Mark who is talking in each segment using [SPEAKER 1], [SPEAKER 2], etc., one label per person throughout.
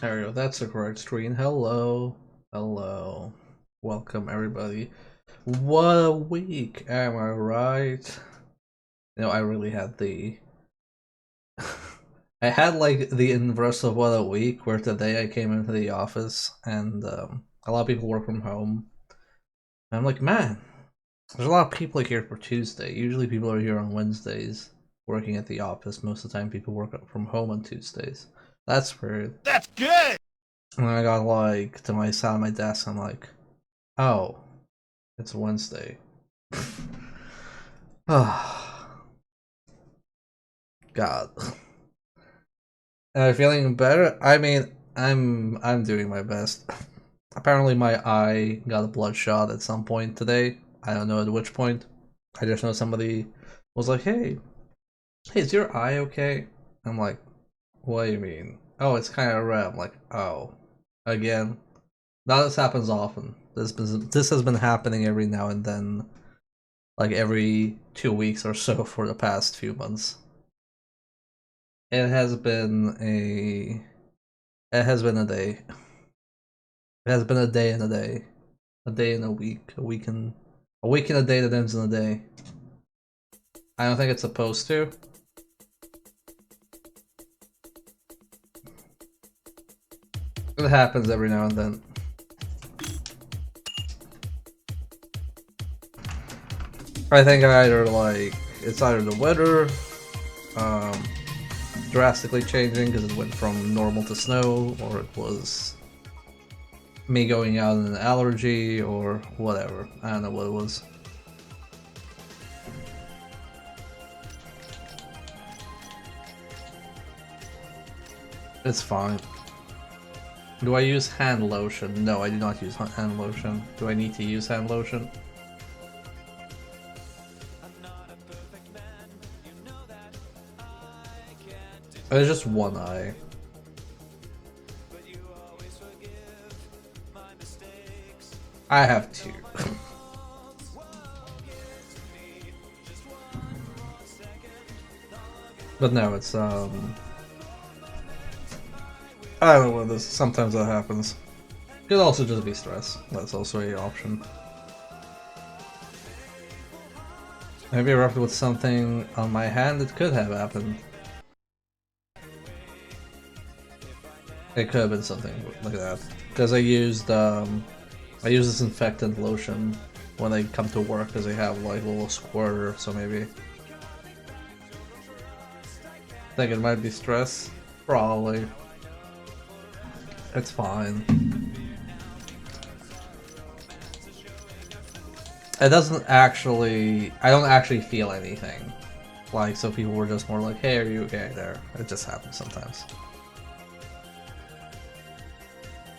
[SPEAKER 1] There we go. That's the correct screen. Hello. Hello. Welcome, everybody. What a week, am I right? I really had the... I had, like, the inverse of what a week, where today I came into the office, and a lot of people work from home. And I'm like, man, there's a lot of people here for Tuesday. Usually people are here on Wednesdays, working at the office. Most of the time people work from home on Tuesdays. That's weird.
[SPEAKER 2] That's good!
[SPEAKER 1] And I got, like, to my side of my desk, I'm like, oh, it's Wednesday. Oh, God. Am I feeling better? I mean, I'm doing my best. Apparently my eye got a bloodshot at some point today. I don't know at which point. I just know somebody was like, hey, is your eye okay? I'm like, what do you mean? Oh, it's kind of red. I'm like, oh, again. Now this happens often. This has been happening every now and then, like every 2 weeks or so for the past few months. It has been a it has been a day. It has been a day and a day and a week, a week and a day that ends in a day. I don't think it's supposed to. It happens every now and then. I think it's either the weather, um, drastically changing because it went from normal to snow, or it was me going out in an allergy, or whatever. I don't know what it was. It's fine. Do I use hand lotion? No, I do not use hand lotion. Do I need to use hand lotion? There's just one eye. I have two. But no, it's I don't know what this. Sometimes that happens. Could also just be stress. That's also an option. Maybe I rubbed with something on my hand. It could have happened. It could have been something like that. Because I used disinfectant lotion when I come to work, because they have like a little squirter. So maybe. I think it might be stress. Probably. It's fine. It doesn't actually. I don't actually feel anything. Like, so people were just more like, hey, are you okay there? It just happens sometimes.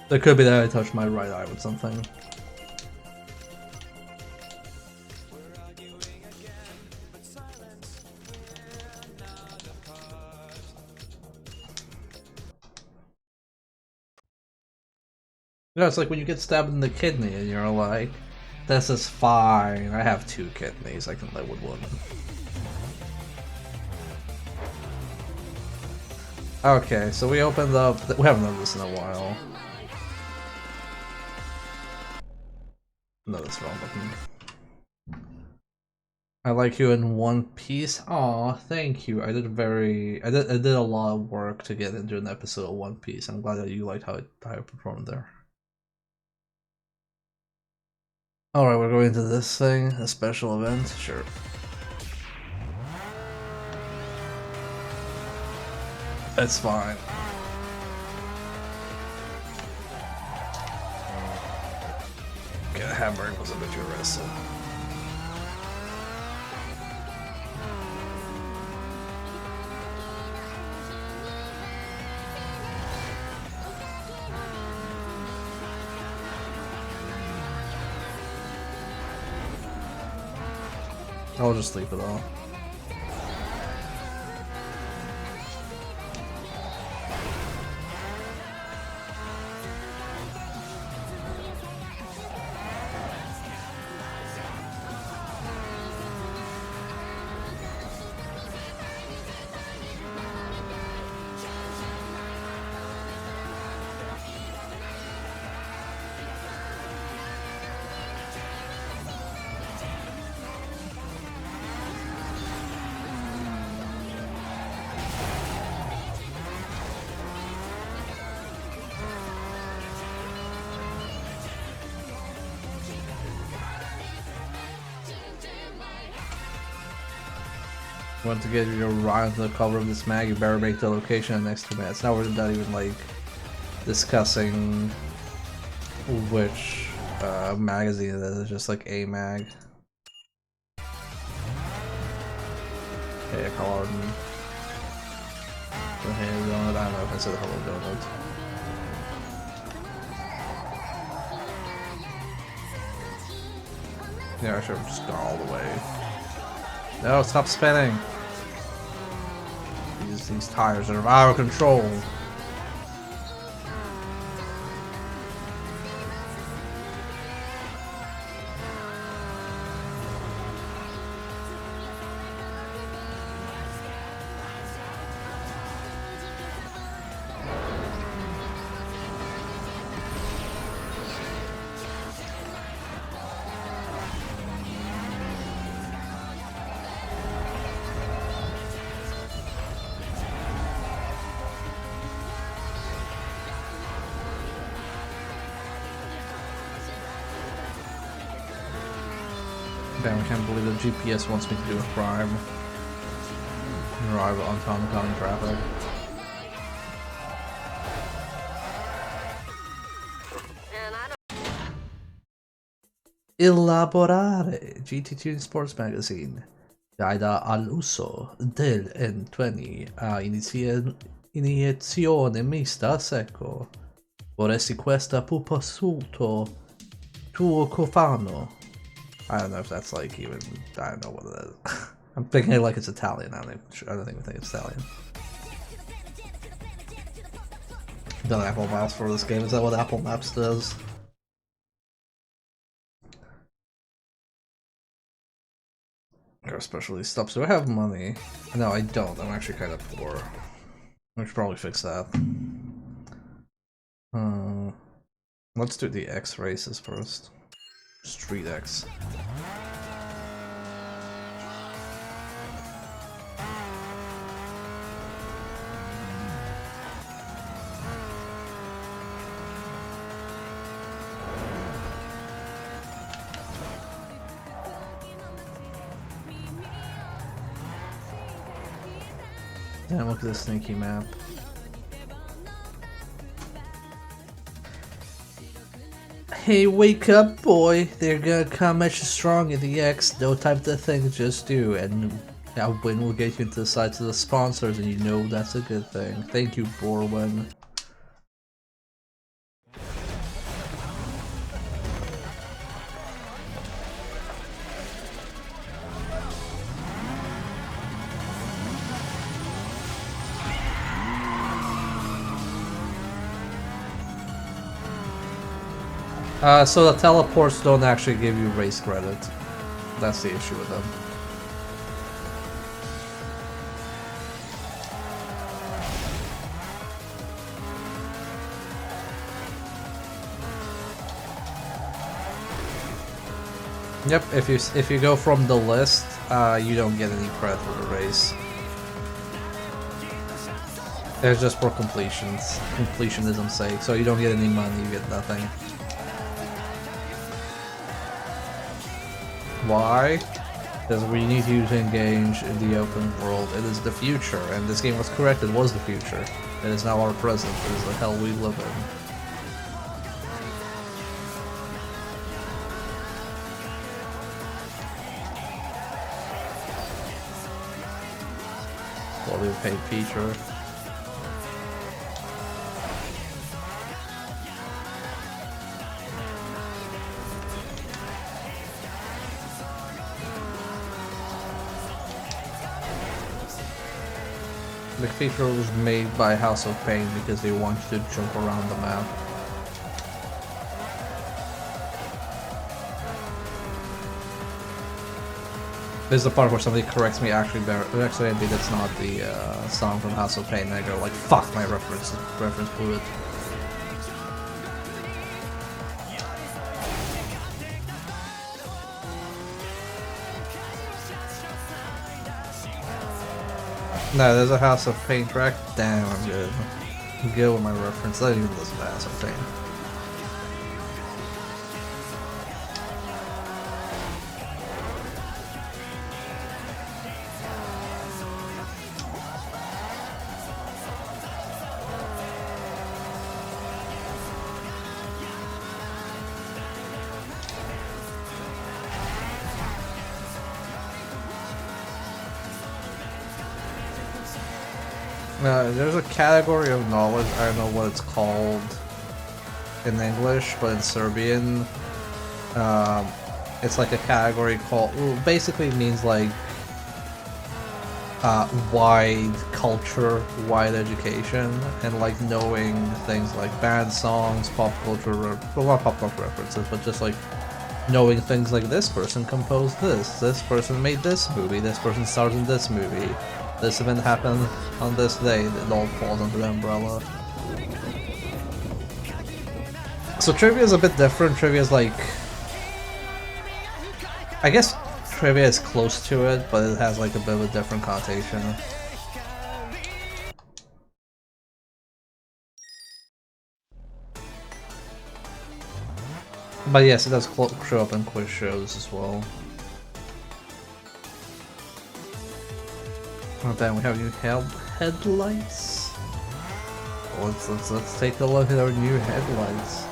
[SPEAKER 1] It could be that I touched my right eye with something. You know, it's like when you get stabbed in the kidney and you're like, this is fine. I have two kidneys. I can live with one. Okay, so we opened up. We haven't done this in a while. No, that's wrong button. I like you in One Piece. Aw, thank you. I did a lot of work to get into an episode of One Piece. I'm glad that you liked how I performed there. Alright, we're going to this thing, a special event? Sure. It's fine. Okay, Hamburg was a bit too aggressive. I'll just leave it all. Want to get your ride onto the cover of this mag, you better make the location in the next 2 minutes. Now we're not even like discussing which magazine it is, it's just like a mag. Hey, call it. Hey, donut. I don't know if I said hello donut. Yeah, I should have just gone all the way. No, stop spinning! These tires are out of control. Damn, I can't believe the GPS wants me to do a crime. Arrive on time oncoming traffic. Elaborare GT2 Sports Magazine. Guida all'uso del N20 a iniezione mista a secco. Vorresti questa pupassuto tuo cofano. I don't know if that's like even, I don't know what it is. I'm thinking like it's Italian, I don't even think it's Italian. Done Apple Maps for this game, is that what Apple Maps does? Especially stops. Do I have money? No, I don't. I'm actually kind of poor. I should probably fix that. Let's do the X races first. Street X. Damn, look at this sneaky map. Hey, wake up, boy! They're gonna come at you strong in the X. No time to think, just do. And that win will get you into the sights of the sponsors, and you know that's a good thing. Thank you, Borwin. So the teleports don't actually give you race credit. That's the issue with them. Yep, if you go from the list, you don't get any credit for the race. It's just for completionism's sake. So you don't get any money, you get nothing. Why? Because we need you to engage in the open world. It is the future, and this game was correct, it was the future. It is now our present, it is the hell we live in. What we paid feature. The feature was made by House of Pain because they want you to jump around the map. This is the part where somebody corrects me, actually maybe that's not the song from House of Pain, and I go like, fuck, my reference blew it. No, there's a House of Pain track. Damn, I'm good. I'm good with my reference. I don't even listen to House of Pain. There's a category of knowledge, I don't know what it's called in English, but in Serbian, it's like a category called, well, basically it means like wide culture, wide education, and like knowing things like band songs, pop culture, well not pop culture references, but just like knowing things like this person composed this person made this movie, this person stars in this movie, this event happened on this day, it all falls under the umbrella. So trivia is a bit different. Trivia is like, I guess trivia is close to it, but it has like a bit of a different connotation. But yes, it does show up in quiz shows as well. Oh damn, we have new headlights. Let's take a look at our new headlights.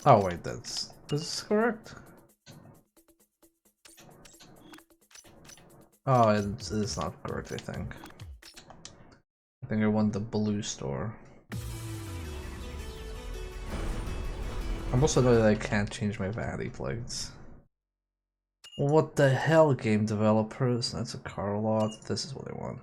[SPEAKER 1] Oh wait, this is correct. Oh, it's not correct, I think. I think I want the blue store. I'm also annoyed that I can't change my vanity plates. What the hell, game developers? That's a car lot. This is what I want.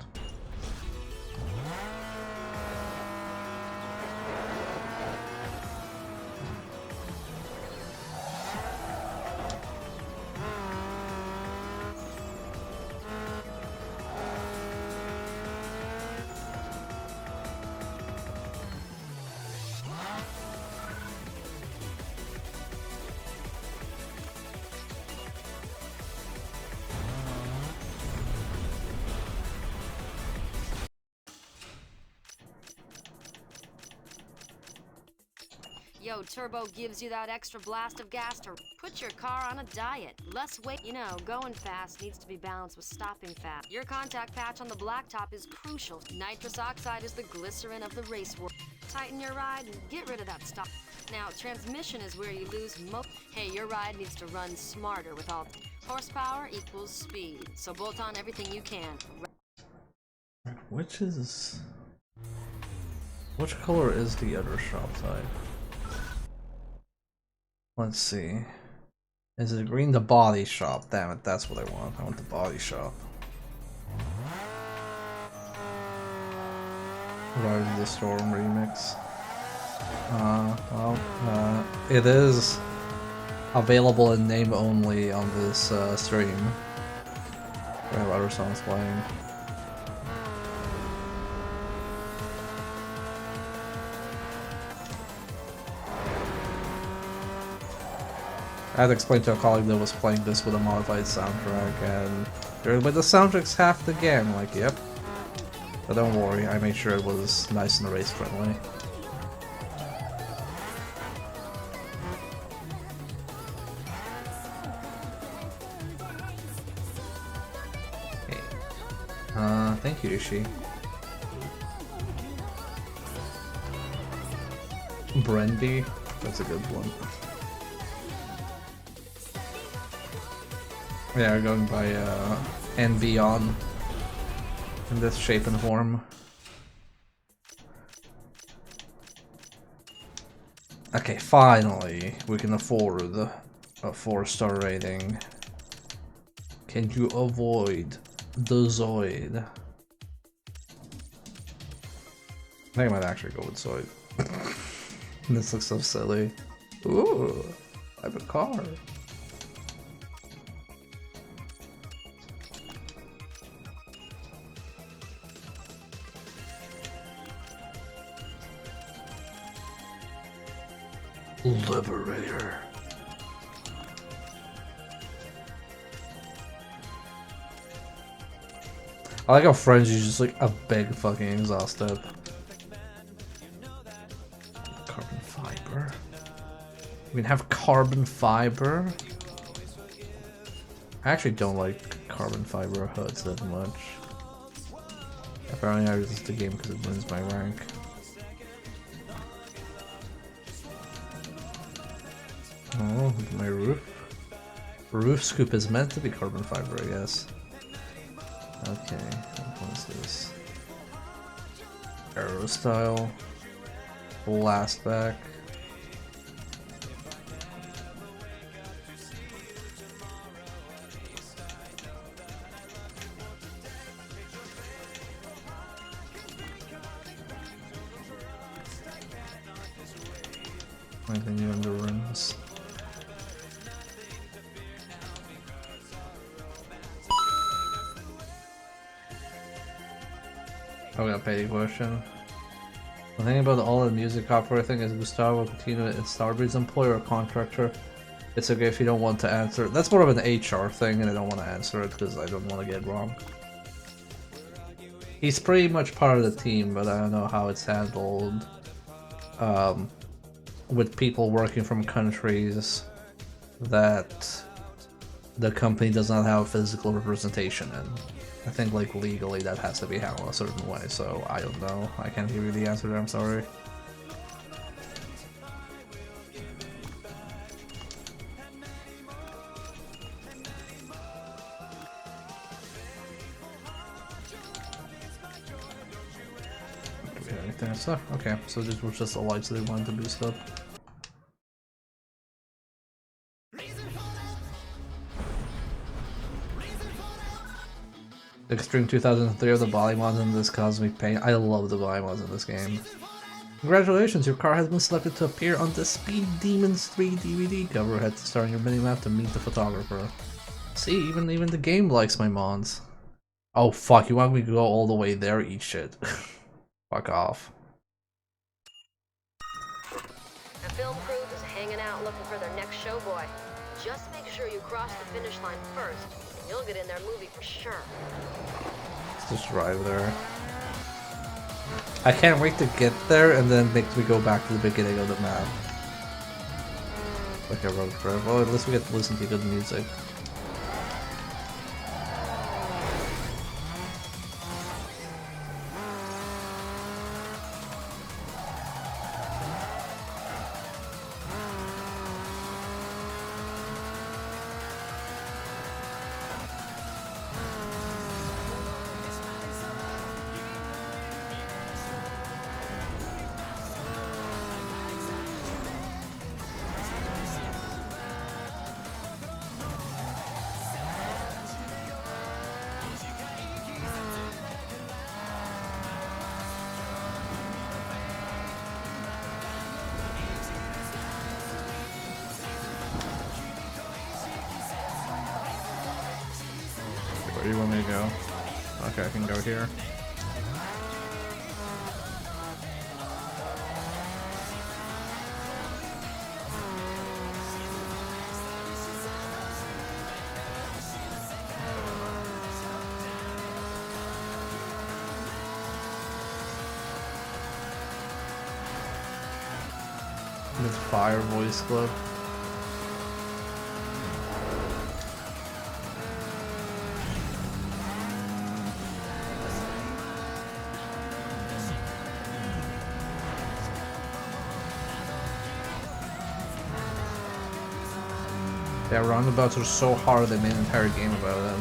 [SPEAKER 2] Yo, Turbo gives you that extra blast of gas to put your car on a diet. Less weight, you know, going fast needs to be balanced with stopping fast. Your contact patch on the blacktop is crucial. Nitrous oxide is the glycerin of the race world. Tighten your ride and get rid of that stop. Now, transmission is where you lose Hey, your ride needs to run smarter with all horsepower equals speed. So bolt on everything you can.
[SPEAKER 1] Which color is the other shop type? Let's see. Is it green? The body shop. Damn it, that's what I want. I want the body shop. Rise of the Storm remix. It is available in name only on this stream. We have other songs playing. I had to explain to a colleague that was playing this with a modified soundtrack, and they're like, the soundtrack's half the game. I'm like, yep. But don't worry, I made sure it was nice and race friendly. Hey. Thank you, Ishi. Brandy? That's a good one. Yeah, we're going by and beyond in this shape and form. Okay, finally we can afford a 4-star rating. Can you avoid the Zoid? I think I might actually go with Zoid. This looks so silly. Ooh, I have a car. Liberator. I like how Frenzy's just like a big fucking exhaust tip. Carbon fiber. We can have carbon fiber. I actually don't like carbon fiber hoods that much. Apparently I resist the game because it ruins my rank. Oh, my roof. Roof scoop is meant to be carbon fiber, I guess. Okay, what is this? Arrow style. Blast back. Anything new in the rooms? Oh, we got petty question. The thing about all the music copyright thing is Gustavo Coutinho is Starbreed's employer or contractor. It's okay if you don't want to answer. That's more of an HR thing, and I don't want to answer it because I don't want to get it wrong. He's pretty much part of the team, but I don't know how it's handled with people working from countries that the company does not have physical representation in. I think like legally that has to be handled a certain way, so I don't know. I can't give you the answer there, I'm sorry. So, okay, so this was just the lights they wanted to boost up. Extreme 2003 of the body mods in this Cosmic Pain. I love the body mods in this game. Congratulations, your car has been selected to appear on the Speed Demons 3 DVD cover. Head to start on your minimap to meet the photographer. See, even the game likes my mods. Oh fuck, you want me to go all the way there? Eat shit. Fuck off.
[SPEAKER 2] The film crew is hanging out looking for their next showboy. Just make sure you cross the finish line first, and you'll get in their movie for sure.
[SPEAKER 1] Let's just drive there. I can't wait to get there and then make me go back to the beginning of the map. Like a road trip. Well, at least we get to listen to good music. Where do you want me to go? Okay, I can go here. This fire voice clip. Yeah, roundabouts are so hard they made an entire game about it.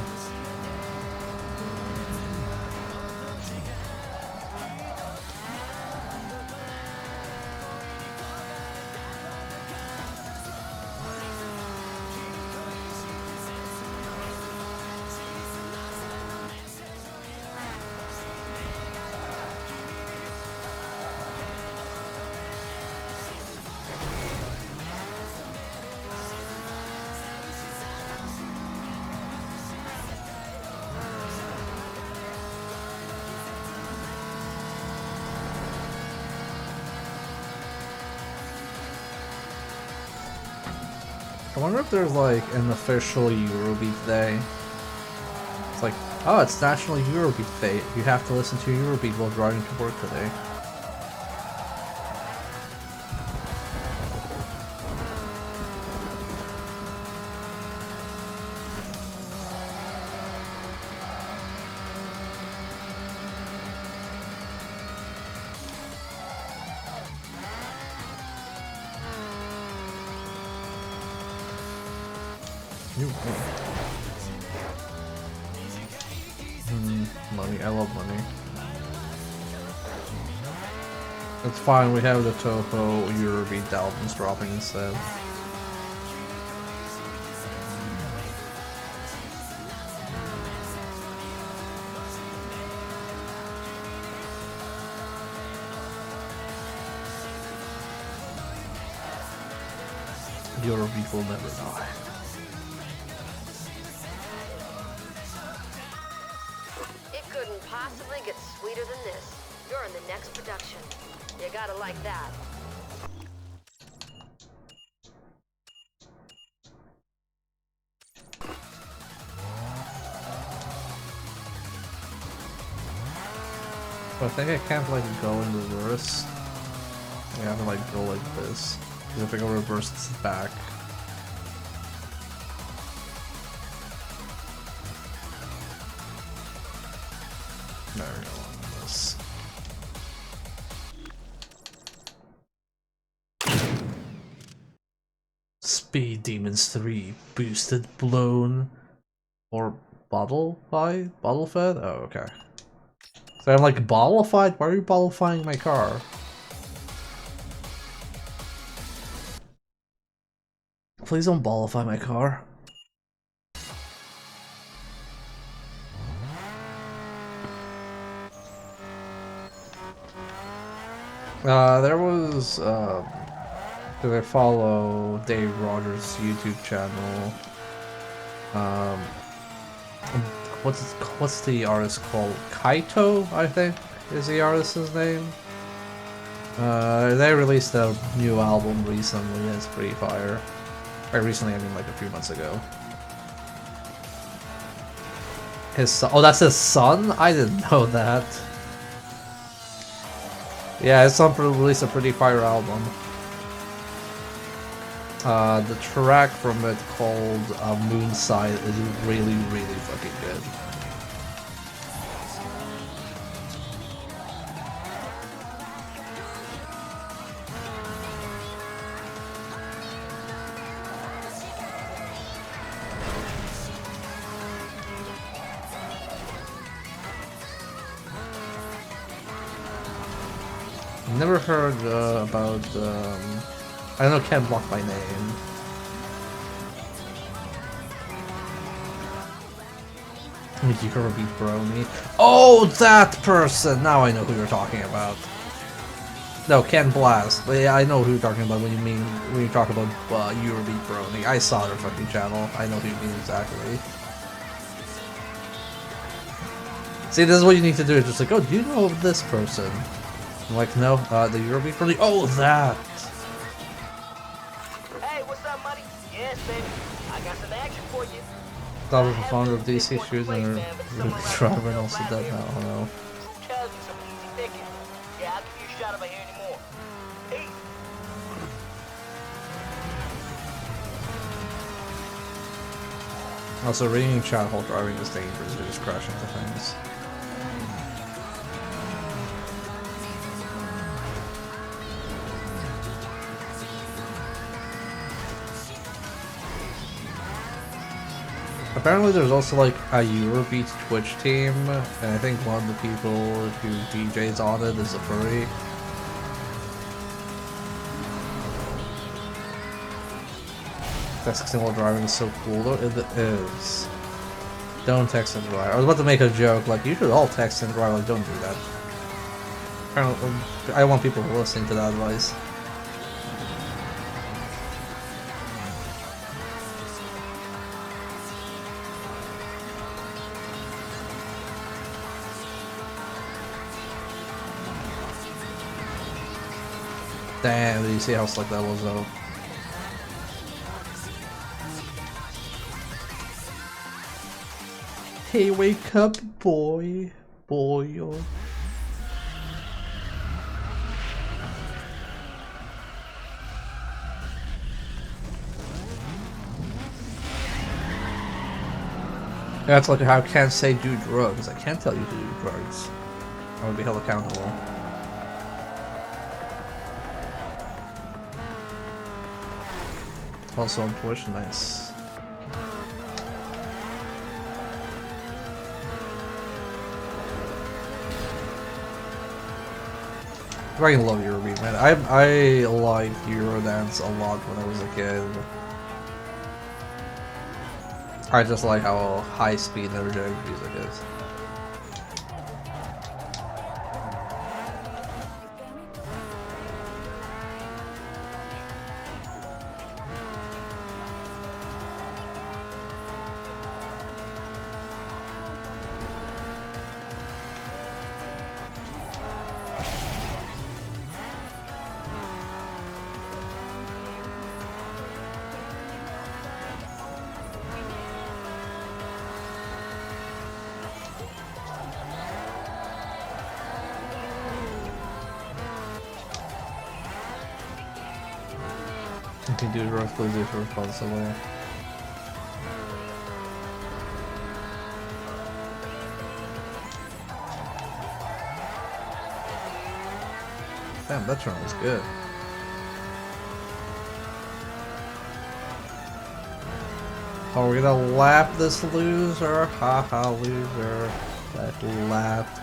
[SPEAKER 1] I wonder if there's like an official Eurobeat day. It's like Oh, it's National Eurobeat Day. You have to listen to Eurobeat while driving to work today. Money. I love money. It's fine, we have the Toho Eurobeat albums dropping instead. Eurobeat will never die.
[SPEAKER 2] It couldn't possibly get sweeter than this. You're in the next production. You gotta like that.
[SPEAKER 1] But I think I can't like go in reverse. I have to like go like this. Because if I go reverse, it's back. There we go on this. Speed Demons 3 boosted blown or bottle-fied? Bottle-fed? Oh, okay. So I'm like bottle-fied? Why are you bottle-fying my car? Please don't bottle-fy my car. There was, did I follow Dave Rogers' YouTube channel? What's the artist called? Kaito, I think, is the artist's name. They released a new album recently. It's pretty fire. By recently, I mean like a few months ago. His son. Oh, that's his son? I didn't know that. Yeah, his son released a pretty fire album. The track from it called Moonside is really, really fucking good. Never heard about, I know Ken Block by name. Eurobeat Brony. Oh, that person! Now I know who you're talking about. No, Ken Blast. Yeah, I know who you're talking about when you talk about Eurobeat Brony. I saw their fucking channel. I know who you mean exactly. See, this is what you need to do. It's just like, oh, do you know this person? I'm like, no, the Eurobeat Brony. Oh, that!
[SPEAKER 3] Hey, what's up, buddy? Yes, baby. I got some action for you.
[SPEAKER 1] That was the founder of DC Shoes and Ruby Driver and also dead now, I don't know.
[SPEAKER 3] Tells me some easy picking. Yeah, I'll give you a shot if I hear any more. Peace.
[SPEAKER 1] Also, reading chat while driving is dangerous. You're just crashing into things. Apparently there's also like a Eurobeat Twitch team, and I think one of the people who DJs on it is a furry. Texting while driving is so cool though. It is. Don't text and drive. I was about to make a joke, like, you should all text and drive, like, don't do that. Apparently, I want people listening to that advice. Damn, did you see how slick that was though? Hey, wake up, boy. Boy. Oh. That's like how I can't say do drugs. I can't tell you to do drugs. I would be held accountable. Also on Twitch, nice. I fucking love Eurobeat, man. I liked Eurodance a lot when I was a kid. I just like how high speed and energetic music is. You can do roughly different responsibly. Damn, that turn was good. Oh, we're gonna lap this loser? Haha, loser. That lapped.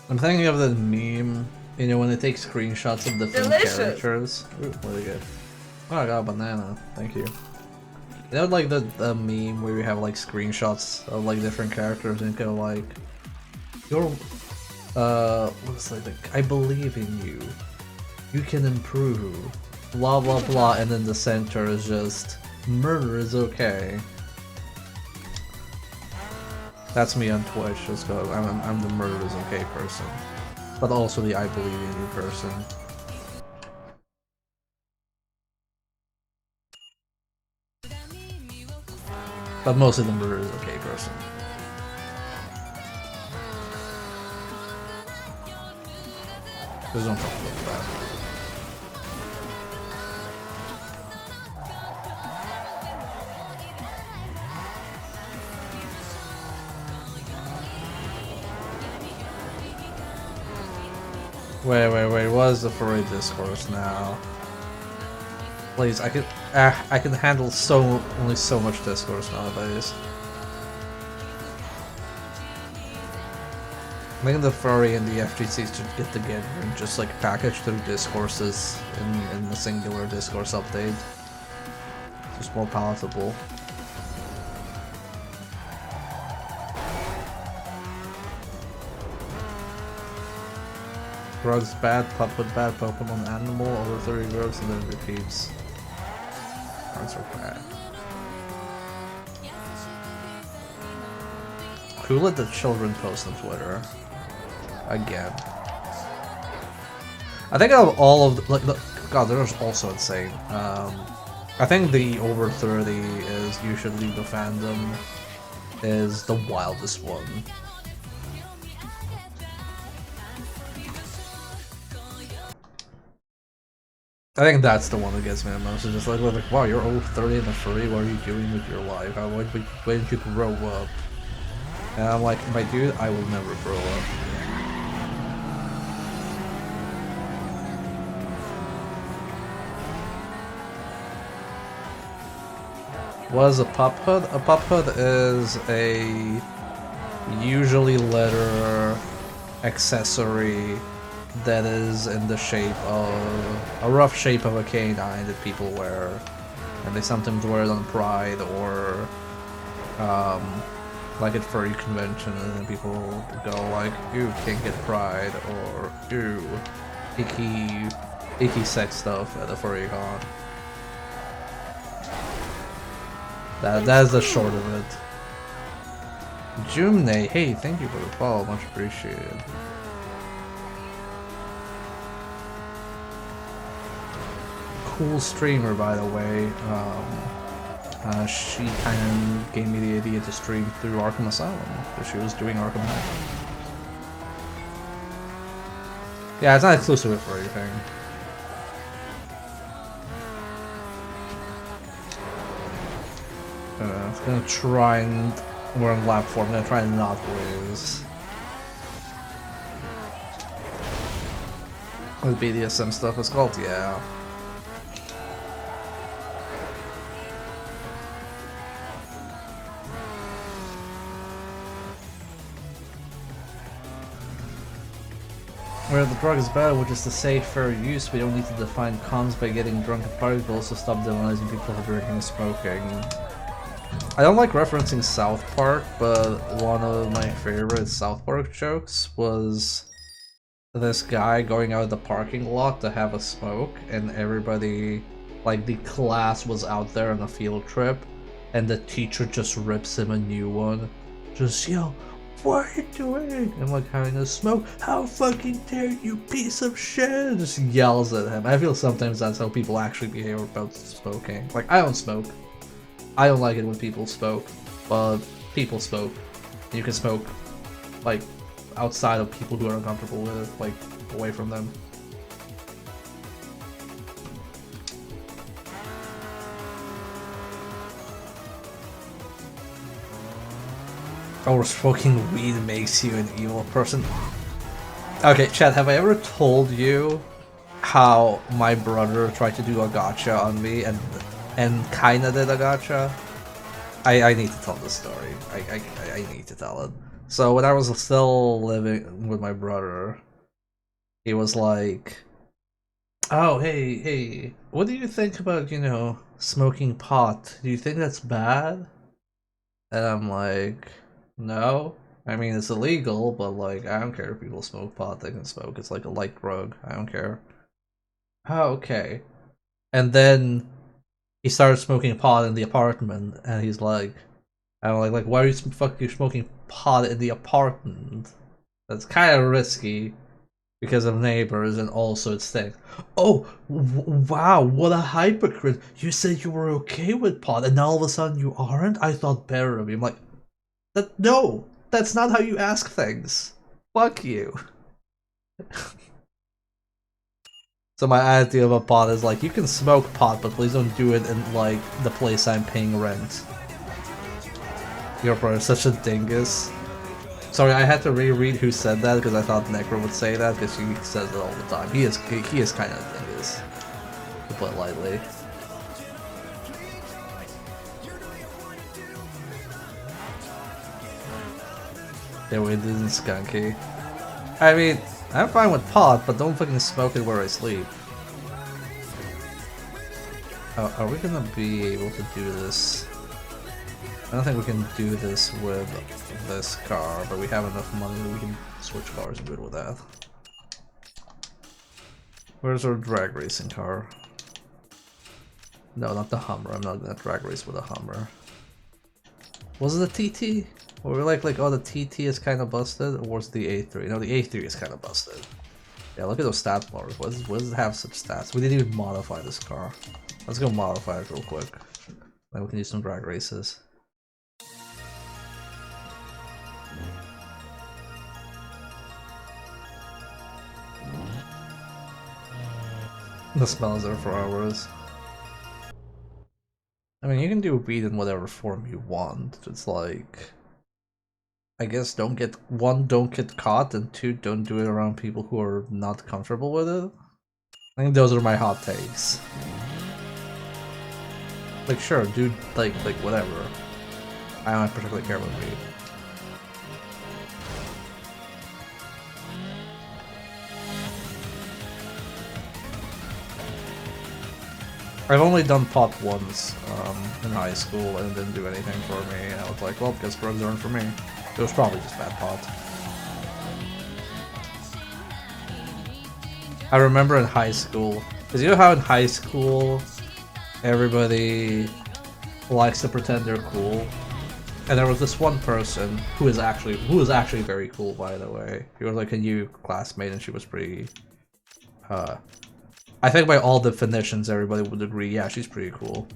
[SPEAKER 1] I'm thinking of the meme, you know, when they take screenshots of different characters. Ooh, really good. Oh, I got a banana. Thank you. You know, like the meme where you have like screenshots of like different characters and go like, you're, what's like, I believe in you. You can improve. Blah blah blah, and then the center is just, murder is okay. That's me on Twitch, just go, I'm the murder is okay person. But also the I believe in you person. But mostly the murder is okay person. There's no problem with that. Wait, what is the furry discourse now? Please, I can handle only so much discourse nowadays. I think the furry and the FGC should get together and just like package their discourses in a singular discourse update. It's just more palatable. Drugs bad, put bad, Pokemon animal, over 30 drugs and then repeats. Drugs are bad. Who let the children post on Twitter? Again. I think out of all of the God, there's also insane. I think the over 30 is you should leave the fandom is the wildest one. I think that's the one that gets me the most. It's just like, wow, you're over 30 and a furry, what are you doing with your life? Why didn't you grow up? And I'm like, my dude, I will never grow up. What is a pup hood? A pup hood is a usually leather accessory that is in the shape of a rough shape of a canine that people wear, and they sometimes wear it on Pride or like at furry convention, and then people go like, "Ew, can't get Pride," or "Ew, icky sex stuff at a furry con." That's the short of it. Jumne, hey, thank you for the follow, much appreciated. Cool streamer, by the way. She kind of gave me the idea to stream through Arkham Asylum, because she was doing Arkham Knight. Yeah, it's not exclusive for anything. I'm gonna try and... We're on lap 4, I'm gonna try and not lose. With BDSM stuff, it's called, yeah. Where the drug is better, which is to say fair use, we don't need to define cons by getting drunk at parties, but also stop demonizing people for drinking and smoking. I don't like referencing South Park, but one of my favorite South Park jokes was this guy going out of the parking lot to have a smoke, and everybody, like the class was out there on a field trip, and the teacher just rips him a new one. Just yell, "What are you doing?" I'm like, "Having a smoke." "How fucking dare you, piece of shit!" Just yells at him. I feel sometimes that's how people actually behave about smoking. Like, I don't smoke. I don't like it when people smoke, but people smoke. And you can smoke, like, outside of people who are uncomfortable with it, like, away from them. Or smoking weed makes you an evil person. Okay, Chad, have I ever told you how my brother tried to do a gotcha on me and kinda did a gotcha? I need to tell this story. I need to tell it. So when I was still living with my brother, he was like, "Oh, hey, what do you think about, smoking pot? Do you think that's bad?" And I'm like, "No. I mean, it's illegal, but, like, I don't care if people smoke pot, they can smoke. It's like a light drug. I don't care." "Oh, okay." And then he started smoking pot in the apartment, and he's like, I'm like, "Why are you fucking smoking pot in the apartment? That's kind of risky because of neighbors, and also it's thick." "Oh, wow, what a hypocrite. You said you were okay with pot, and now all of a sudden you aren't? I thought better of you." I'm like, no, that's not how you ask things. Fuck you." So my idea of a pot is like, you can smoke pot, but please don't do it in, like, the place I'm paying rent. Your brother's such a dingus. Sorry, I had to reread who said that because I thought Necro would say that because he says it all the time. He is kind of a dingus, to put it lightly. Yeah, we didn't skunky. I mean, I'm fine with pot, but don't fucking smoke it where I sleep. Oh, are we gonna be able to do this? I don't think we can do this with this car, but we have enough money that we can switch cars and do it with that. Where's our drag racing car? No, not the Hummer. I'm not gonna drag race with a Hummer. Was it the TT? Or we're like, oh, the TT is kind of busted, or was it the A3? No, the A3 is kind of busted. Yeah, look at those stat bars. What does it have such stats? We didn't even modify this car. Let's go modify it real quick. Then we can do some drag races. The smell is there for hours. I mean, you can do weed in whatever form you want. It's like, I guess don't get caught, and 2, don't do it around people who are not comfortable with it. I think those are my hot takes. Like, sure, do like whatever. I don't particularly care about weed. I've only done pot once in high school and it didn't do anything for me. And I was like, well, because drugs aren't for me. It was probably just bad pot. I remember in high school, because you know how in high school everybody likes to pretend they're cool, and there was this one person who is actually very cool, by the way. He was like a new classmate, and she was pretty. I think by all definitions, everybody would agree. Yeah, she's pretty cool.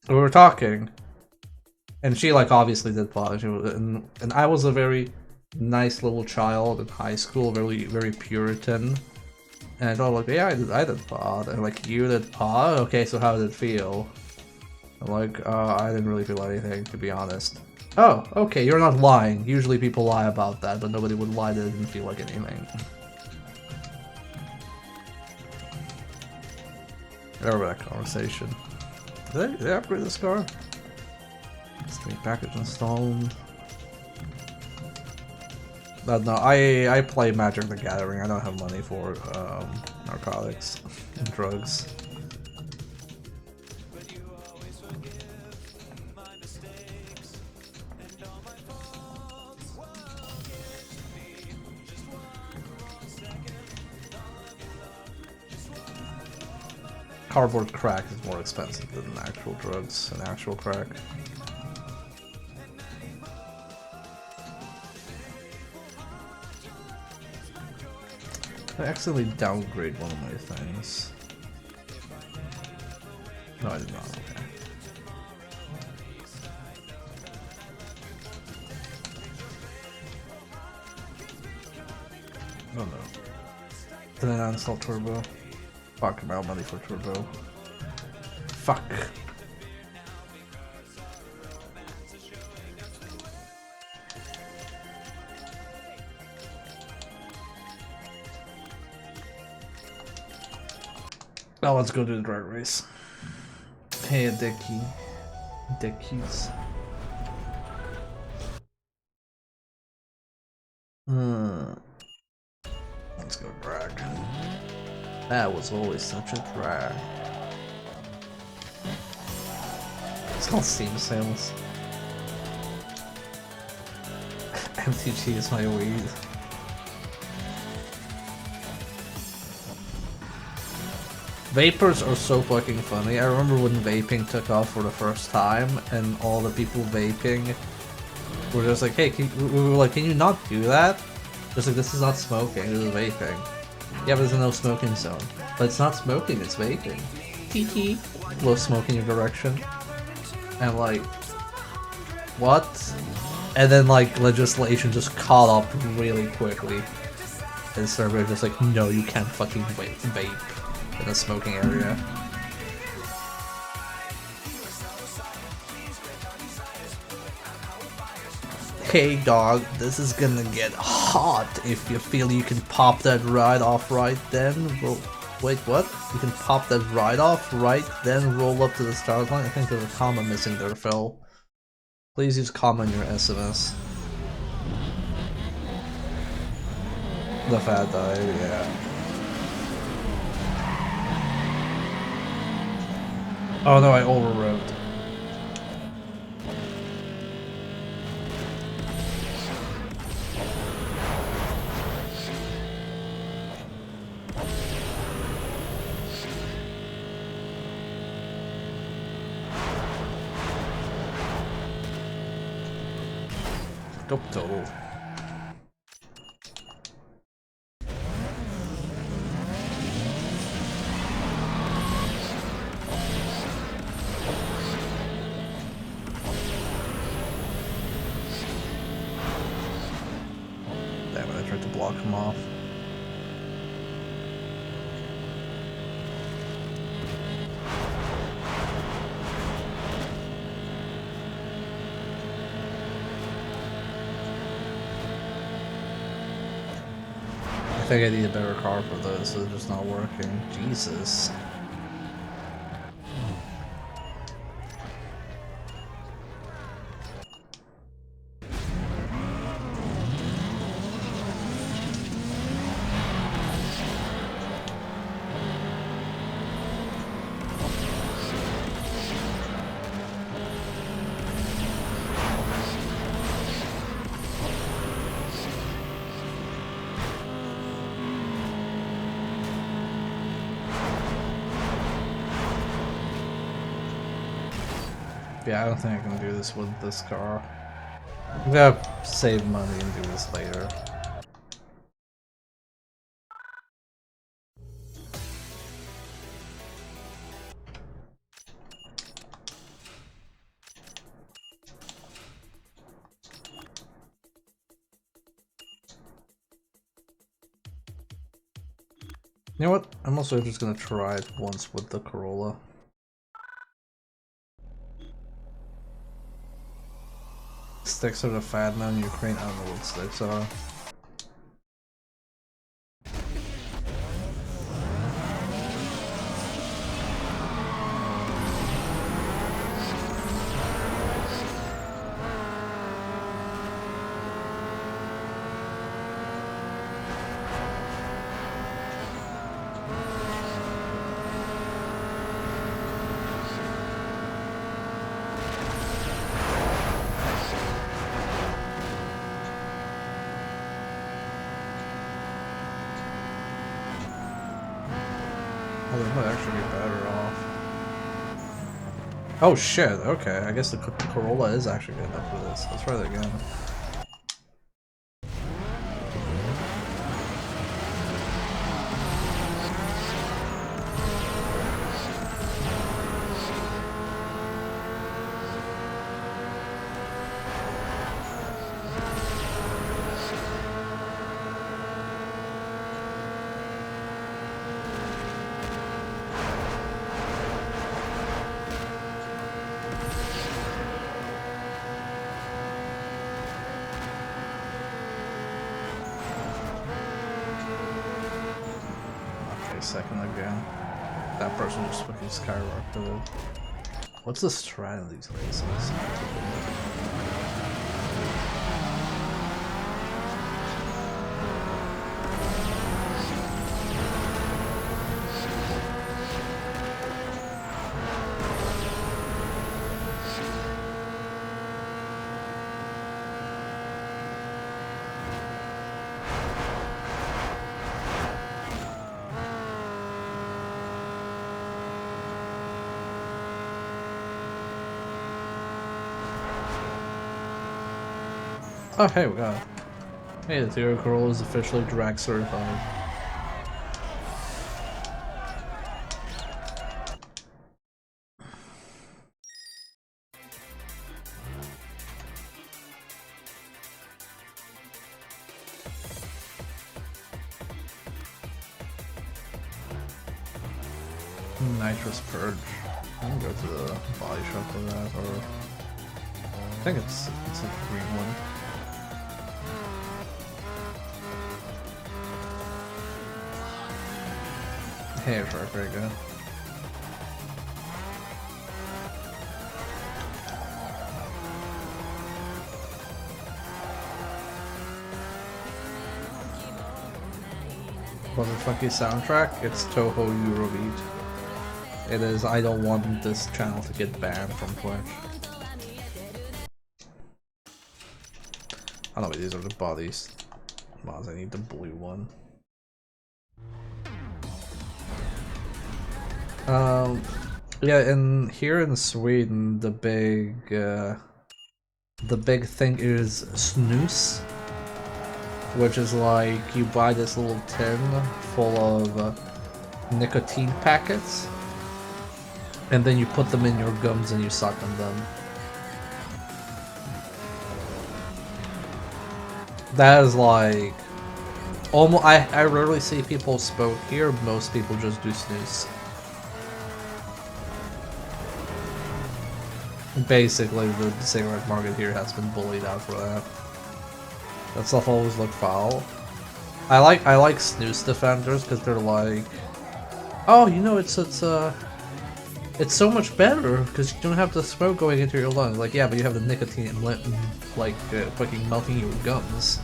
[SPEAKER 1] We were talking, and she like obviously did pot, and I was a very nice little child in high school, very Puritan. And I thought like, yeah, I did pot, and like, you did pot? Okay, so how did it feel? I'm like, I didn't really feel anything, to be honest. Oh, okay, you're not lying. Usually people lie about that, but nobody would lie that it didn't feel like anything. I remember that conversation. Did they upgrade this car? Steam package installed. But no, I play Magic the Gathering. I don't have money for narcotics and drugs. Cardboard crack is more expensive than actual drugs and actual crack. I accidentally downgrade one of my things. No, I did not. Okay. Oh no. Did I not install Turbo? Fuck, I'm out money for Turbo. Fuck. Now let's go do the drag race. Hey, a Dickie. Dickies. Let's go drag. That was always such a drag. It's called Steam sales. MTG is my weed. Vapors are so fucking funny. I remember when vaping took off for the first time, and all the people vaping were just like, "Hey, we were like, can you not do that?" Just like, this is not smoking, this is vaping. Yeah, but there's no smoking zone. But it's not smoking, it's vaping. TT. Blow smoke in your direction. And like, what? And then like legislation just caught up really quickly. And server just like, no, you can't fucking vape in a smoking area. Okay, dog, this is gonna get hot. If you feel you can pop that right off right then, wait, what? You can pop that right off right then, roll up to the start line? I think there's a comma missing there, Phil. Please use comma in your SMS. The fat died, yeah. Oh no, I overwrote. Dope total. Damn it, I tried to block him off. I think I need a better car for this, it's just not working. Jesus. Yeah, I don't think I can do this with this car. I'm gonna save money and do this later. You know what? I'm also just gonna try it once with the Corolla. Sticks are the fad now in Ukraine. I don't know what sticks are. Oh, they might actually be better off. Oh shit, okay. I guess the Corolla is actually good enough for this. Let's try that again. Second again. That person just fucking skyrocketed. What's the strat in these races? Oh hey, we got it. Hey, the Toyota Corolla is officially drag certified. Nitrous Purge. I'm gonna go to the body shop for that, or I think it's a green one. Hair shark, very good. Motherfucking soundtrack, it's Toho Eurobeat. It is, I don't want this channel to get banned from Twitch. Oh no, these are the bodies. Mods, I need the blue one. Yeah, and here in Sweden, the big thing is snus, which is like you buy this little tin full of nicotine packets, and then you put them in your gums and you suck on them. That is like almost. I rarely see people smoke here. Most people just do snus. Basically, the cigarette market here has been bullied out for that. That stuff always looked foul. I like snus defenders because they're like, oh, you know, it's so much better because you don't have the smoke going into your lungs. Like, yeah, but you have the nicotine like fucking melting your gums.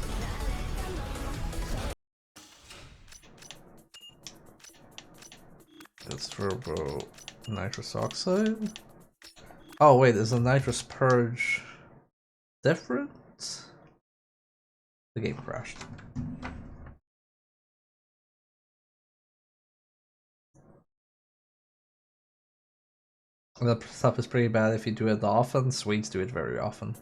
[SPEAKER 1] That's turbo nitrous oxide. Oh wait, is the nitrous purge different? The game crashed. That stuff is pretty bad if you do it often. Swedes do it very often.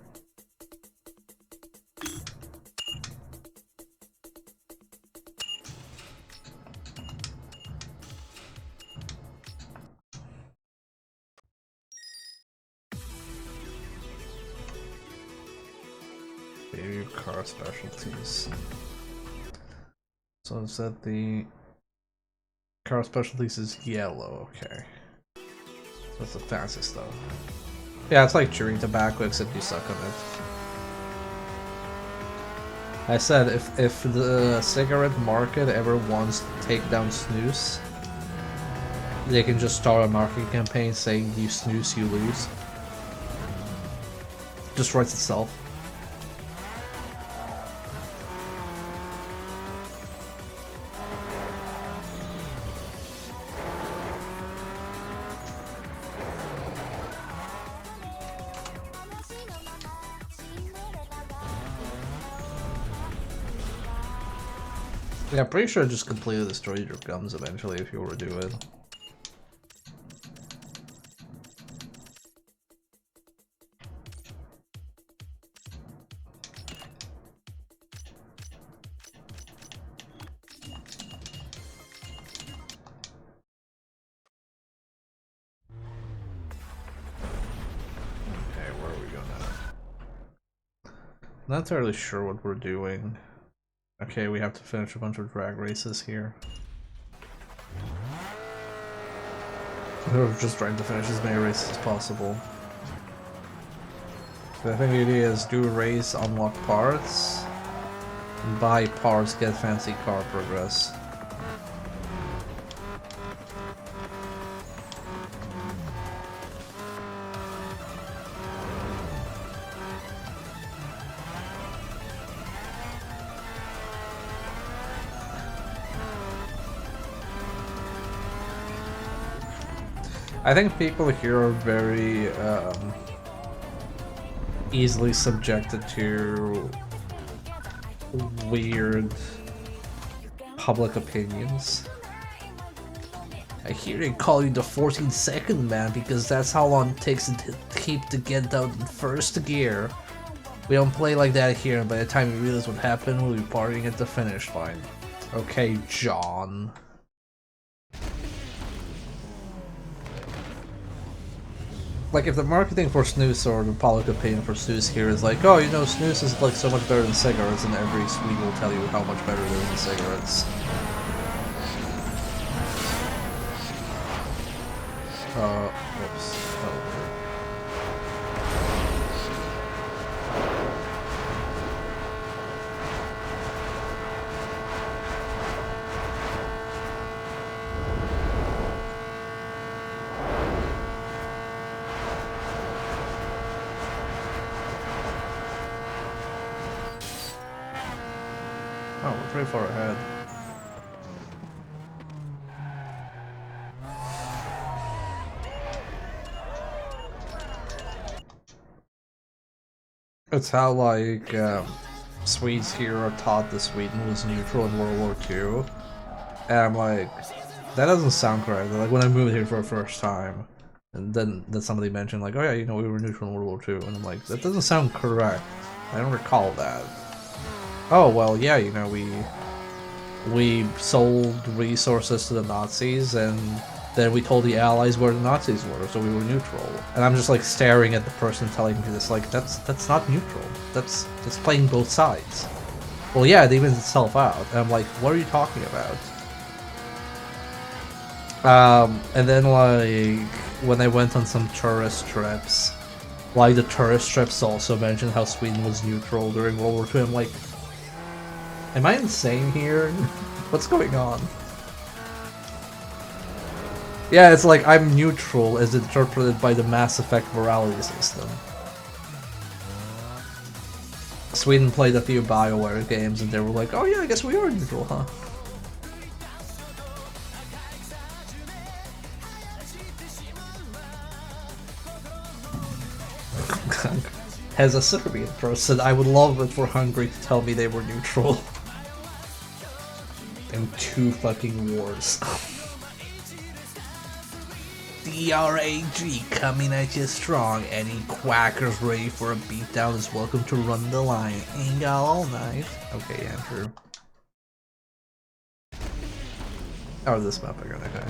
[SPEAKER 1] Baby car specialties. So is that the car specialties is yellow? Okay, that's the fancy stuff. Yeah, it's like chewing tobacco except you suck on it. I said if the cigarette market ever wants to take down snus, they can just start a marketing campaign saying you snooze, you lose. Just writes itself. Yeah, I'm pretty sure I just completely destroyed your gums eventually if you were to do it. Okay, where are we going now? Not entirely sure what we're doing. Okay, we have to finish a bunch of drag races here. We're just trying to finish as many races as possible. So I think the idea is do a race, unlock parts, and buy parts, get fancy car progress. I think people here are very easily subjected to weird public opinions. I hear they call you the 14-second man because that's how long it takes to keep the get out in first gear. We don't play like that here, and by the time you realize what happened, we'll be partying at the finish line. Okay, John. Like, if the marketing for snus or the public opinion for snus here is like, oh, you know, snus is like so much better than cigarettes, and every Swede will tell you how much better it is than cigarettes. Whoops. Oh. Oh, we're pretty far ahead. It's how, like, Swedes here are taught that Sweden was neutral in World War II. And I'm like, that doesn't sound correct. Like, when I moved here for the first time, and then somebody mentioned, like, oh yeah, you know, we were neutral in World War II. And I'm like, that doesn't sound correct. I don't recall that. Oh, well, yeah, you know, we sold resources to the Nazis, and then we told the Allies where the Nazis were, so we were neutral. And I'm just like staring at the person telling me this, like, that's not neutral. That's playing both sides. Well, yeah, it evens itself out. And I'm like, what are you talking about? And then, like, when I went on some tourist trips, like, the tourist trips also mentioned how Sweden was neutral during World War II. I'm like, am I insane here? What's going on? Yeah, it's like I'm neutral as interpreted by the Mass Effect morality system. Sweden played a few BioWare games and they were like, oh yeah, I guess we are neutral, huh? As a Serbian person, I would love it for Hungary to tell me they were neutral. In 2 fucking wars. DRAG coming at you strong. Any quackers ready for a beatdown is welcome to run the line. Ain't got all night. Okay, Andrew. Oh, this map again, okay.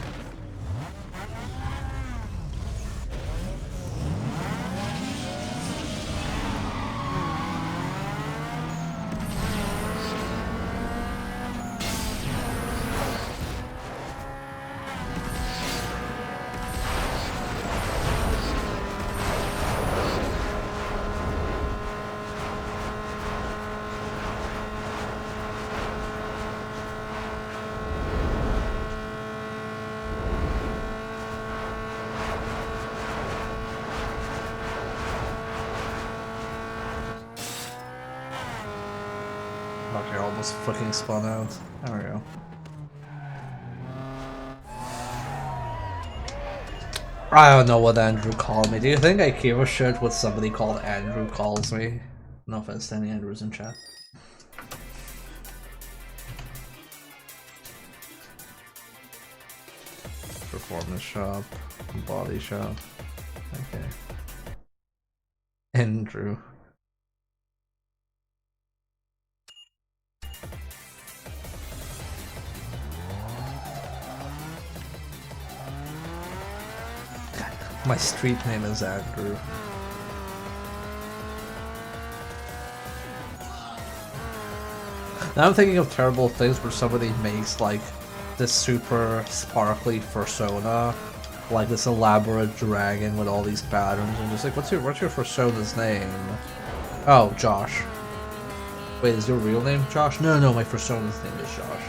[SPEAKER 1] Okay, almost fucking spun out. There we go. I don't know what Andrew called me. Do you think I give a shit what somebody called Andrew calls me? No offense to any Andrews in chat. Performance shop, body shop. Okay. Andrew. My street name is Andrew. Now I'm thinking of terrible things where somebody makes like this super sparkly persona, like this elaborate dragon with all these patterns, and just like, what's your persona's name? Oh, Josh. Wait, is your real name Josh? No, no, my persona's name is Josh.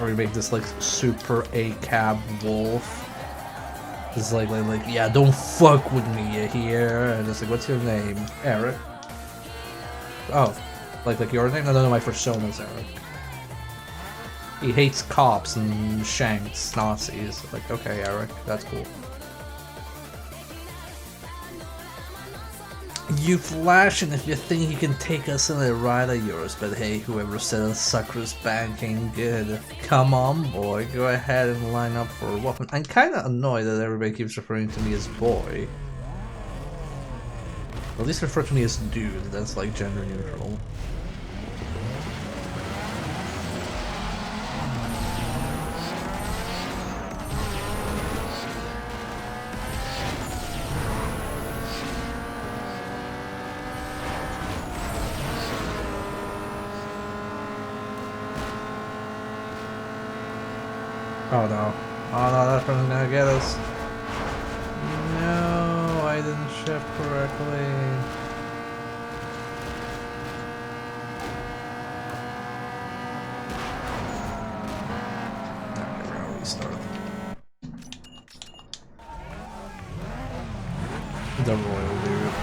[SPEAKER 1] Or you make this like super A-cab wolf. It's like, yeah, don't fuck with me, you hear? And it's like, what's your name? Eric. Oh, like your name? No, my persona's Eric. He hates cops and shanks Nazis. Like, okay, Eric, that's cool. You flashing if you think you can take us in a ride of yours, but hey, whoever said a sucker's bank ain't good. Come on, boy, go ahead and line up for a weapon. I'm kinda annoyed that everybody keeps referring to me as boy. At least refer to me as dude, that's like gender neutral. Oh no. Oh no, that person's gonna get us. No, I didn't shift correctly. Okay, we're gonna restart. The royal dude.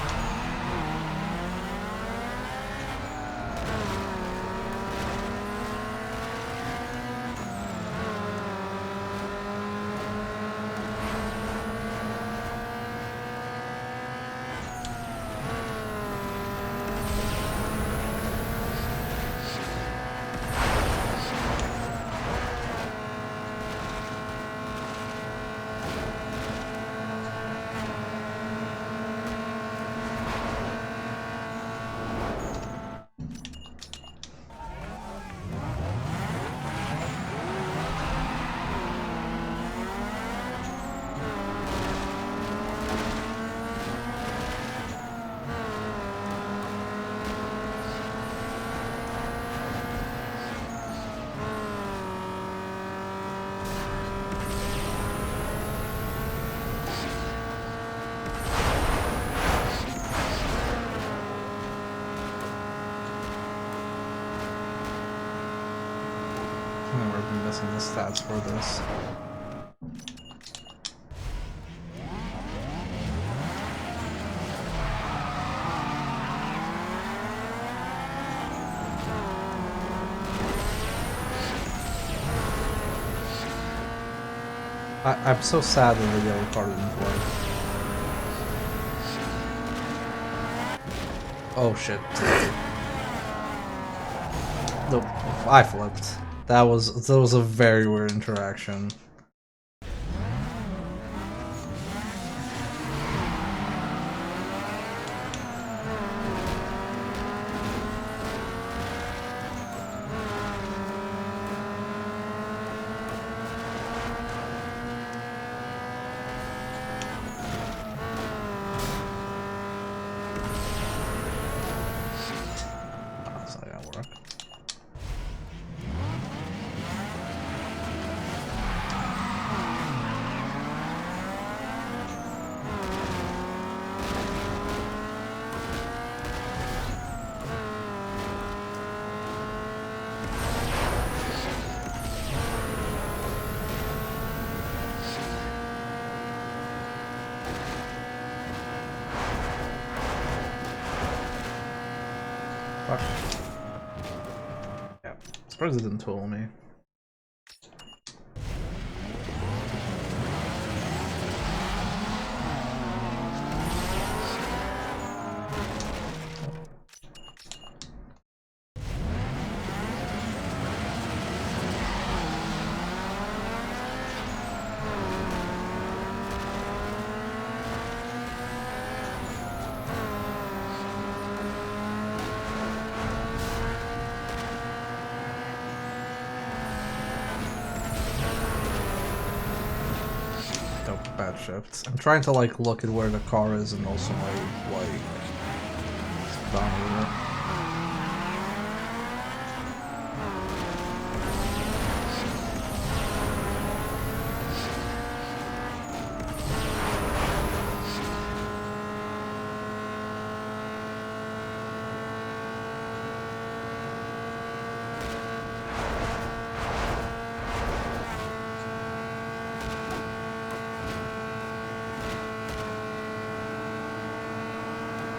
[SPEAKER 1] We're missing the stats for this. I'm so sad that the yellow card didn't play. Oh shit. Nope, I flipped. That was a very weird interaction. That's not gonna work. Fuck. Yeah, surprised it didn't tool me. Bad shifts. I'm trying to like look at where the car is and also like down here.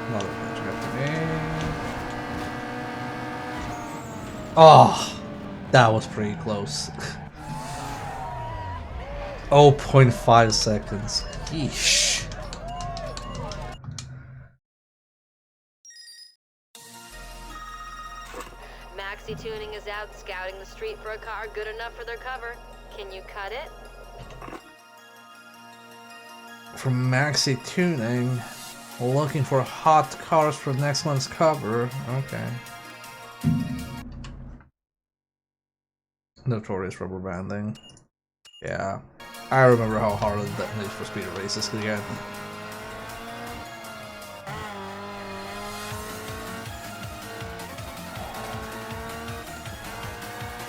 [SPEAKER 1] Another match after me. Oh, that was pretty close. 0.5 seconds. Yeesh.
[SPEAKER 2] Maxi Tuning is out scouting the street for a car good enough for their cover. Can you cut it?
[SPEAKER 1] From Maxi Tuning, looking for hot cars for next month's cover. Okay. Notorious rubber banding. Yeah. I remember how hard that Need for Speed races could get.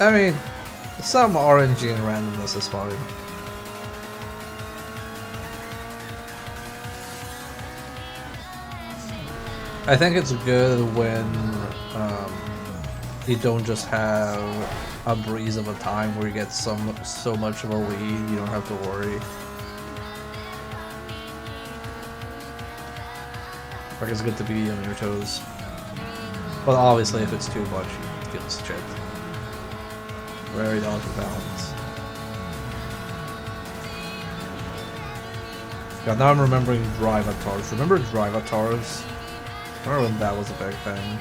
[SPEAKER 1] I mean, some RNG and randomness is fine. I think it's good when you don't just have a breeze of a time where you get so much of a lead, you don't have to worry. Like, it's good to be on your toes. But obviously if it's too much, you get shit. Very delicate balance. Yeah, now I'm remembering drive avatars. Remember drive avatars? I remember when that was a big thing.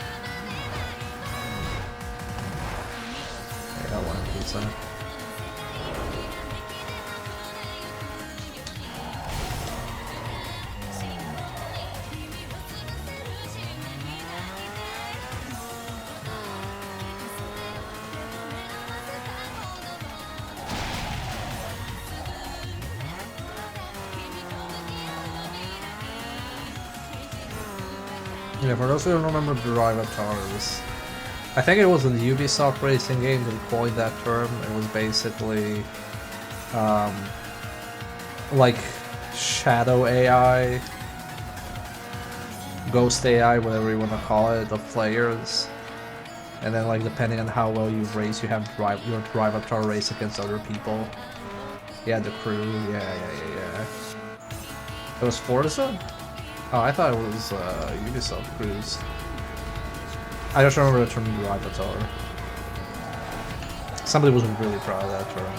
[SPEAKER 1] Yeah, I wanted pizza. Yeah, for those who don't remember drive avatars, I think it was in the Ubisoft racing game that coined that term. It was basically like shadow AI, ghost AI, whatever you want to call it, of players. And then like depending on how well you race, you have your drive avatar race against other people. Yeah, the crew. Yeah. It was Forza? Oh, I thought it was Ubisoft Cruise. I just remember the term drive avatar. Somebody was really proud of that term.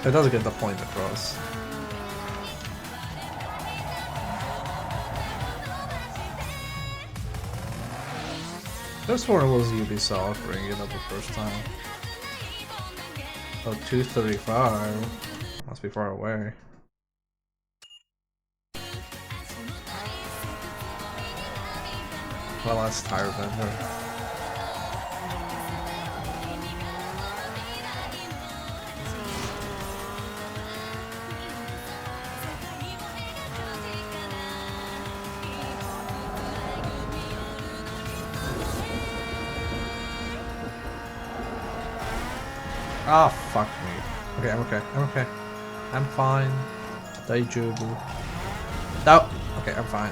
[SPEAKER 1] It doesn't get the point across. This one was Ubisoft bringing it up the first time. Oh, 235. Must be far away. Well, that's Tire Bender. Ah, oh, fuck me. Okay, I'm okay. I'm okay. I'm fine. Daijubu. No! Okay, I'm fine.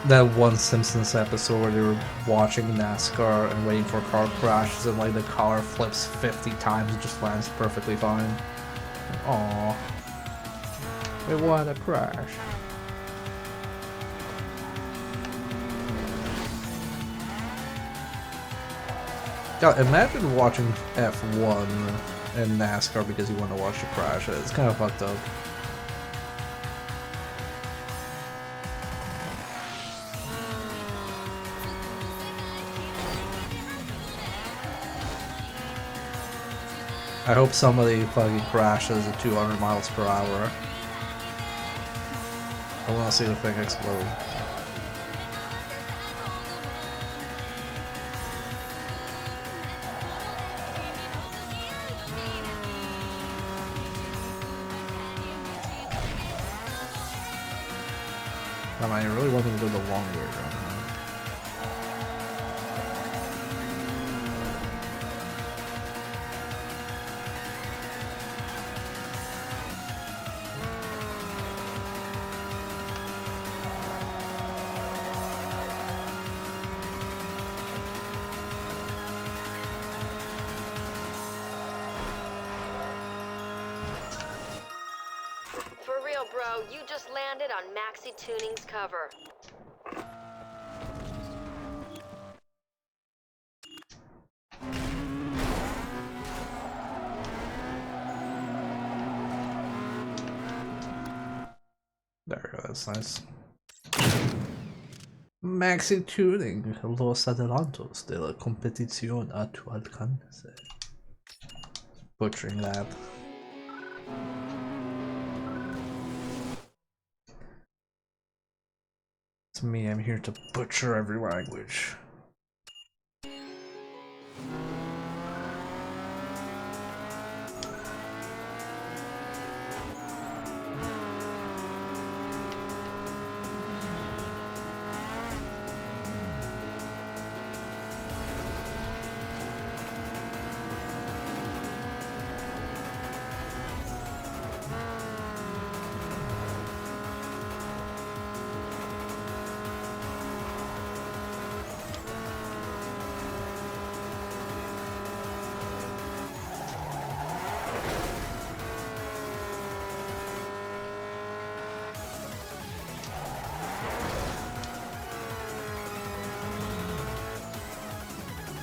[SPEAKER 1] That one Simpsons episode where they were watching NASCAR and waiting for car crashes and like the car flips 50 times and just lands perfectly fine. Aww. We want to crash. God, imagine watching F1 in NASCAR because you want to watch the crash. It's kind of fucked up. I hope somebody fucking crashes at 200 miles per hour. I want to see the thing explode. I really want to go the long way around.
[SPEAKER 2] For real, bro, you just landed on Maxi Tuning's cover.
[SPEAKER 1] There we go, that's nice. Maxi Tuning, los adelantos de la competición a tu alcance. Butchering that. It's me, I'm here to butcher every language.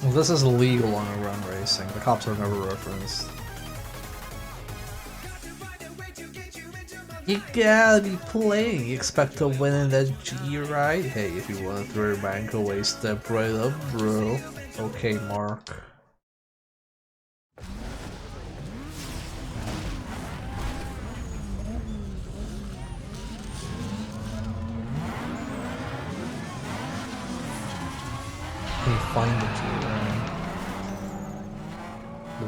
[SPEAKER 1] Well, this is illegal on a run racing. The cops are never referenced. You gotta be playing. You expect to win in that G, right? Hey, if you wanna throw your bank away, step right up, bro. Okay, Mark. Find the G right.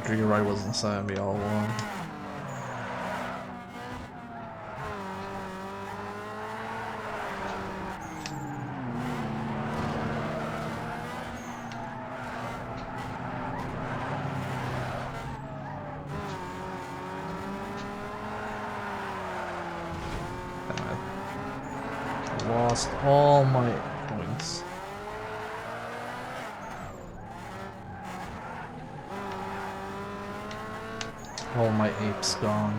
[SPEAKER 1] The G right wasn't saying me all along. I lost all my points. All my apes gone.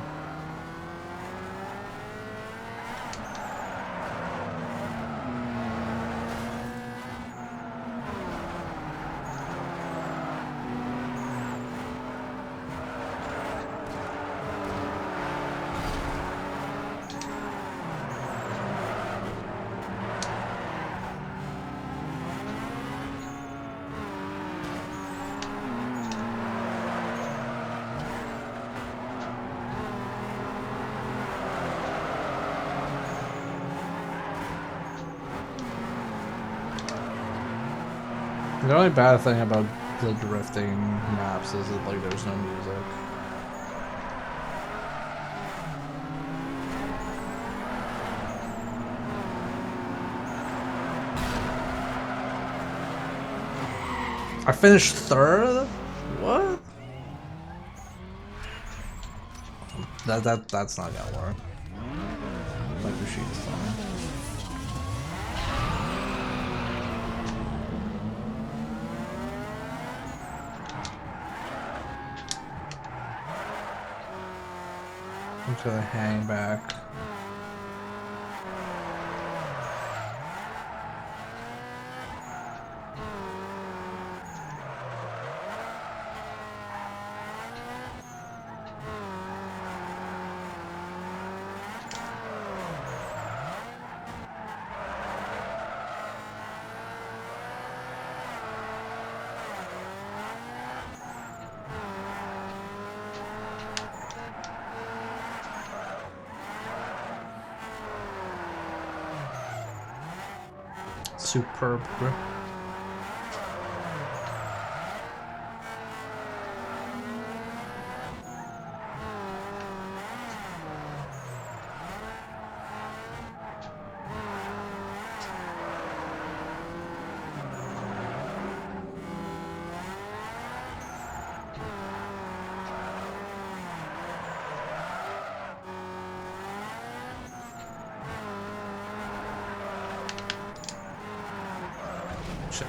[SPEAKER 1] The only bad thing about the drifting maps is that like there's no music. I finished third? What? That's not gonna work. My machine's fine. I'm just gonna hang back. Superb grip. Shit.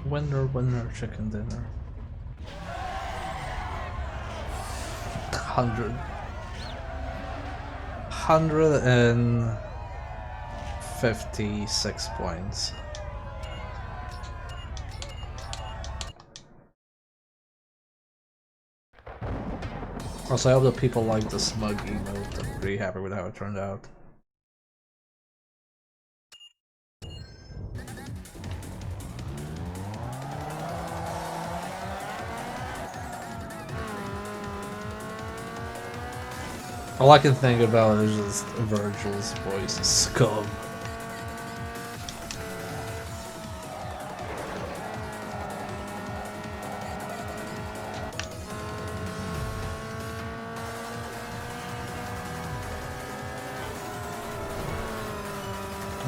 [SPEAKER 1] Winner, winner, chicken dinner. 156 points. Also, I hope that people like the smug emote. I'm pretty happy with how it turned out. All I can think about is just Virgil's voice, scum.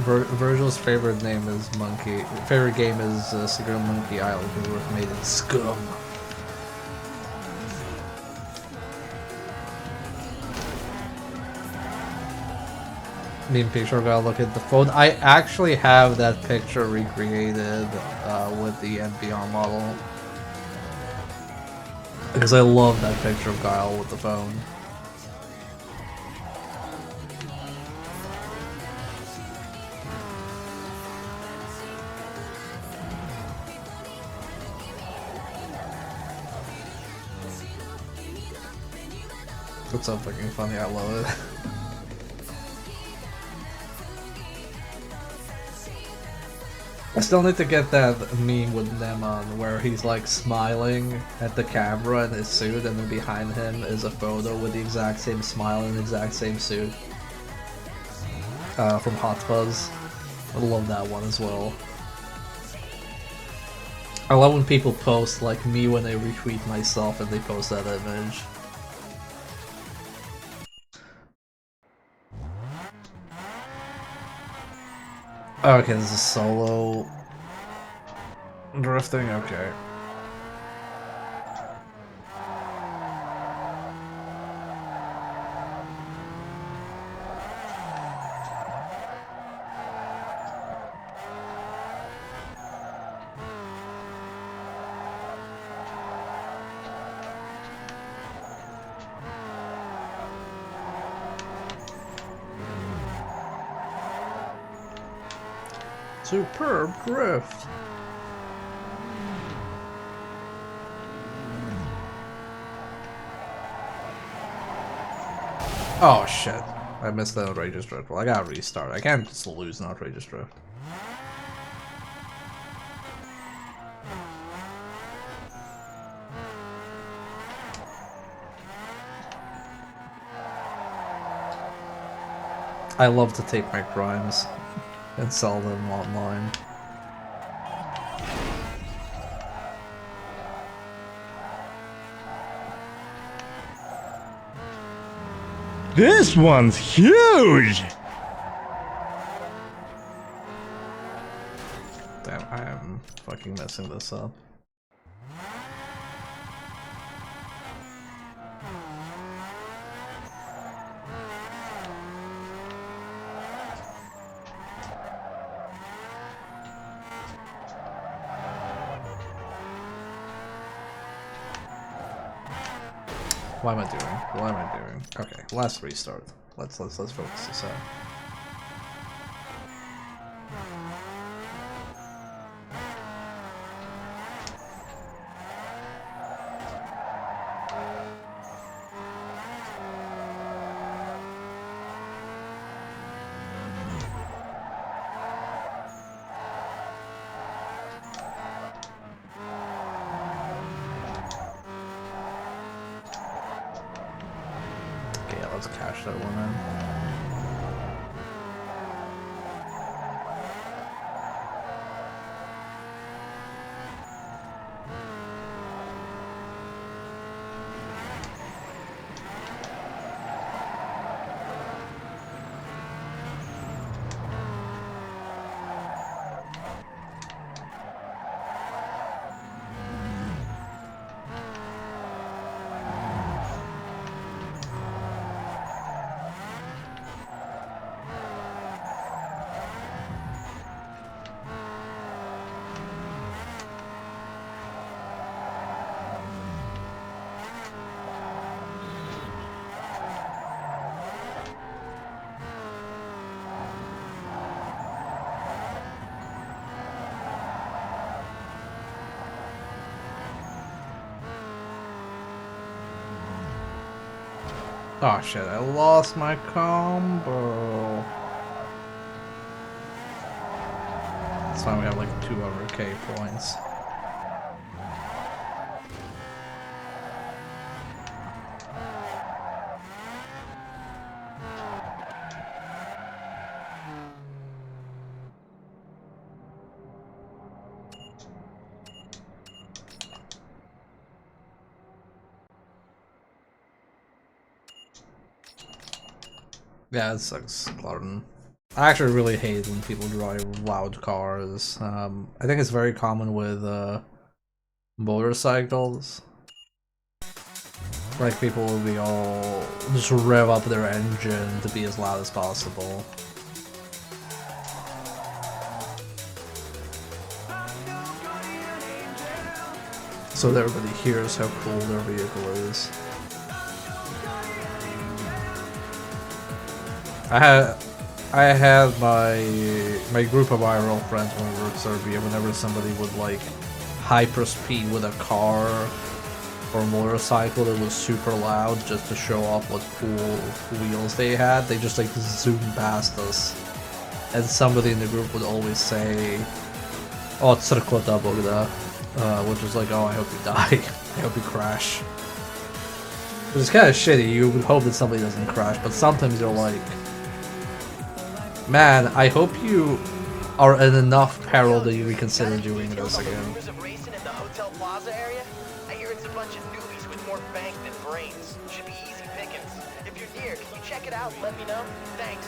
[SPEAKER 1] Virgil's favorite name is Monkey. Favorite game is Secret Monkey Island, who were made in scum. Meme picture, gotta look at the phone. I actually have that picture recreated with the NPR model. Because I love that picture of Guile with the phone. It's so fucking funny, I love it. I still need to get that meme with Nemon where he's like smiling at the camera in his suit and then behind him is a photo with the exact same smile and the exact same suit. From Hot Fuzz. I love that one as well. I love when people post like me when they retweet myself and they post that image. Okay, this is solo drifting, okay. Superb drift. Oh shit. I missed the outrageous drift. Well, I gotta restart. I can't just lose an outrageous drift. I love to take my crimes and sell them online.
[SPEAKER 4] This one's huge!
[SPEAKER 1] Damn, I am fucking messing this up. What am I doing? What am I doing? Okay, let's restart. Let's focus this out. Okay, yeah, let's cash that one in. Oh shit, I lost my combo. That's why we have like 200k points. Yeah, it sucks, Clarton. I actually really hate when people drive loud cars. I think it's very common with motorcycles. Like people will be all just rev up their engine to be as loud as possible. So that everybody hears how cool their vehicle is. I had my group of IRL friends when we were in Serbia. Whenever somebody would like hyperspeed with a car or a motorcycle that was super loud, just to show off what cool wheels they had, they just like zoomed past us. And somebody in the group would always say, "Oh, crkota Bogda," which is like, "Oh, I hope you die. I hope you crash." Which is kind of shitty. You would hope that somebody doesn't crash, but sometimes you're like, man, I hope you are in enough peril that you reconsider doing this again.
[SPEAKER 3] Rumors of racing in the Hotel Plaza area? I hear it's a bunch of newbies with more bank than brains. Should be easy pickings. If you're near, can you check it out and let me know? Thanks.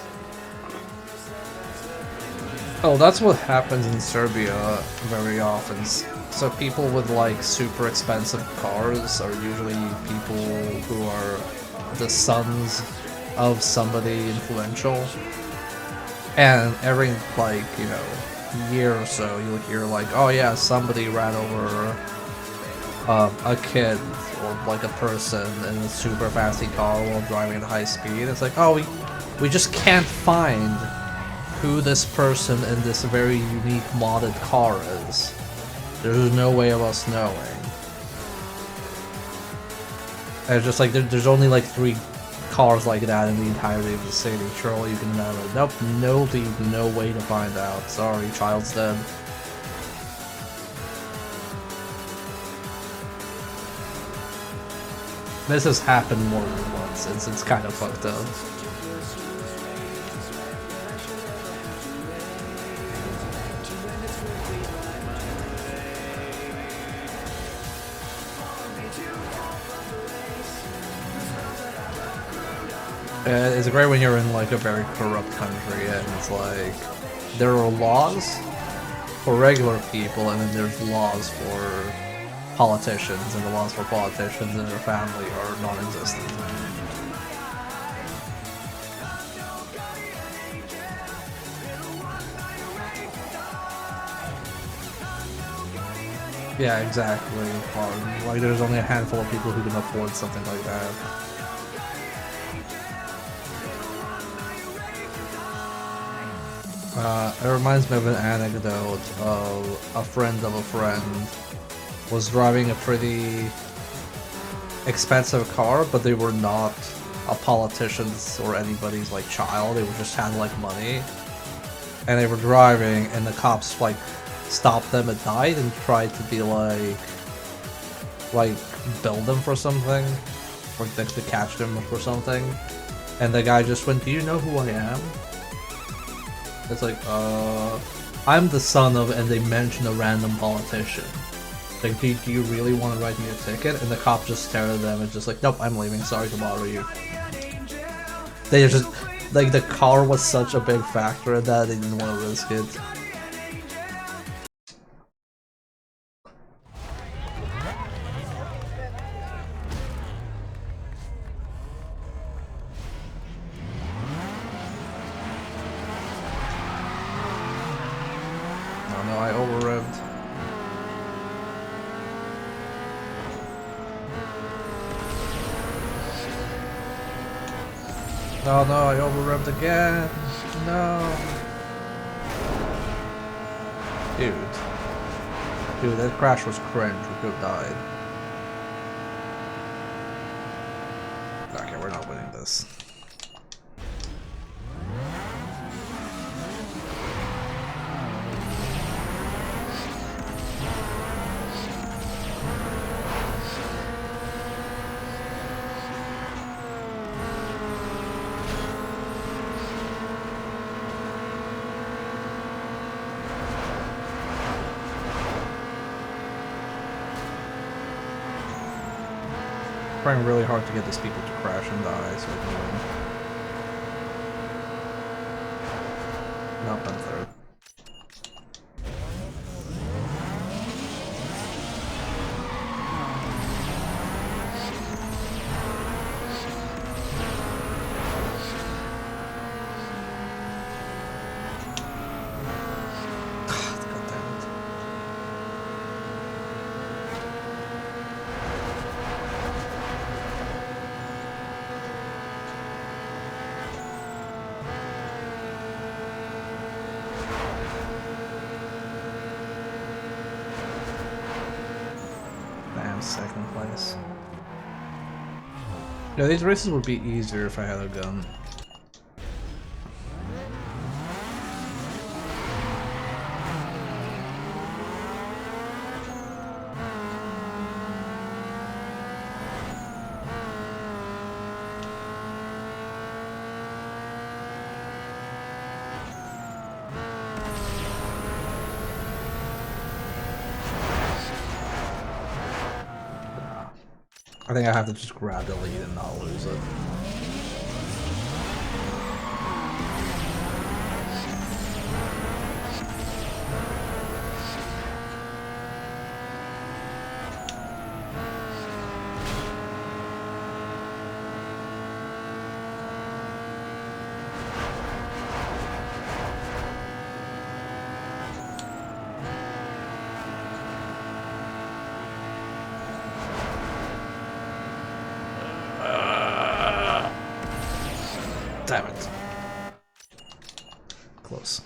[SPEAKER 1] Oh, that's what happens in Serbia very often. So people with like super expensive cars are usually people who are the sons of somebody influential. And every, like, you know, year or so, you'll hear, like, oh yeah, somebody ran over a kid or, like, a person in a super fancy car while driving at high speed. It's like, oh, we just can't find who this person in this very unique modded car is. There's no way of us knowing. And it's just like, there's only, like, 3 cars like that in the entirety of the city. Surely you can know. Nope, no way to find out. Sorry, child's dead. This has happened more than once, it's kind of fucked up. It's great when you're in like a very corrupt country and it's like there are laws for regular people and then there's laws for politicians, and the laws for politicians and their family are non-existent. Yeah, exactly. Like there's only a handful of people who can afford something like that. It reminds me of an anecdote of a friend was driving a pretty expensive car, but they were not a politician's or anybody's like child. They were just had like money, and they were driving, and the cops like stopped them at night and tried to be like bill them for something, or to catch them for something. And the guy just went, "Do you know who I am?" It's like, I'm the son of, and they mention a random politician. Like, do you really want to write me a ticket? And the cop just stared at them and just like, nope, I'm leaving, sorry to bother you. They just, like, the car was such a big factor in that, they didn't want to risk it. Oh no, I over-revved. Oh no, I over-revved again. No. Dude, that crash was cringe. We could have died. Okay, we're not winning this. Trying really hard to get these people to crash and die so we can win. Nope, I'm third. God damn it. Second place. Yeah, these races would be easier if I had a gun. I think I have to just grab the lead and not lose it. Damn it. Close.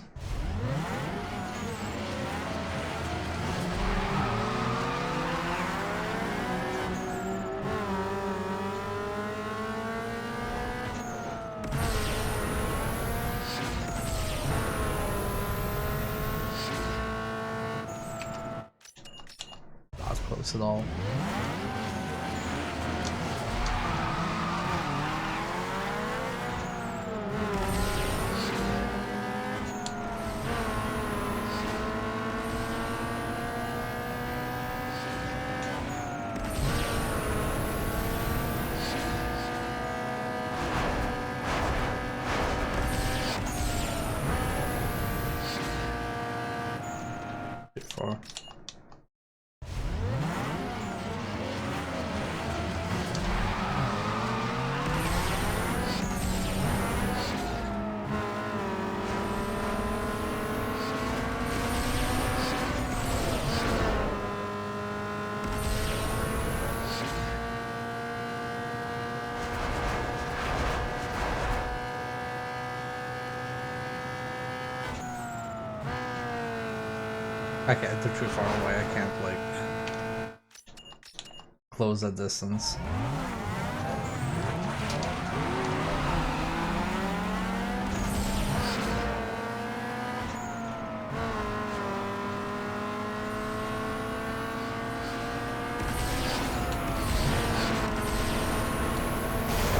[SPEAKER 1] focus at all. Before. I can't, they're too far away, I can't like close that distance.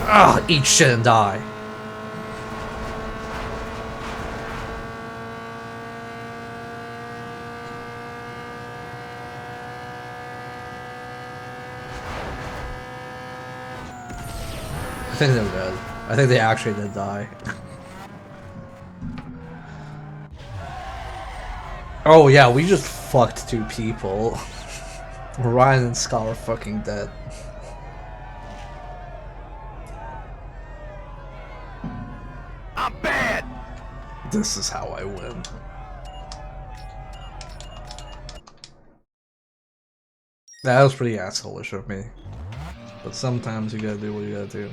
[SPEAKER 1] Ah, eat shit and die. I think they're dead. I think they actually did die. Oh yeah, we just fucked 2 people. Ryan and Scott are fucking dead.
[SPEAKER 3] I'm bad!
[SPEAKER 1] This is how I win. That was pretty asshole-ish of me. But sometimes you gotta do what you gotta do.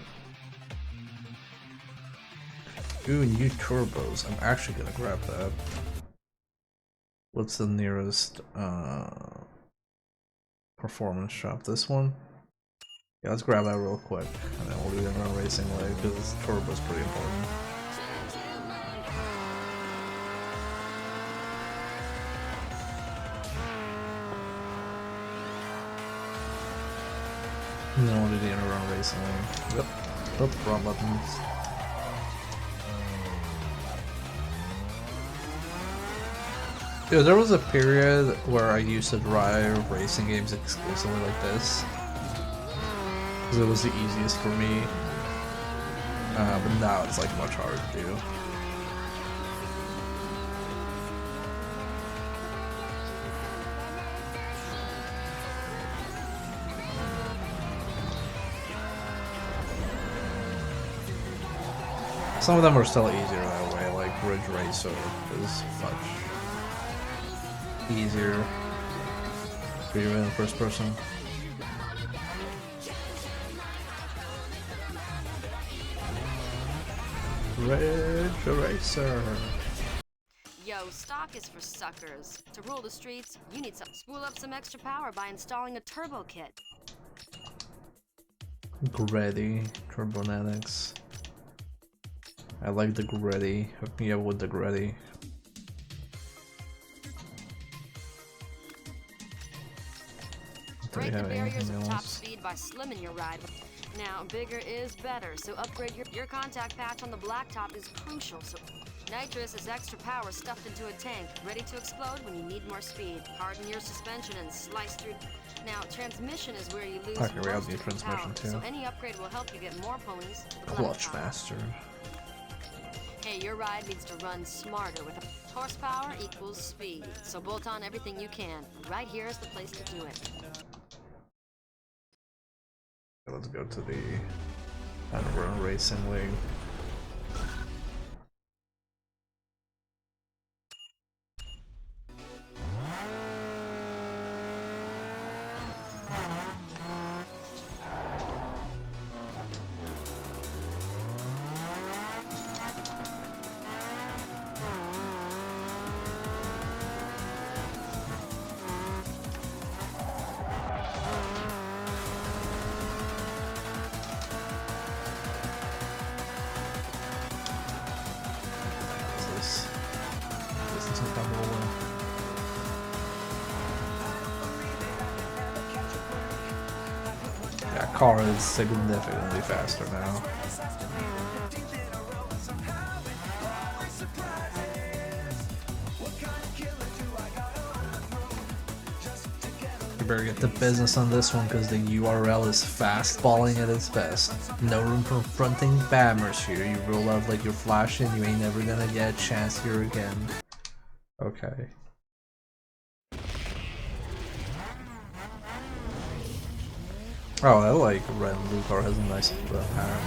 [SPEAKER 1] Ooh, new turbos. I'm actually gonna grab that. What's the nearest performance shop? This one? Yeah, let's grab that real quick, and then we'll do the run racing leg, because turbo's pretty important. And then we'll do the run racing leg. Yep. Oops, wrong buttons. Dude, there was a period where I used to drive racing games exclusively like this. Because it was the easiest for me. But now it's like much harder to do. Some of them are still easier that way, like Ridge Racer is much easier for you in first person. Ridge Racer.
[SPEAKER 2] Yo, stock is for suckers. To rule the streets, you need some spool up some extra power by installing a turbo kit.
[SPEAKER 1] Gritty, Turbonetics. I like the gritty. Hook me up with the gritty.
[SPEAKER 2] Break the barriers of top speed by slimming your ride. Now, bigger is better, so upgrade your contact patch on the blacktop is crucial. So, nitrous is extra power stuffed into a tank, ready to explode when you need more speed. Harden your suspension and slice through. Now, transmission is where you lose most of the
[SPEAKER 1] transmission
[SPEAKER 2] power,
[SPEAKER 1] too.
[SPEAKER 2] so any upgrade will help you get more ponies.
[SPEAKER 1] Clutch master.
[SPEAKER 2] Hey, your ride needs to run smarter with horsepower equals speed. So bolt on everything you can. Right here is the place to do it.
[SPEAKER 1] Let's go to the run racing league. That car is significantly faster now. You better get to business on this one because the URL is fastballing at its best. No room for fronting bammers here. You roll out like you're flashing, you ain't never gonna get a chance here again. Okay. Oh, I like red and blue car has a nice pattern.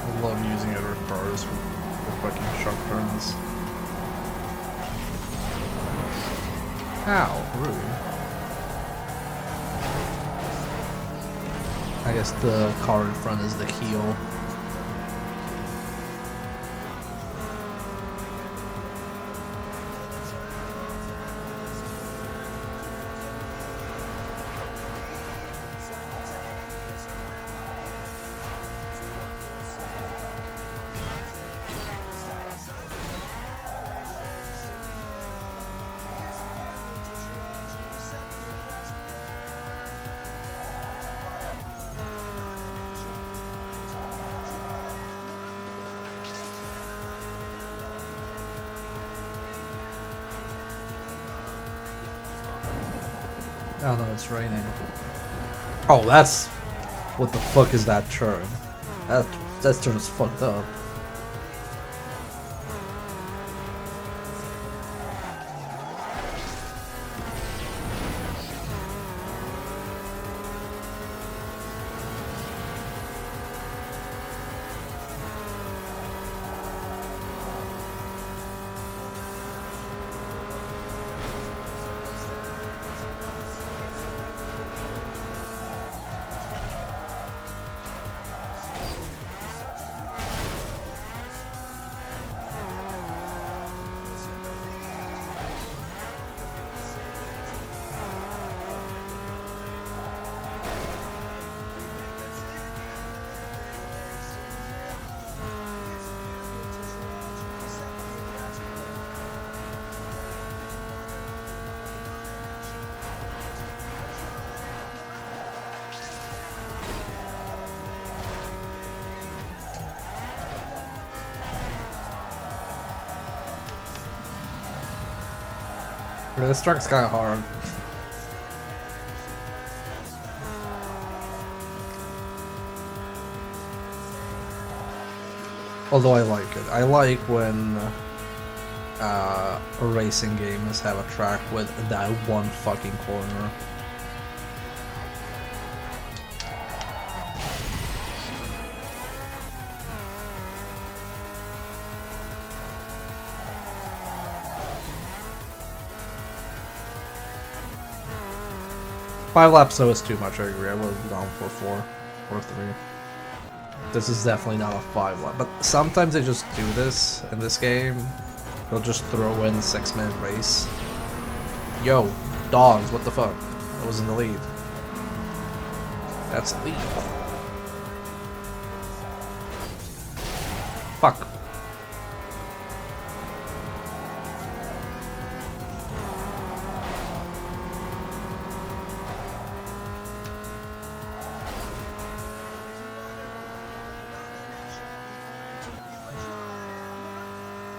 [SPEAKER 1] I love using it with cars with fucking sharp turns. Ow, rude. I guess the car in front is the heel. Oh no, it's raining. Oh, that's... What the fuck is that turn? That turn is fucked up. This truck's kinda hard. Although I like it. I like when racing games have a track with that one fucking corner. Five laps though is too much, I agree. I would have gone for 4 or 3. This is definitely not a 5 lap, but sometimes they just do this in this game. They'll just throw in a 6-minute race. Yo, dogs, what the fuck? I was in the lead. That's a lead. Fuck.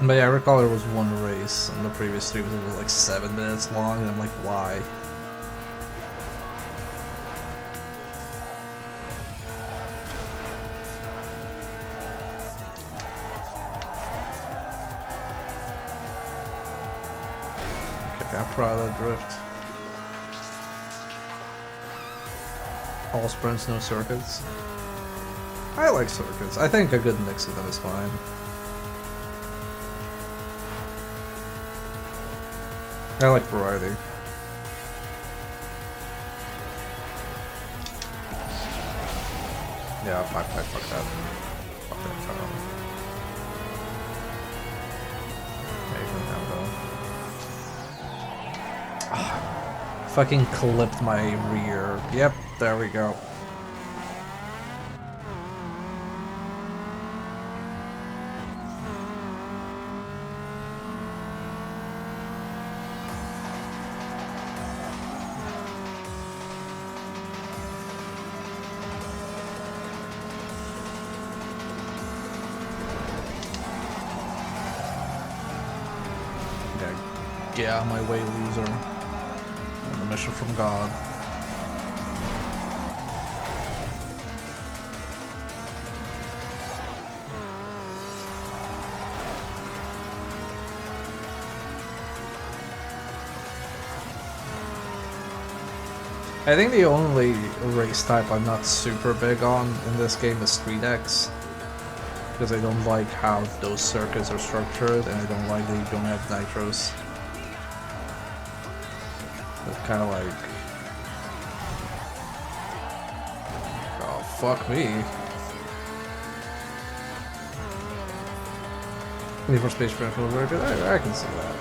[SPEAKER 1] But yeah, I recall there was one race on the previous stream that was like 7 minutes long, and I'm like, why? Okay, I'm proud of that drift. All sprints, no circuits. I like circuits. I think a good mix of them is fine. I like variety. Yeah, fuck that. Fuck that. Okay, now go. Fucking clipped my rear. Yep, there we go. Get out of my way, loser. On a mission from God. I think the only race type I'm not super big on in this game is Street X. Because I don't like how those circuits are structured, and I don't like that you don't have nitros. It's kind of like... Oh, fuck me. Need for Space Sprint feels very good. I can see that.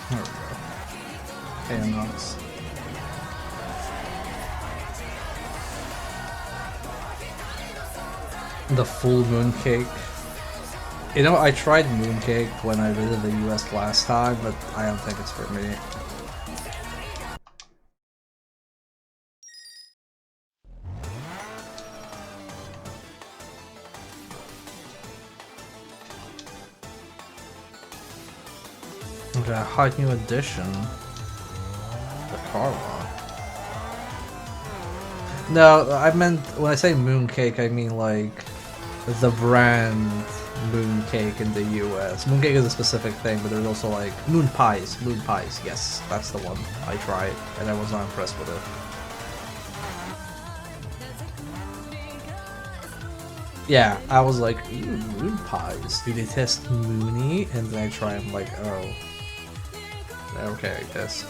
[SPEAKER 1] There we go. Chaos. The full mooncake. You know, I tried mooncake when I visited the US last time, but I don't think it's for me. Okay, a hot new addition. The car lot. No, I meant, when I say mooncake, I mean like the brand mooncake in the US. Mooncake is a specific thing, but there's also like moon pies. Moon pies, yes, that's the one. I tried, and I was not impressed with it. Yeah, I was like, ooh, moon pies. Do they test Moony? And then I try, I'm like, oh. Okay, I guess.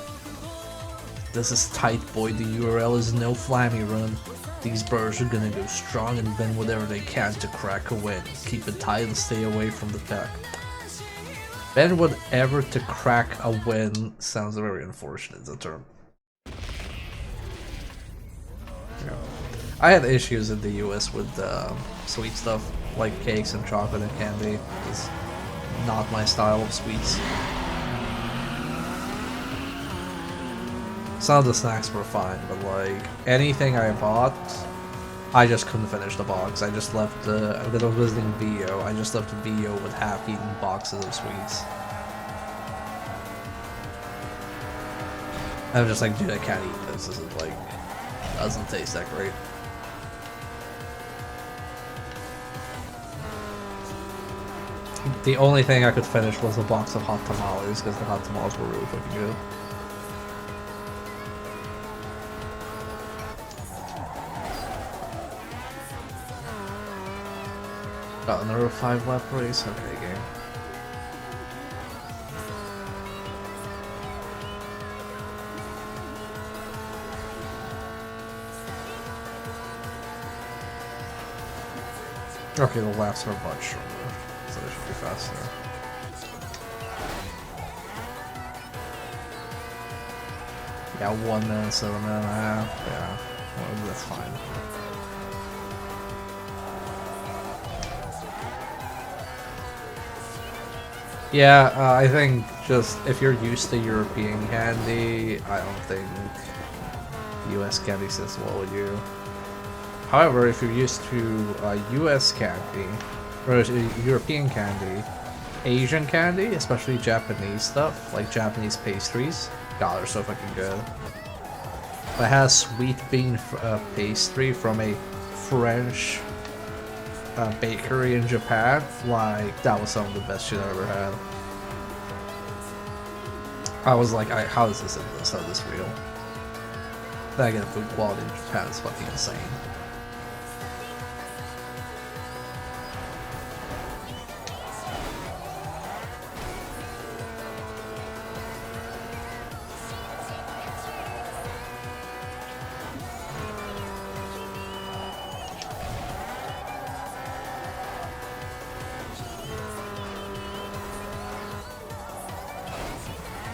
[SPEAKER 1] This is tight, boy. The URL is no flammy run. These birds are gonna go strong and bend whatever they can to crack a win. Keep it tight and stay away from the pack. Bend whatever to crack a win sounds very unfortunate, the term. Yeah. I had issues in the US with sweet stuff, like cakes and chocolate and candy. It's not my style of sweets. Some of the snacks were fine, but like anything I bought I just couldn't finish the box. I just left the. When I was visiting VO, I just left the VO with half-eaten boxes of sweets. I'm just like, dude, I can't eat this. This is like, doesn't taste that great. The only thing I could finish was a box of hot tamales because the hot tamales were really fucking good. Got another 5 lap race? Okay, game. Okay, the laps are much shorter, so they should be faster. Yeah, 1 minute, 7 minute and a half. Yeah, well, that's fine. Yeah, I think just if you're used to European candy, I don't think US candy sits well with you. However, if you're used to US candy, or European candy, Asian candy, especially Japanese stuff, like Japanese pastries, God, they're so fucking good. I had a sweet bean pastry from a French bakery in Japan. Like, that was some of the best shit I ever had. I was like, how is this in this? How is this real? Then again, food quality in Japan is fucking insane.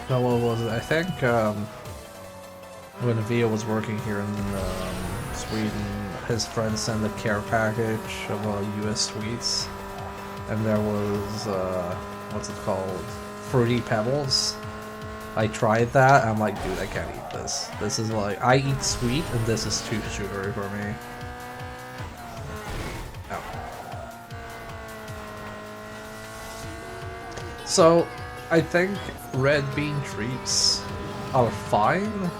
[SPEAKER 1] No, what was it? I think when Via was working here in Sweden, his friend sent a care package of US sweets, and there was what's it called? Fruity Pebbles. I tried that. I'm like, dude, I can't eat this. This is like, I eat sweet, and this is too sugary for me. No. So, I think red bean treats are fine,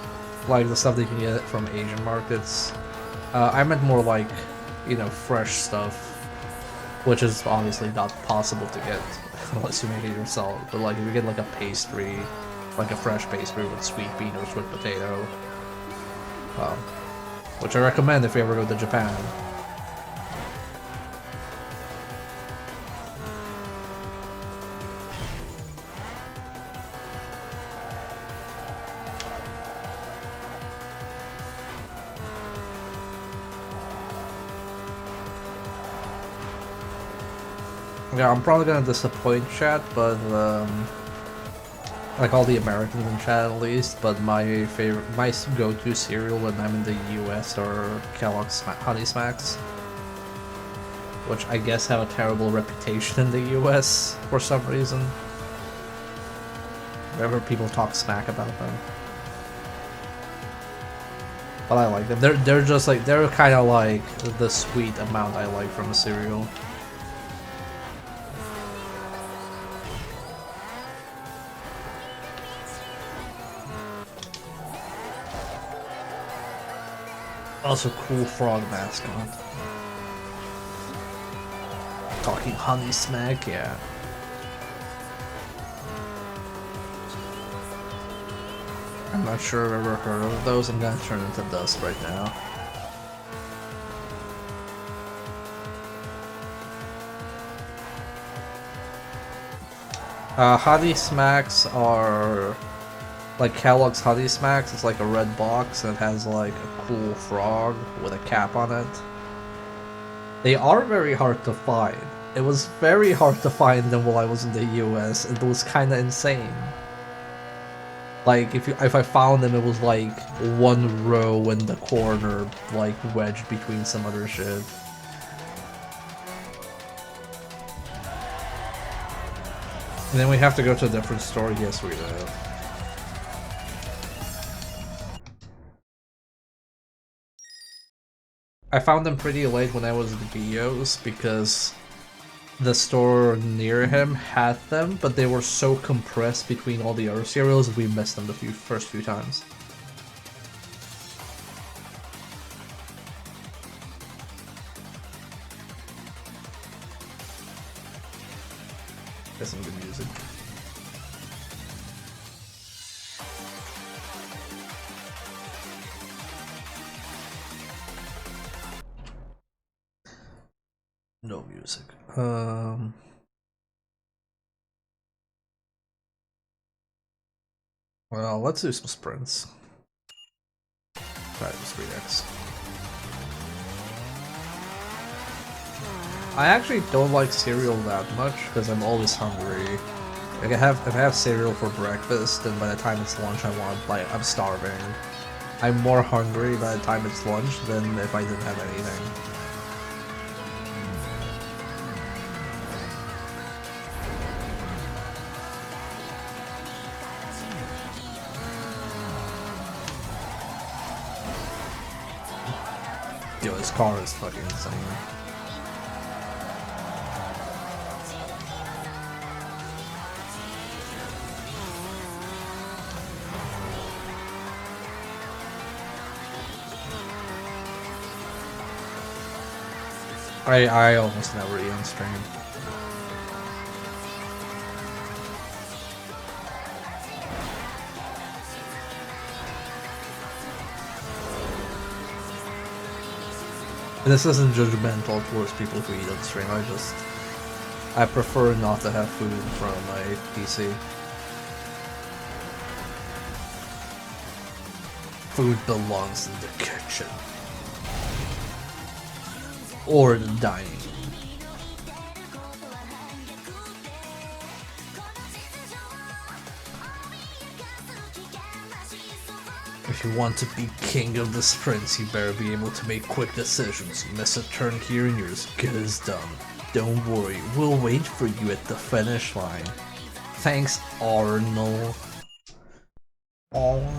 [SPEAKER 1] like the stuff that you can get from Asian markets. I meant more like, you know, fresh stuff, which is obviously not possible to get unless you make it yourself. But like, if you get like a pastry, like a fresh pastry with sweet bean or sweet potato, which I recommend if you ever go to Japan. Yeah, I'm probably gonna disappoint chat, but like all the Americans in chat at least. But my go-to cereal when I'm in the U.S. are Kellogg's Honey Smacks, which I guess have a terrible reputation in the U.S. for some reason. Whenever people talk smack about them, but I like them. They're just like, they're kind of like the sweet amount I like from a cereal. Also, cool frog mascot. Talking honey smack, yeah. I'm not sure I've ever heard of those. I'm gonna turn into dust right now. Honey Smacks are like Kellogg's Honey Smacks. It's like a red box and it has like a cool frog with a cap on it. They are very hard to find. It was very hard to find them while I was in the US. It was kind of insane. Like if I found them, it was like one row in the corner, like wedged between some other shit. And then we have to go to a different store. Yes, we do. I found them pretty late when I was at the BOs because the store near him had them, but they were so compressed between all the other cereals that we missed them the first few times. That's some good music. No music. Well, let's do some sprints. Try this 3x. I actually don't like cereal that much because I'm always hungry. Like if I have cereal for breakfast, then by the time it's lunch, I'm starving. I'm more hungry by the time it's lunch than if I didn't have anything. Yo, this car is fucking insane. I almost never eat on stream. And this isn't judgmental towards people who eat on stream, I prefer not to have food in front of my PC. Food belongs in the kitchen. Or the dining. If you want to be king of the sprints, you better be able to make quick decisions. You miss a turn here and you're as good as done. Don't worry, we'll wait for you at the finish line. Thanks, Arnold. Arnold.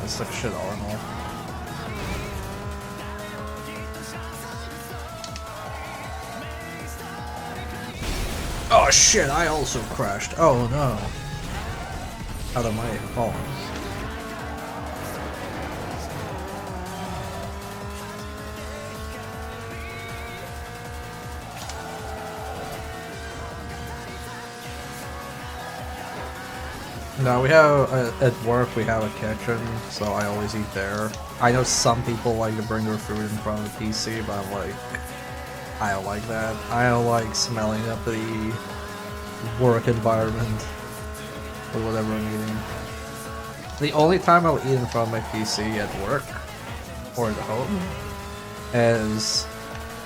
[SPEAKER 1] That's like shit, Arnold. Oh shit, I also crashed. Oh no. Out of my fault. No, we have, at work we have a kitchen, so I always eat there. I know some people like to bring their food in front of the PC, but I'm like, I don't like that. I don't like smelling up the work environment with whatever I'm eating. The only time I'll eat in front of my PC at work, or at home, is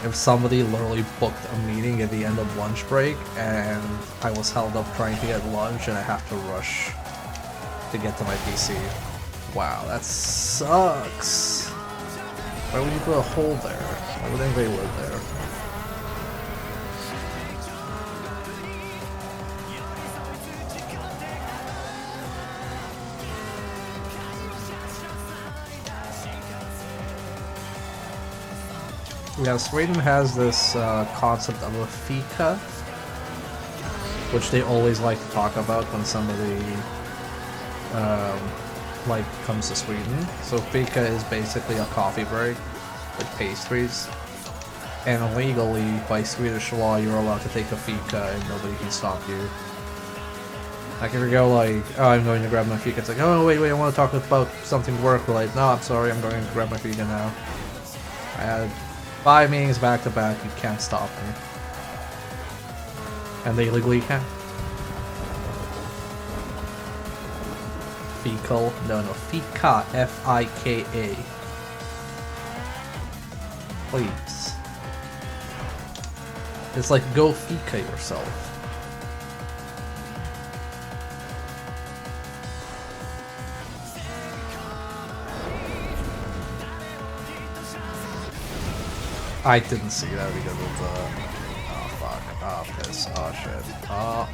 [SPEAKER 1] if somebody literally booked a meeting at the end of lunch break and I was held up trying to get lunch and I have to rush to get to my PC. Wow, that sucks. Why would you put a hole there? Why would anybody live there? Yeah, Sweden has this concept of a fika, which they always like to talk about when somebody like comes to Sweden. So fika is basically a coffee break with pastries, and legally by Swedish law you're allowed to take a fika and nobody can stop you. Like if you go like, oh, I'm going to grab my fika, it's like, oh wait, I want to talk about something work related. No, I'm sorry, I'm going to grab my fika now. I had 5 meetings back to back, you can't stop me. And they legally can. fecal. No, fika. F-I-K-A. Please. It's like go fika yourself. I didn't see that because of the... Oh fuck. Oh piss. Oh shit. Oh,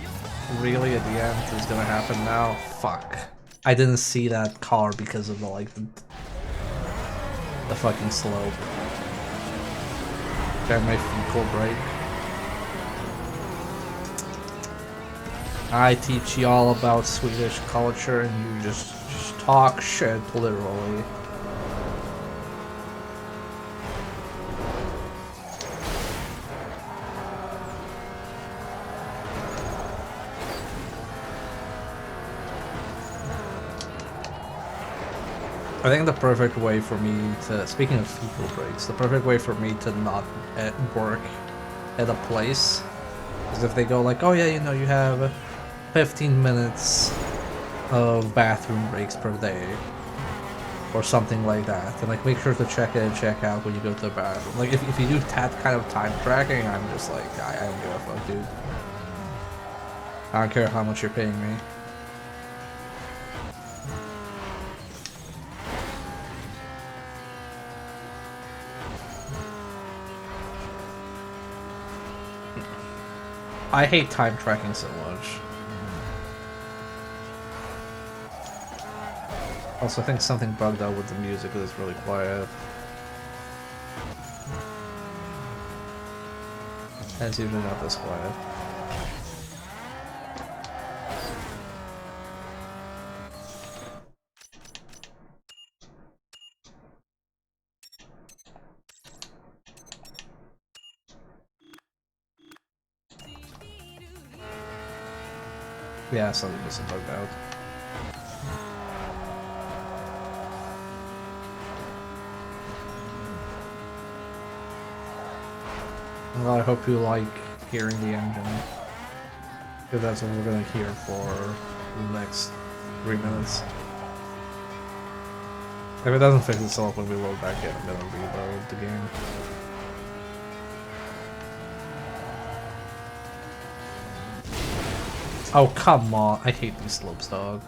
[SPEAKER 1] really? At the end is gonna happen now? Fuck. I didn't see that car because of the the fucking slope. Damn my fecal break. I teach you all about Swedish culture and you just talk shit, literally. I think the perfect way for me to, speaking of fecal breaks, the perfect way for me to not work at a place is if they go like, oh yeah, you know, you have 15 minutes of bathroom breaks per day, or something like that, and like make sure to check in and check out when you go to the bathroom. Like if you do that kind of time tracking, I'm just like, I don't give a fuck, dude. I don't care how much you're paying me. I hate time tracking so much. Also, I think something bugged out with the music because it's really quiet. And it's usually not this quiet. Yeah, something just bugged out. Well, I hope you like hearing the engine, because that's what we're gonna hear for the next 3 minutes. If it doesn't fix itself when we load back in, I'm gonna reload the game. Oh, come on. I hate these slopes, dog.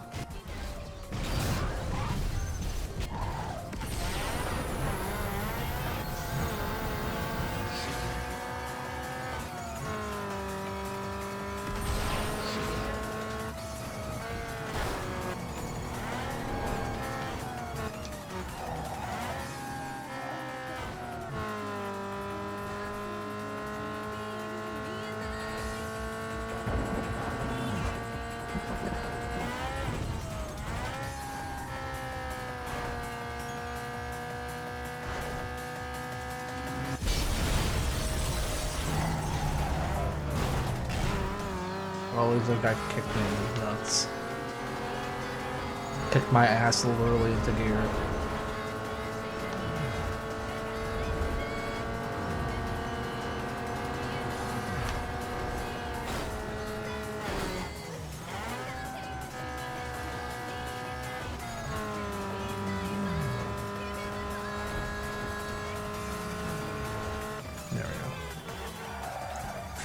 [SPEAKER 1] Always the guy kicked me in the nuts. Kicked my ass literally into gear.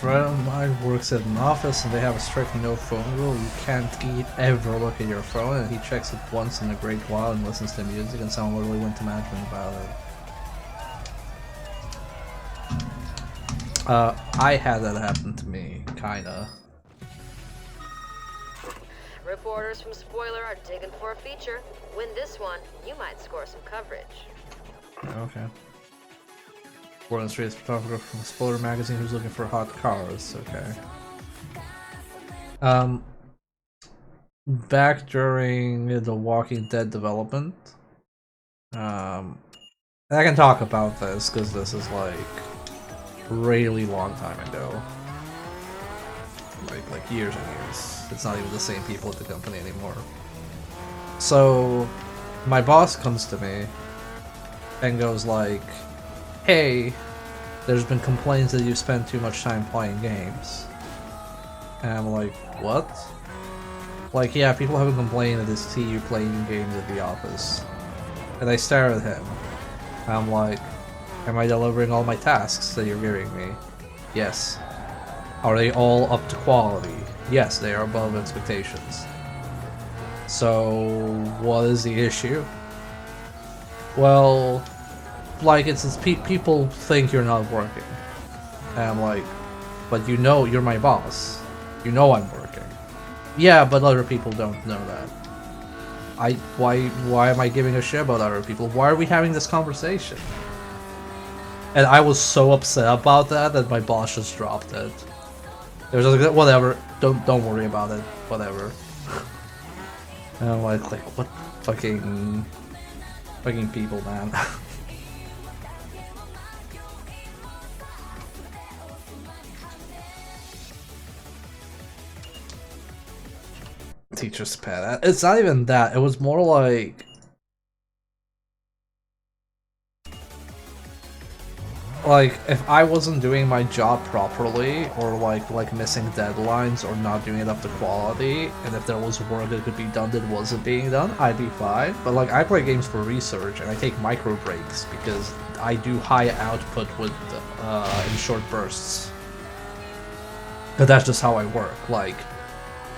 [SPEAKER 1] Friend of mine works at an office and they have a strict no phone rule. You can't ever look at your phone, and he checks it once in a great while and listens to music, and someone literally went to management about it. I had that happen to me, kinda.
[SPEAKER 2] Reporters from Spoiler are digging for a feature. Win this one, you might score some coverage.
[SPEAKER 1] Okay. Portland Street photographer from Spoiler magazine who's looking for hot cars. Okay. Back during the Walking Dead development, I can talk about this because this is like really long time ago, like years and years. It's not even the same people at the company anymore. So my boss comes to me and goes like, hey, there's been complaints that you spend too much time playing games. And I'm like, what? Like, yeah, people haven't complained that it's you playing games at the office. And I stare at him. I'm like, am I delivering all my tasks that you're giving me? Yes. Are they all up to quality? Yes, they are above expectations. So, what is the issue? Well, like, it's people think you're not working. And I'm like, but you know you're my boss. You know I'm working. Yeah, but other people don't know that. Why am I giving a shit about other people? Why are we having this conversation? And I was so upset about that my boss just dropped it. It was just like, whatever, don't worry about it, whatever. And I'm like what fucking people, man. Teacher's pet. It's not even that. It was more like if I wasn't doing my job properly, or like missing deadlines or not doing it up to quality, and if there was work that could be done that wasn't being done, I'd be fine. But like I play games for research and I take micro breaks because I do high output with in short bursts. But that's just how I work. Like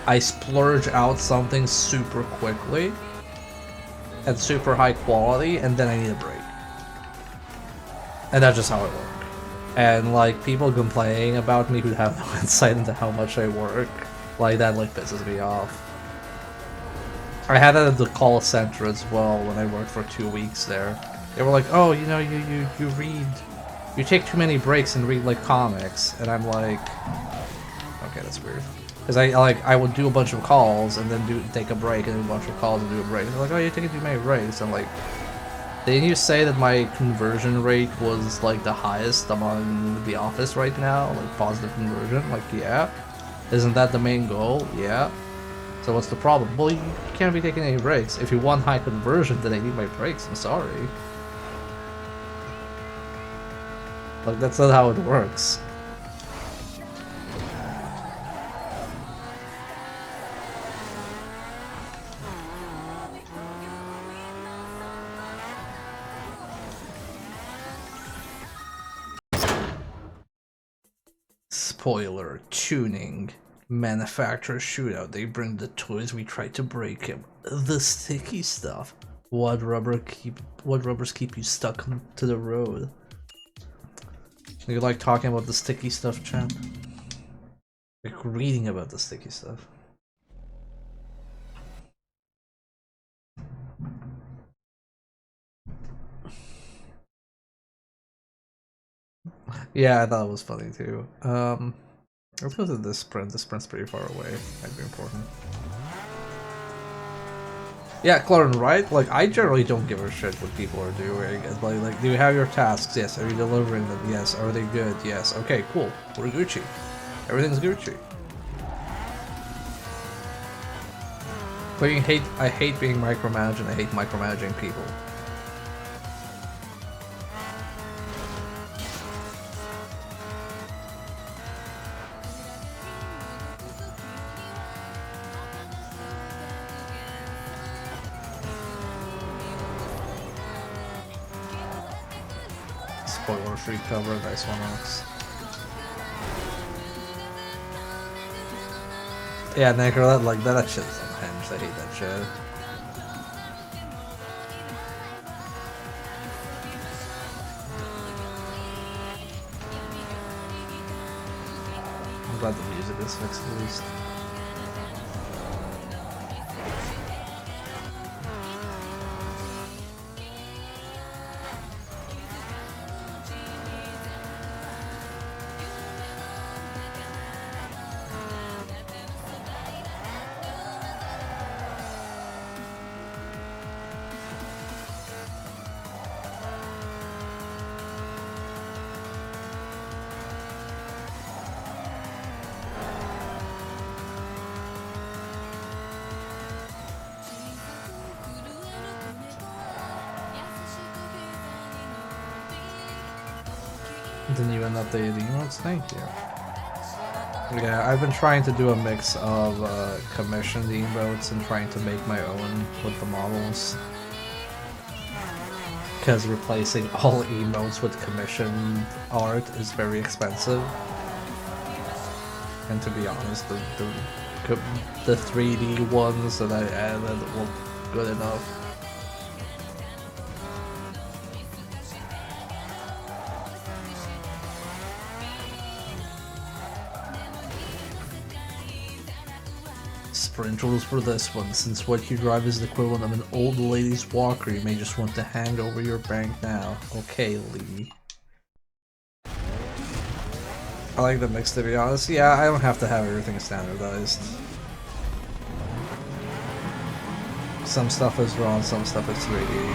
[SPEAKER 1] I splurge out something super quickly and super high quality, and then I need a break. And that's just how I work. And like people complaining about me who have no insight into how much I work, like that like pisses me off. I had that at the call center as well when I worked for 2 weeks there. They were like, oh, you know, you read, you take too many breaks and read like comics, and I'm like, okay, that's weird. Because I would do a bunch of calls and then take a break and do a bunch of calls and do a break. And they're like, oh, you're taking too many breaks. I'm like, didn't you say that my conversion rate was like the highest among the office right now? Like positive conversion? Like, yeah. Isn't that the main goal? Yeah. So what's the problem? Well, you can't be taking any breaks. If you want high conversion, then I need my breaks. I'm sorry. Like, that's not how it works. Spoiler, tuning, manufacturer shootout. They bring the toys, we try to break him. The sticky stuff. What rubbers keep you stuck to the road? You like talking about the sticky stuff, champ? Like reading about the sticky stuff. Yeah, I thought it was funny too. Let's go to this sprint. The sprint's pretty far away. Might be important. Yeah, Clarence, right? Like, I generally don't give a shit what people are doing. Like, do you have your tasks? Yes. Are you delivering them? Yes. Are they good? Yes. Okay, cool. We're Gucci. Everything's Gucci. I hate being micromanaged, and I hate micromanaging people. Spoiler-free cover, nice one, Ox. Yeah, Necro, that shit's unhinged. I hate that shit. I'm glad the music is fixed at least. The new and updated emotes, thank you. Yeah, I've been trying to do a mix of commissioned emotes and trying to make my own with the models. Because replacing all emotes with commissioned art is very expensive. And to be honest, the 3D ones that I added were good enough. Sprint rules for this one. Since what you drive is the equivalent of an old lady's walker, you may just want to hang over your bank now. Okay, Lee. I like the mix, to be honest. Yeah, I don't have to have everything standardized. Some stuff is raw, some stuff is 3D.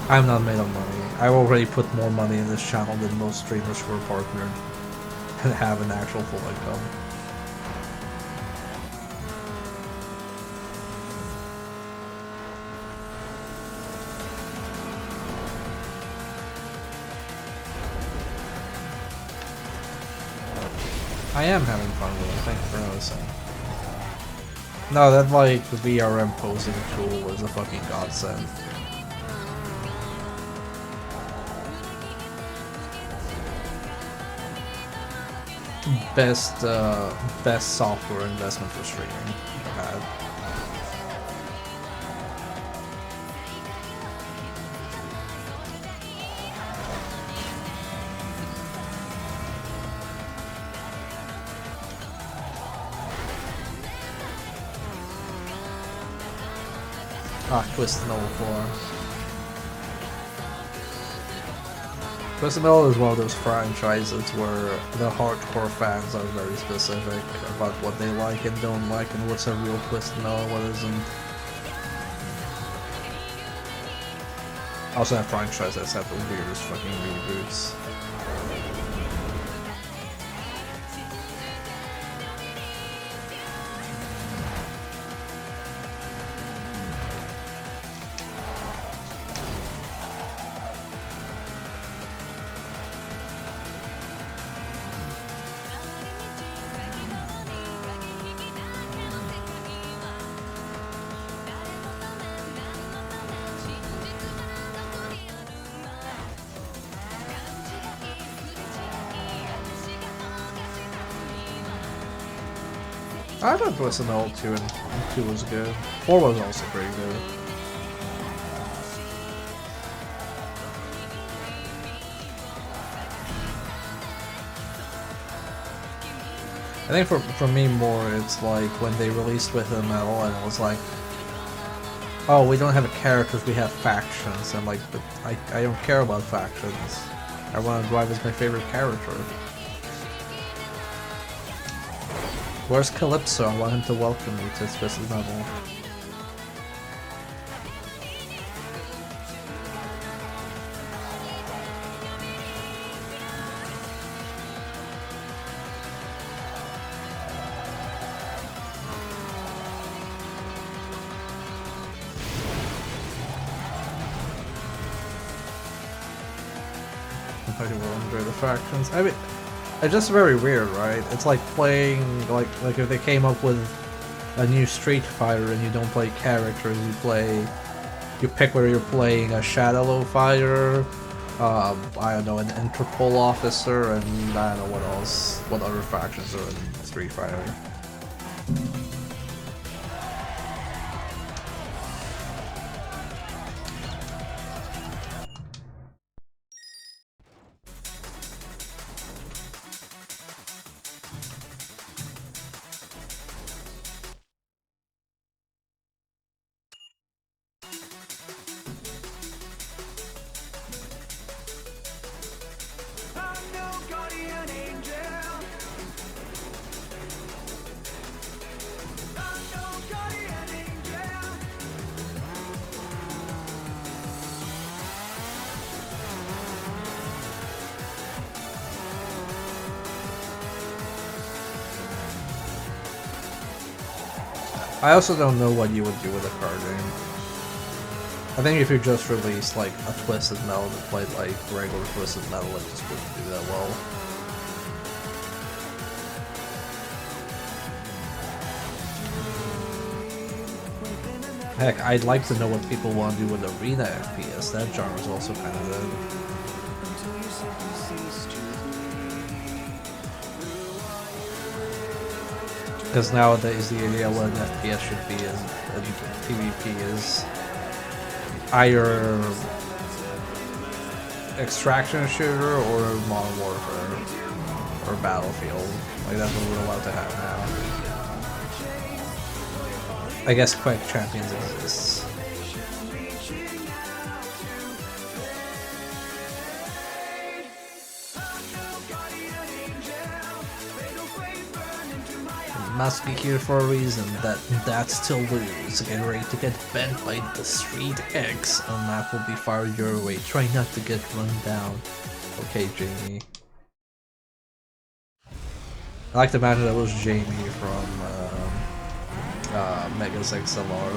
[SPEAKER 1] I'm not made of money. I've already put more money in this channel than most streamers who are partnered and have an actual full income. I am having fun with it, thank you for noticing. No, that like VRM posing tool is a fucking godsend. Best software investment for streaming I've had. Ah, Twisted Metal 4. Twisted Metal is one of those franchises where the hardcore fans are very specific about what they like and don't like and what's a real Twisted Metal and what isn't. Also, that franchise has had the weirdest fucking reboots. I thought Twisted Metal 2 and 2 was good. 4 was also pretty good. I think for me more, it's like when they released Twisted Metal and it was like, oh, we don't have characters, we have factions. I'm like, but I don't care about factions. I want to drive as my favorite character. Where's Calypso? I want him to welcome me to Twisted Metal. I think we'll enjoy the factions. I mean, it's just very weird, right? It's like playing, like if they came up with a new Street Fighter and you don't play characters, you pick whether you're playing a Shadow Fighter, I don't know, an Interpol officer, and I don't know what else, what other factions are in Street Fighter. I also don't know what you would do with a card game. I think if you just released like a Twisted Metal that played like regular Twisted Metal, it just wouldn't do that well. Heck, I'd like to know what people want to do with arena FPS. That genre is also kind of dead. Because nowadays the idea what an FPS should be is PvP is either extraction shooter or Modern Warfare or Battlefield. Like that's what we're allowed to have now. I guess Quake Champions exists. Must be here for a reason. That's to lose. Get ready to get bent by the street X. A map will be fired your way. Try not to get run down. Okay, Jamie. I like to imagine that was Jamie from Megas XLR.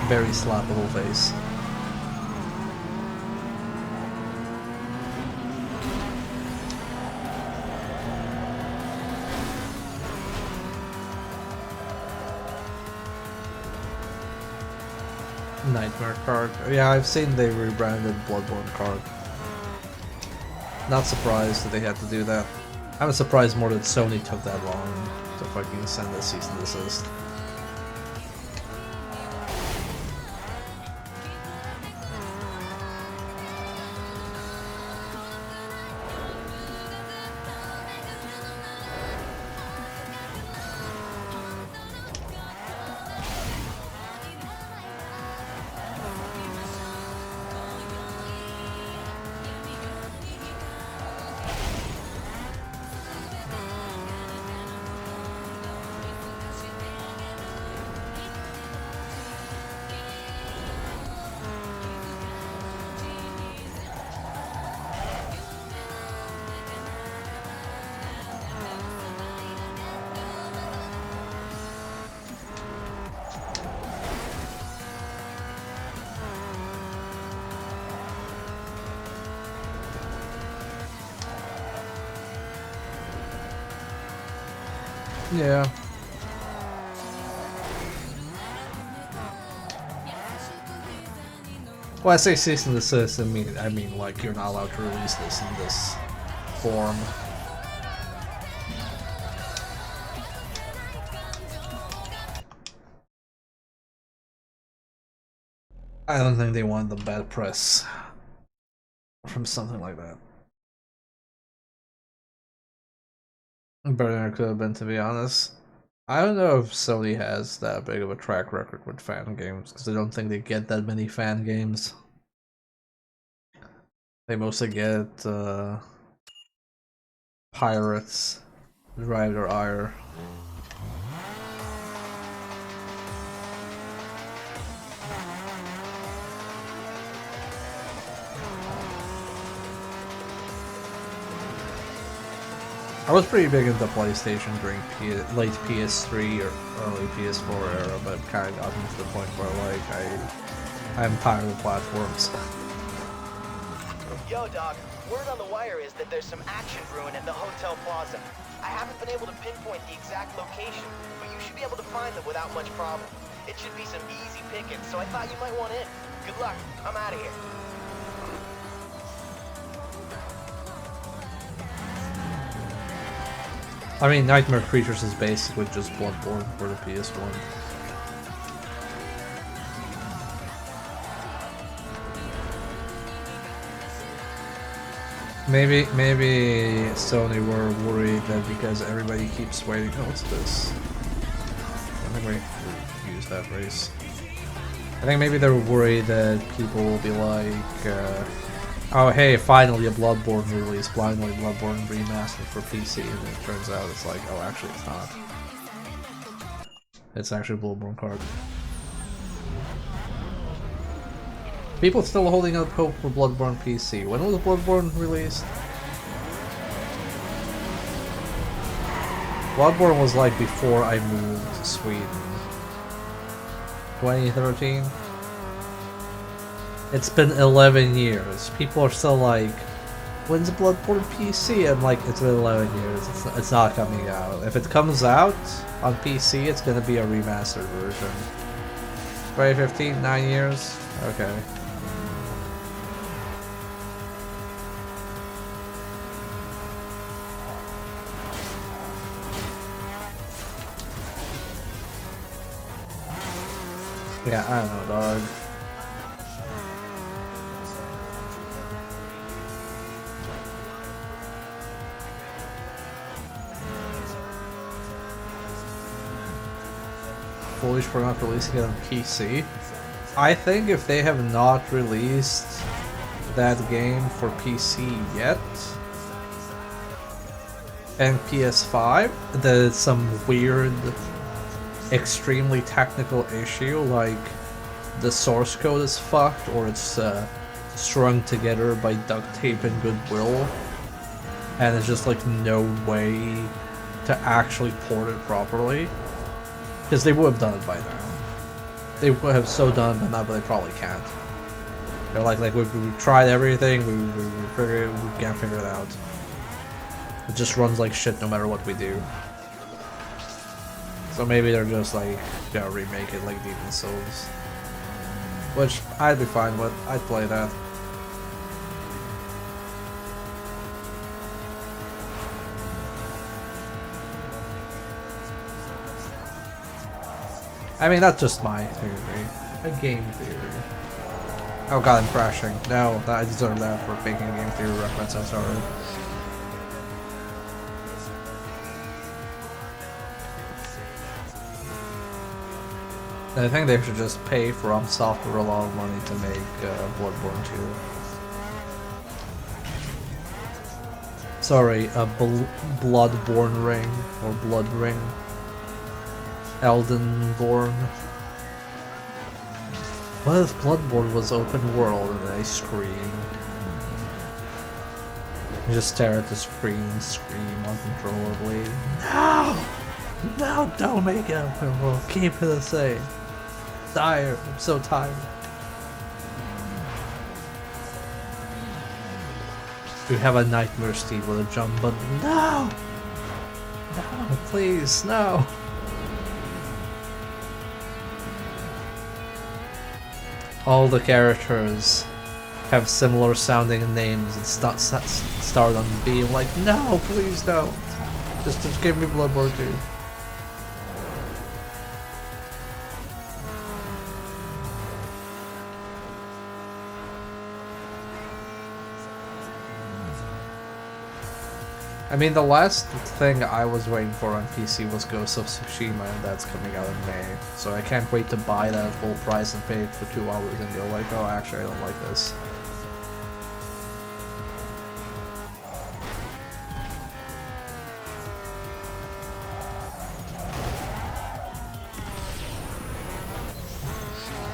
[SPEAKER 1] Very slappable face. Nightmare card. Yeah, I've seen they rebranded Bloodborne card. Not surprised that they had to do that. I was surprised more that Sony took that long to fucking send a cease and desist. Yeah. Well, I say cease and desist, I mean like you're not allowed to release this in this form. I don't think they want the bad press from something like that. Better than it could have been, to be honest. I don't know if Sony has that big of a track record with fan games, because I don't think they get that many fan games. They mostly get pirates, drive their ire. I was pretty big into PlayStation during late PS3 or early PS4 era, but kind of gotten to the point where like I'm tired of platforms.
[SPEAKER 3] Yo, dog. Word on the wire is that there's some action brewing at the Hotel Plaza. I haven't been able to pinpoint the exact location, but you should be able to find them without much problem. It should be some easy pickings, so I thought you might want in. Good luck. I'm out of here.
[SPEAKER 1] I mean, Nightmare Creatures is basically just Bloodborne for the PS1. Maybe Sony were worried that because everybody keeps waiting. Oh, what's this? I think we use that phrase. I think maybe they were worried that people will be like, oh hey, finally a Bloodborne release, finally Bloodborne remastered for PC, and it turns out it's like, oh actually it's not. It's actually a Bloodborne card. People still holding out hope for Bloodborne PC. When was Bloodborne released? Bloodborne was like before I moved to Sweden. 2013? It's been 11 years. People are still like, when's Bloodborne PC? I'm like, it's been 11 years. It's not coming out. If it comes out on PC, it's gonna be a remastered version. 2015, 9 years? Okay. Yeah, I don't know, dog. Foolish for not releasing it on PC. I think if they have not released that game for PC yet and PS5, that it's some weird, extremely technical issue, like the source code is fucked or it's strung together by duct tape and goodwill, and there's just like no way to actually port it properly. Because they would have done it by now. They would have so done it by now, but they probably can't. They're like we've tried everything, we can't figure it out. It just runs like shit no matter what we do. So maybe they're just like, gonna remake it like Demon's Souls. Which I'd be fine with, I'd play that. I mean, that's just my theory. A game theory. Oh god, I'm crashing. No, I deserve that for making a game theory reference, I'm sorry. I think they should just pay From Software a lot of money to make Bloodborne 2. Sorry, a Bloodborne ring, or Blood ring. Eldenborn. What if Bloodborne was open world and I scream? I just stare at the screen, scream uncontrollably. No! No, don't make it open world. Keep it the same. Tired. I'm so tired. We have a Nightmare Steed with a jump button. No! No, please, no! All the characters have similar sounding names and start on B. I'm like, no, please don't. Just give me Bloodborne 2. I mean, the last thing I was waiting for on PC was Ghost of Tsushima, and that's coming out in May. So I can't wait to buy that at full price and pay it for 2 hours and go like, oh, actually, I don't like this.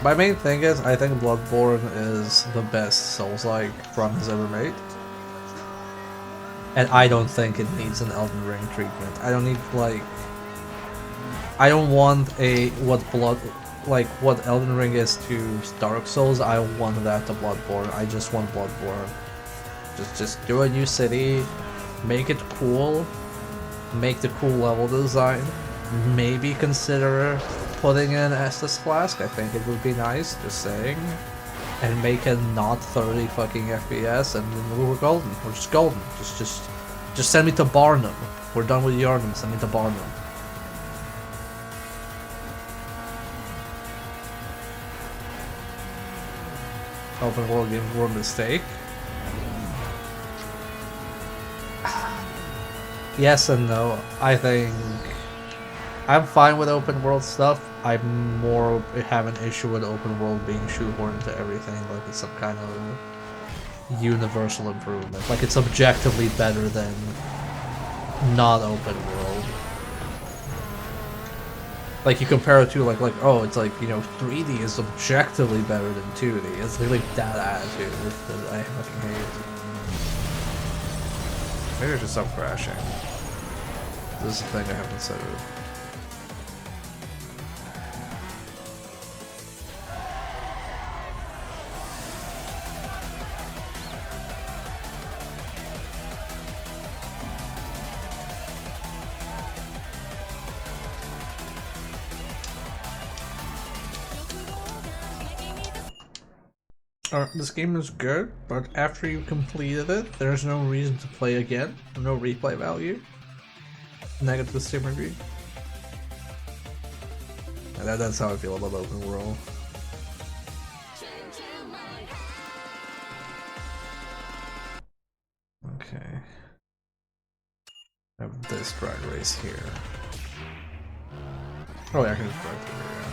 [SPEAKER 1] My main thing is, I think Bloodborne is the best Souls-like From has ever made. And I don't think it needs an Elden Ring treatment. I don't need, like... I don't want what Elden Ring is to Dark Souls, I want that to Bloodborne. I just want Bloodborne. Just do a new city, make it cool, make the cool level design, maybe consider putting in Estus Flask, I think it would be nice, just saying. And make it not 30 fucking FPS, and then we're golden. We're just golden. Just send me to Barnum. We're done with Yharnam, send me to Barnum. Open world game were a mistake. Yes and no. I think I'm fine with open world stuff. I more have an issue with open world being shoehorned into everything, like it's some kind of universal improvement. Like it's objectively better than not open world. Like you compare it to like oh, it's like, you know, 3D is objectively better than 2D. It's like that attitude that I fucking hate. Maybe I should stop crashing. This is the thing I haven't considered. This game is good, but after you completed it, there's no reason to play again. No replay value. Negative Steam review. That's how I feel about open world. Okay. I have this drag race here. Oh yeah, I can just drive through here, yeah.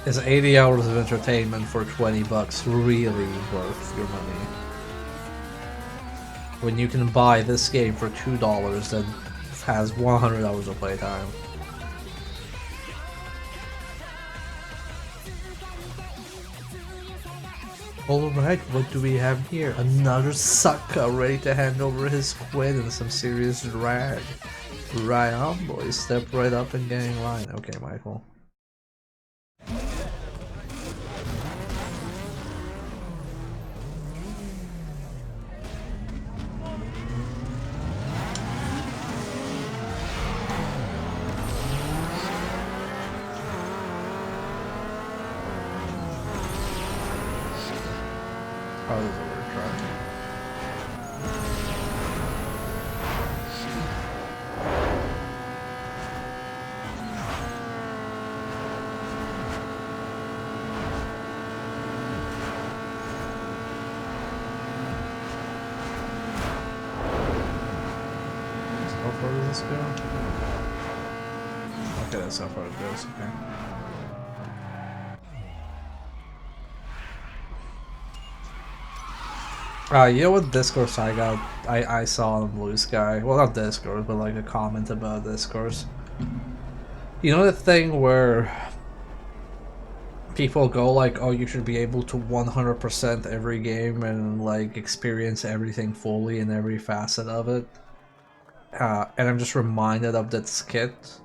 [SPEAKER 1] Is 80 hours of entertainment for 20 bucks really worth your money? When you can buy this game for $2 that has 100 hours of playtime. Alright, what do we have here? Another sucker ready to hand over his quid in some serious drag. Right on, boys. Step right up and get in line. Okay, Michael. Oh, there's a weird truck. How far does this go? Okay, that's how far it goes, okay. You know what discourse I got? I saw on Blue Sky. Well, not discourse, but like a comment about discourse. You know the thing where people go like, "Oh, you should be able to 100% every game and like experience everything fully in every facet of it." And I'm just reminded of that skit.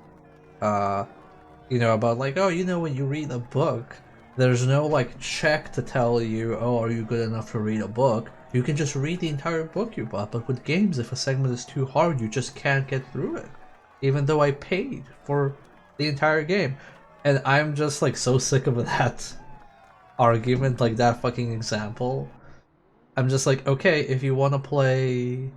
[SPEAKER 1] You know, about like, oh, you know, when you read a book, there's no like check to tell you, oh, are you good enough to read a book? You can just read the entire book you bought. But with games, if a segment is too hard, you just can't get through it, even though I paid for the entire game. And I'm just like so sick of that argument, like that fucking example. I'm just like, okay, if you want to play,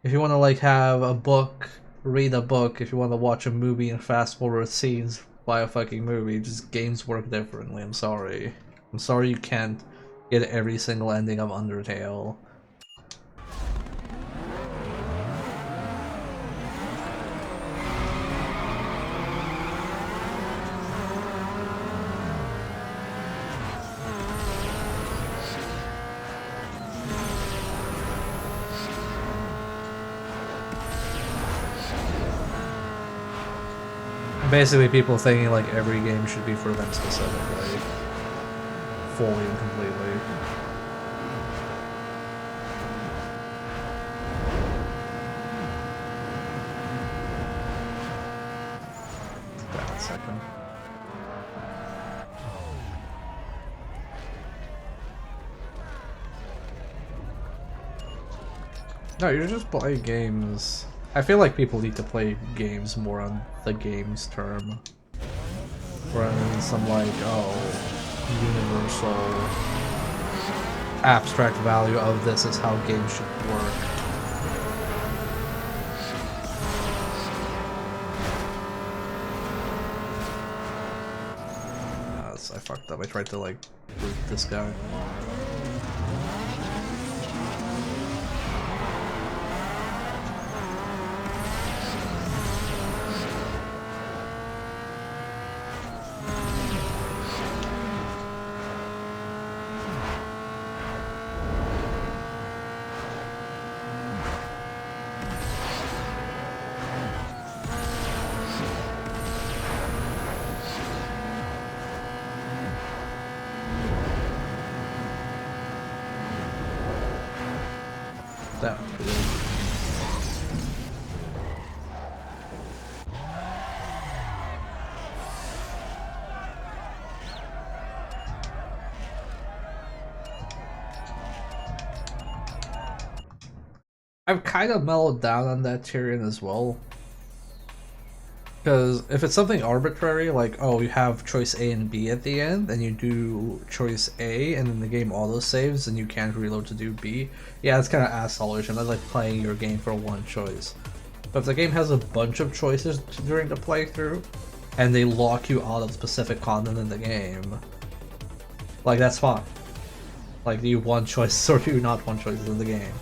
[SPEAKER 1] if you want to like have a book, read a book, if you want to watch a movie and fast forward scenes by a fucking movie, just games work differently. I'm sorry. I'm sorry you can't get every single ending of Undertale. Basically, people thinking like every game should be for them specifically, fully and completely. Wait a second. No, you're just playing games. I feel like people need to play games more on the games term, rather than some like, oh, universal abstract value of this is how games should work. I fucked up. I tried to like root this guy. That was pretty good. I've kind of mellowed down on that Tyrion as well. Because if it's something arbitrary, like, oh, you have choice A and B at the end, and you do choice A, and then the game auto-saves, and you can't reload to do B, yeah, it's kind of assholish, and that's like playing your game for one choice. But if the game has a bunch of choices during the playthrough, and they lock you out of specific content in the game, like, that's fine. Like, do you one choice or do you not one choices in the game?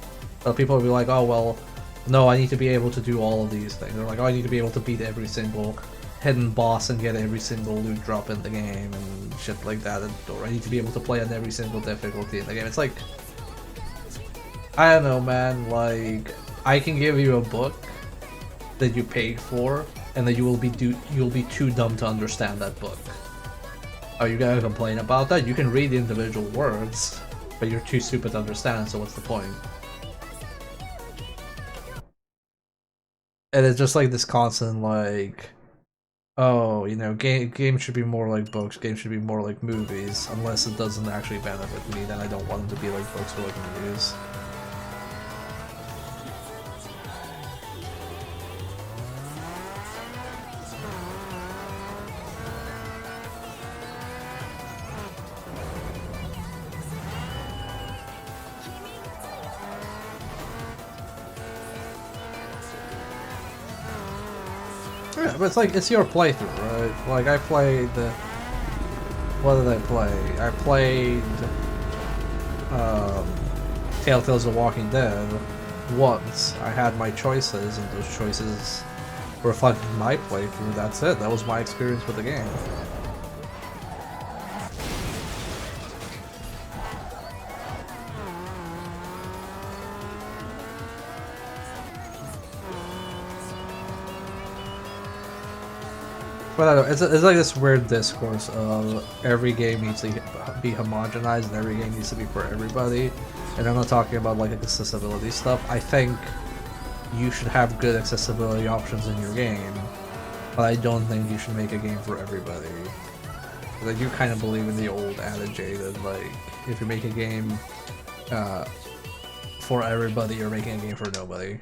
[SPEAKER 1] So people will be like, oh, well, no, I need to be able to do all of these things. Or like, oh, I need to be able to beat every single hidden boss and get every single loot drop in the game and shit like that. Or I need to be able to play on every single difficulty in the game. It's like, I don't know, man. Like, I can give you a book that you paid for, and that you'll be too dumb to understand that book. Are you gonna complain about that? You can read the individual words, but you're too stupid to understand. So what's the point? And it's just like this constant like, oh, you know, games should be more like books, games should be more like movies, unless it doesn't actually benefit me, then I don't want them to be like books or like movies. Yeah, but it's like, it's your playthrough, right? Like, I played the... What did I play? I played... Telltales of Walking Dead once. I had my choices, and those choices reflected my playthrough. That's it. That was my experience with the game. But I don't know, it's like this weird discourse of every game needs to be homogenized and every game needs to be for everybody. And I'm not talking about like accessibility stuff. I think you should have good accessibility options in your game, but I don't think you should make a game for everybody. Like, you kind of believe in the old adage that like, if you make a game for everybody, you're making a game for nobody.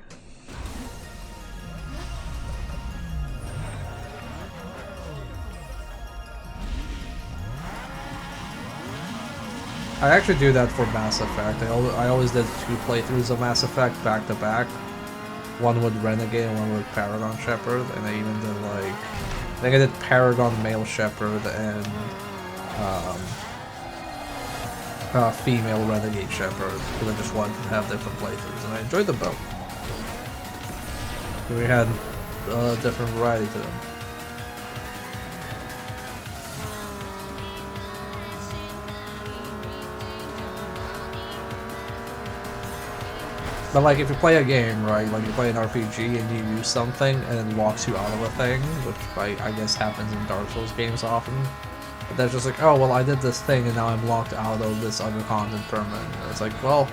[SPEAKER 1] I actually do that for Mass Effect. I always did 2 playthroughs of Mass Effect back to back. One with Renegade and one with Paragon Shepherd, and I even did like... I think I did Paragon Male Shepherd and female Renegade Shepherd, because I just wanted to have different playthroughs, and I enjoyed them both. We had a different variety to them. But like, if you play a game, right, like you play an RPG and you use something and it locks you out of a thing, which I guess happens in Dark Souls games often, but they're just like, oh, well, I did this thing and now I'm locked out of this other content permanently. It's like, well,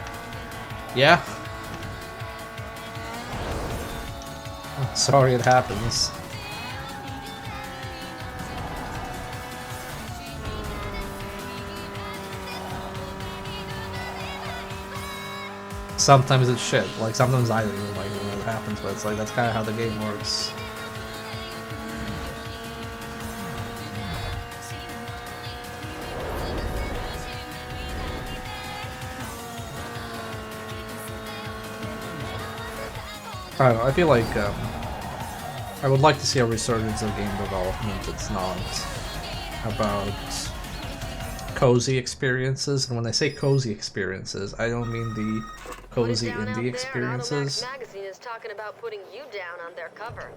[SPEAKER 1] yeah. Sorry, it happens. Sometimes it's shit. Like, sometimes I don't even like it when it happens, but it's like, that's kind of how the game works. I don't know, I feel like, I would like to see a resurgence of game development. It's not about cozy experiences, and when I say cozy experiences, I don't mean the cozy indie experiences.
[SPEAKER 2] Magazine is talking about putting you down on their cover.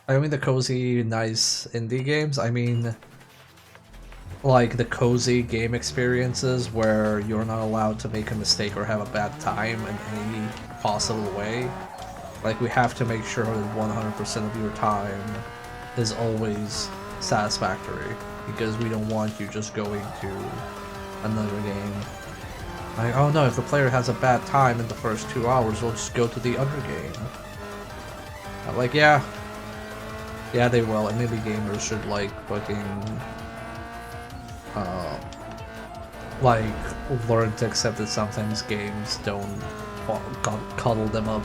[SPEAKER 1] I don't mean the cozy, nice indie games. I mean, like, the cozy game experiences where you're not allowed to make a mistake or have a bad time in any possible way. Like, we have to make sure that 100% of your time is always satisfactory, because we don't want you just going to another game. Like, oh no, if the player has a bad time in the first 2 hours, we'll just go to the other game. I'm like, yeah, they will, and maybe gamers should, like, fucking, like, learn to accept that sometimes games don't cuddle them up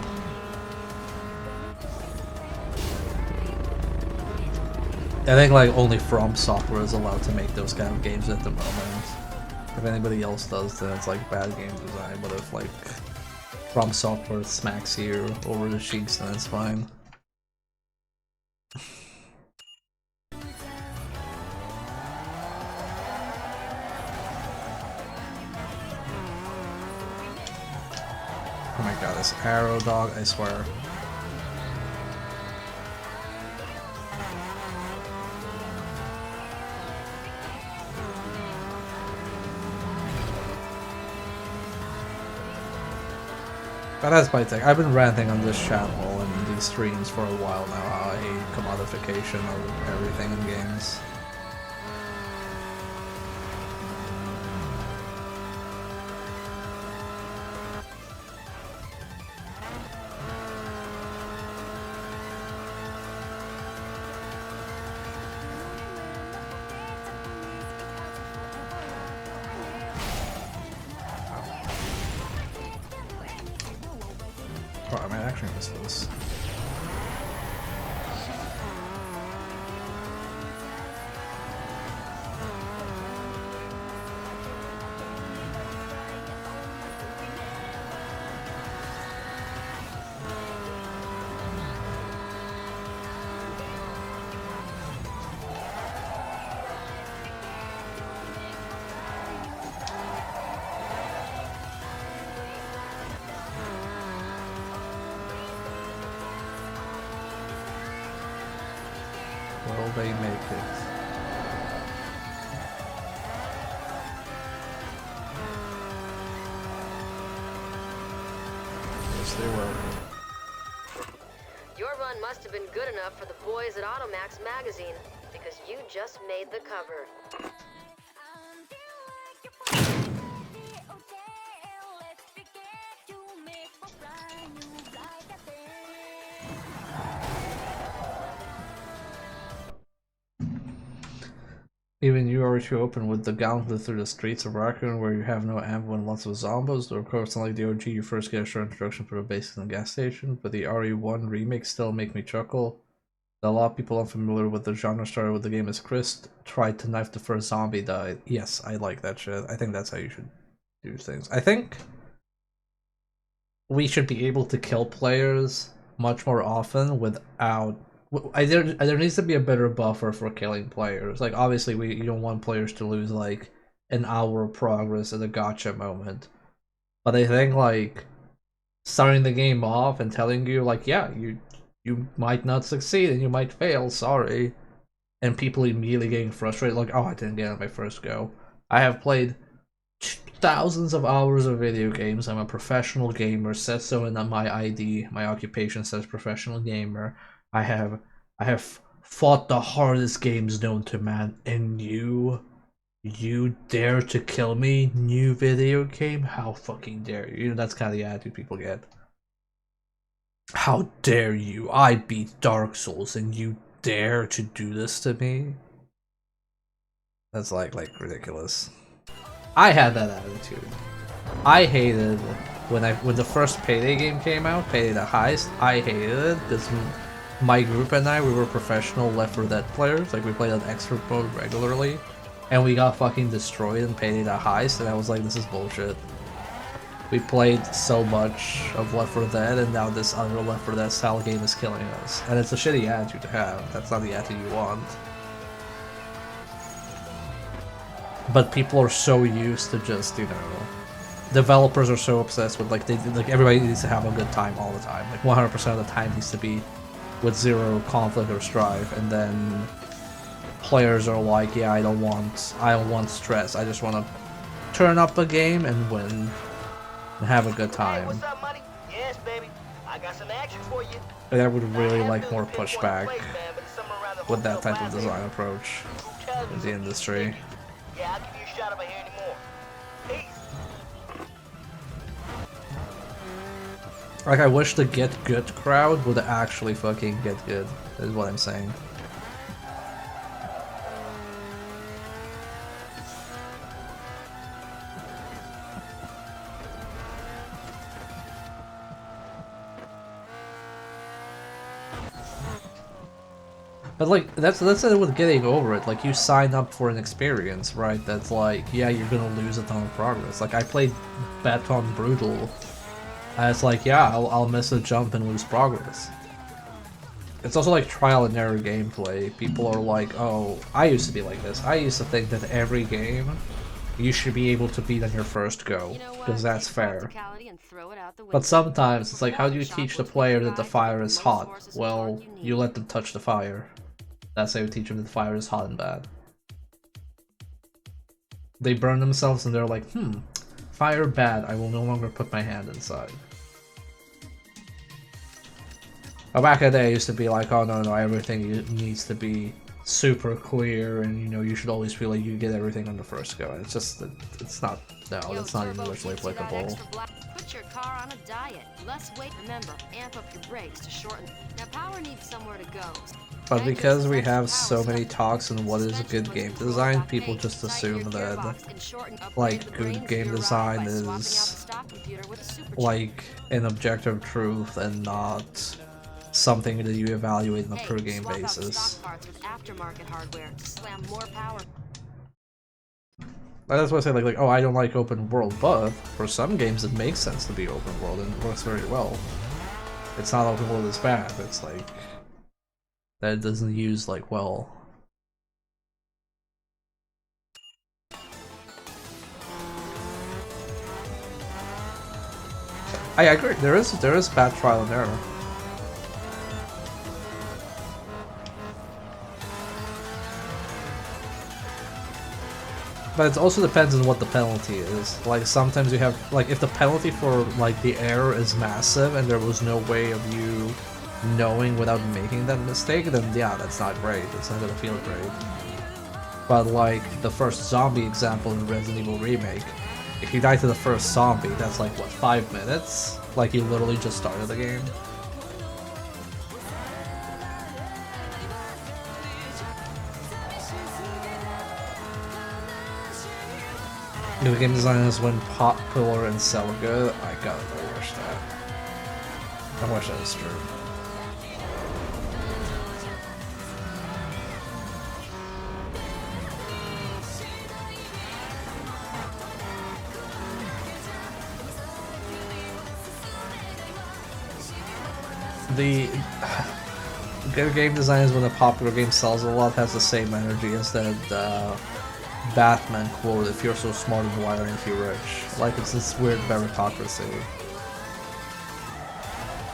[SPEAKER 1] I think like only From Software is allowed to make those kind of games at the moment. If anybody else does, then it's like bad game design. But if like From Software smacks you over the cheeks, then it's fine. Oh my god, this arrow dog, I swear. But that's my thing. I've been ranting on this channel and these streams for a while now how I hate commodification of everything in games. Oh, I might actually miss this. Will they make it? Yes, they will.
[SPEAKER 2] Your run must have been good enough for the boys at Automax magazine, because you just made the cover.
[SPEAKER 1] Even you are too open with the gauntlet through the streets of Raccoon where you have no ammo and lots of zombies, or of course unlike the OG you first get a short introduction for the basics in the gas station, but the RE1 remake still make me chuckle. A lot of people unfamiliar with the genre started with the game as Chris tried to knife the first zombie died. Yes, I like that shit. I think that's how you should do things. I think we should be able to kill players much more often without there needs to be a better buffer for killing players. Like obviously you don't want players to lose like an hour of progress at a gotcha moment. But I think like starting the game off and telling you like, yeah, you might not succeed and you might fail, sorry. And people immediately getting frustrated, like, oh, I didn't get it on my first go. I have played thousands of hours of video games. I'm a professional gamer, says so in my ID. My occupation says professional gamer. I have fought the hardest games known to man, and you dare to kill me, new video game? How fucking dare you? You know, that's kind of the attitude people get. How dare you? I beat Dark Souls and you dare to do this to me? That's like ridiculous. I had that attitude. I hated when the first Payday game came out, Payday the Heist. I hated it because my group and I, we were professional Left 4 Dead players. Like we played on extra mode regularly, and we got fucking destroyed in Payday the Heist. And I was like, this is bullshit. We played so much of Left 4 Dead, and now this other Left 4 Dead style game is killing us. And it's a shitty attitude to have. That's not the attitude you want. But people are so used to just, you know, developers are so obsessed with like everybody needs to have a good time all the time. Like 100% of the time needs to be with zero conflict or strife, and then players are like, yeah, I don't want stress. I just want to turn up a game and win and have a good time.
[SPEAKER 3] Hey, what's up, buddy? Yes, baby. I got some action for you.
[SPEAKER 1] And I would really like more pushback with that type of design approach in the industry.
[SPEAKER 3] Yeah, I'll give you a shot if I hear any more. Peace.
[SPEAKER 1] Like, I wish the Get Good crowd would actually fucking get good, is what I'm saying. But like that's it with getting over it. Like you sign up for an experience, right? That's like, yeah, you're gonna lose a ton of progress. Like I played Baton Brutal, and it's like, yeah, I'll miss a jump and lose progress. It's also like trial and error gameplay. People are like, oh, I used to be like this. I used to think that every game you should be able to beat on your first go, because that's fair. But sometimes it's like, how do you teach the player that the fire is hot? Well, you let them touch the fire. That's how you teach them that the fire is hot and bad. They burn themselves and they're like, fire bad, I will no longer put my hand inside. Back in the day, I used to be like, oh no, everything needs to be super clear, and you should always feel like you get everything on the first go. It's just, it's not, no, that's not universally applicable.
[SPEAKER 2] Put your car on a diet. Less weight, remember, amp up your brakes to shorten. Now power needs somewhere to go.
[SPEAKER 1] But because we have so many talks on what is good game design, people just assume that, like, good game design is, like, an objective truth and not something that you evaluate on a per game basis. That's why I say like, oh, I don't like open world, but for some games it makes sense to be open world and it works very well. It's not open world is bad, it's like that it doesn't use like well. I agree, there is bad trial and error. But it also depends on what the penalty is. Like, sometimes you have, like, if the penalty for, like, the error is massive and there was no way of you knowing without making that mistake, then yeah, that's not great. It's not gonna feel great. But, like, the first zombie example in Resident Evil Remake, if you die to the first zombie, that's like, what, 5 minutes? Like, you literally just started the game. New game design is when popular and sell good. I gotta wish that. I wish that was true. The good game design is when a popular game sells a lot, has the same energy as that Batman quote, if you're so smart and why aren't you rich? Like, it's this weird meritocracy.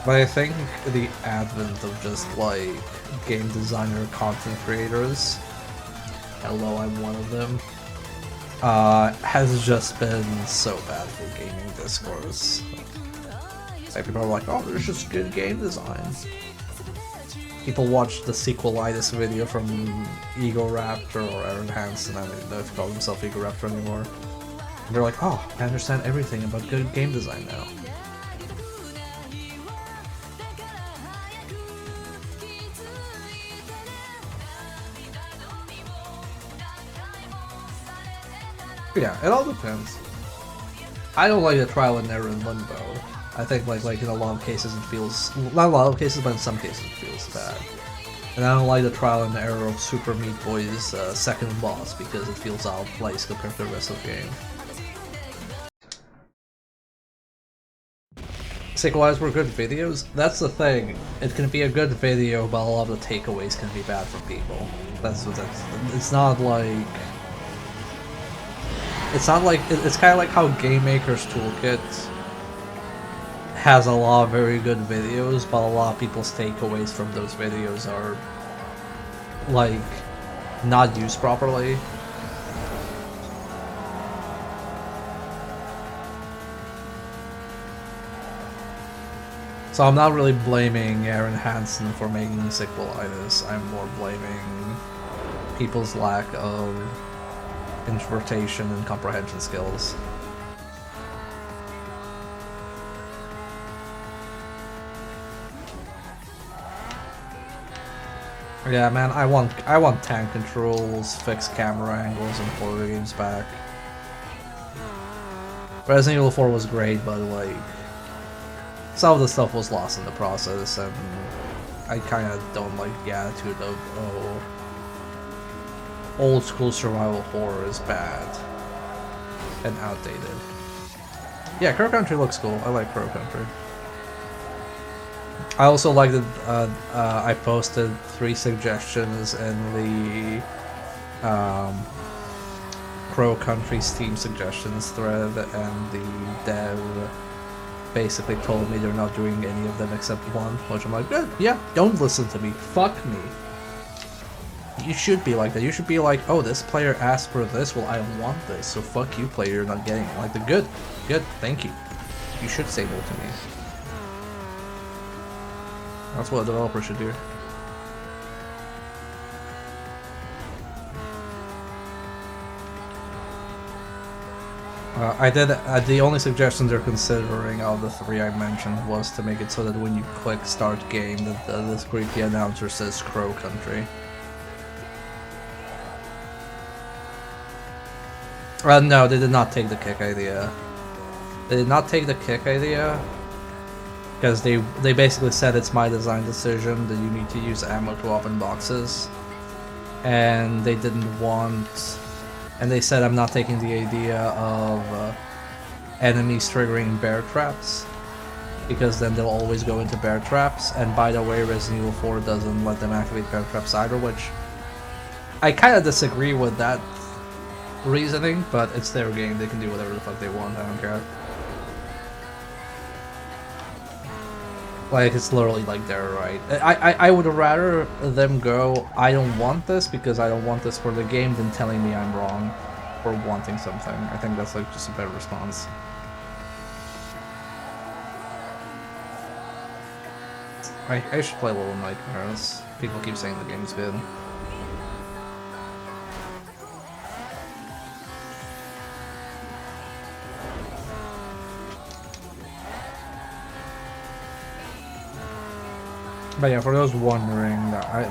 [SPEAKER 1] But I think the advent of just, like, game designer content creators, hello, I'm one of them, has just been so bad for gaming discourse. Like, people are like, oh, there's just good game design. People watched the sequelitis video from Egoraptor or Aaron Hansen, I don't even know if he called himself Egoraptor anymore. And they're like, oh, I understand everything about good game design now. Yeah, it all depends. I don't like the trial and error in Limbo. I think like in a lot of cases it feels, not a lot of cases, but in some cases it feels bad. And I don't like the trial and error of Super Meat Boy's second boss because it feels out of place compared to the rest of the game. Sequelitis were good videos? That's the thing. It can be a good video, but a lot of the takeaways can be bad for people. That's what it's not like... It's not like... It's kind of like how Game Maker's Toolkit has a lot of very good videos, but a lot of people's takeaways from those videos are, like, not used properly. So I'm not really blaming Aaron Hansen for making sequelitis, I'm more blaming people's lack of interpretation and comprehension skills. Yeah, man, I want tank controls, fixed camera angles, and horror games back. Resident Evil 4 was great, but like some of the stuff was lost in the process, and I kind of don't like the attitude of, oh, old school survival horror is bad and outdated. Yeah, Crow Country looks cool. I like Crow Country. I also like that I posted 3 suggestions in the Crow Country Steam suggestions thread, and the dev basically told me they're not doing any of them except one, which I'm like, good, yeah, don't listen to me, fuck me. You should be like that. You should be like, oh, this player asked for this, well, I want this, so fuck you, player, you're not getting it. Like, the good, thank you. You should say no to me. That's what a developer should do. The only suggestion they're considering out of the 3 I mentioned was to make it so that when you click start game, that this creepy announcer says Crow Country. No, they did not take the kick idea. They did not take the kick idea because they basically said it's my design decision that you need to use ammo to open boxes, and they didn't want. And they said I'm not taking the idea of enemies triggering bear traps, because then they'll always go into bear traps, and by the way, Resident Evil 4 doesn't let them activate bear traps either, which I kind of disagree with that reasoning, but it's their game, they can do whatever the fuck they want, I don't care. Like, it's literally like their right. I would rather them go, I don't want this because I don't want this for the game, than telling me I'm wrong for wanting something. I think that's like just a better response. I should play Little Nightmares. People keep saying the game's good. But yeah, for those wondering,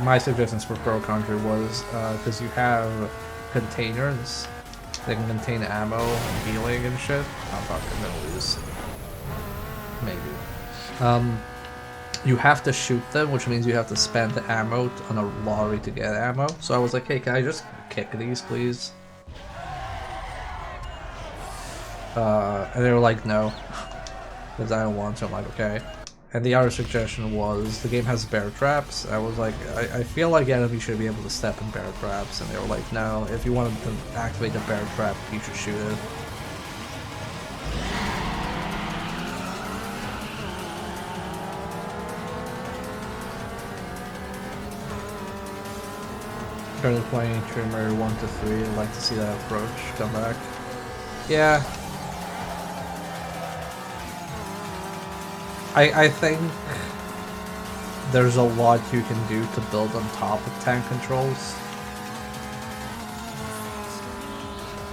[SPEAKER 1] my suggestions for Crow Country was because you have containers that can contain ammo and healing and shit. I'm probably gonna lose. Maybe. You have to shoot them, which means you have to spend ammo on a lottery to get ammo. So I was like, hey, can I just kick these, please? And they were like, no, because I don't want to. I'm like, okay. And the other suggestion was, the game has bear traps. I was like, I feel like enemies should be able to step in bear traps. And they were like, no, if you wanted to activate a bear trap, you should shoot it. Currently playing Trimmer 1 to 3. I'd like to see that approach come back. Yeah. I think there's a lot you can do to build on top of tank controls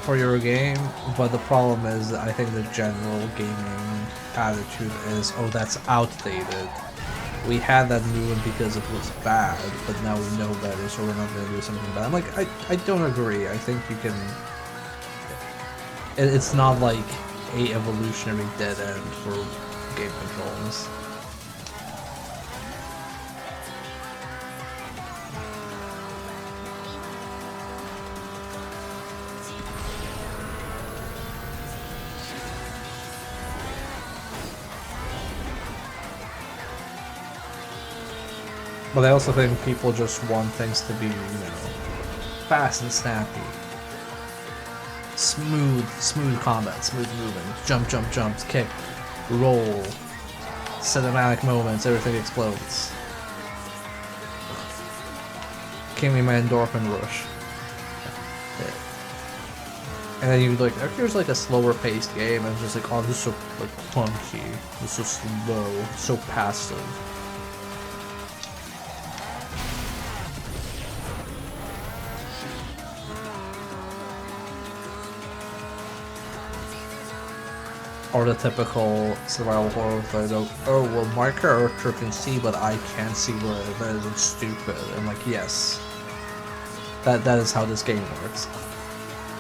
[SPEAKER 1] for your game, but the problem is, I think the general gaming attitude is, oh, that's outdated. We had that movement because it was bad, but now we know better, so we're not going to do something bad. I'm like, I don't agree. I think you can... It's not like a evolutionary dead end for game controls. But I also think people just want things to be, you know, fast and snappy. Smooth combat, smooth movement, jumps, kick, roll, cinematic moments, everything explodes. Give me my endorphin rush. Yeah. And then you'd like, here's like a slower paced game, and it's just like, oh, this is so like clunky, this is so slow, so passive. Or the typical survival horror thing of, oh, well, my character can see, but I can't see where it is, it's stupid. And like, yes. That is how this game works.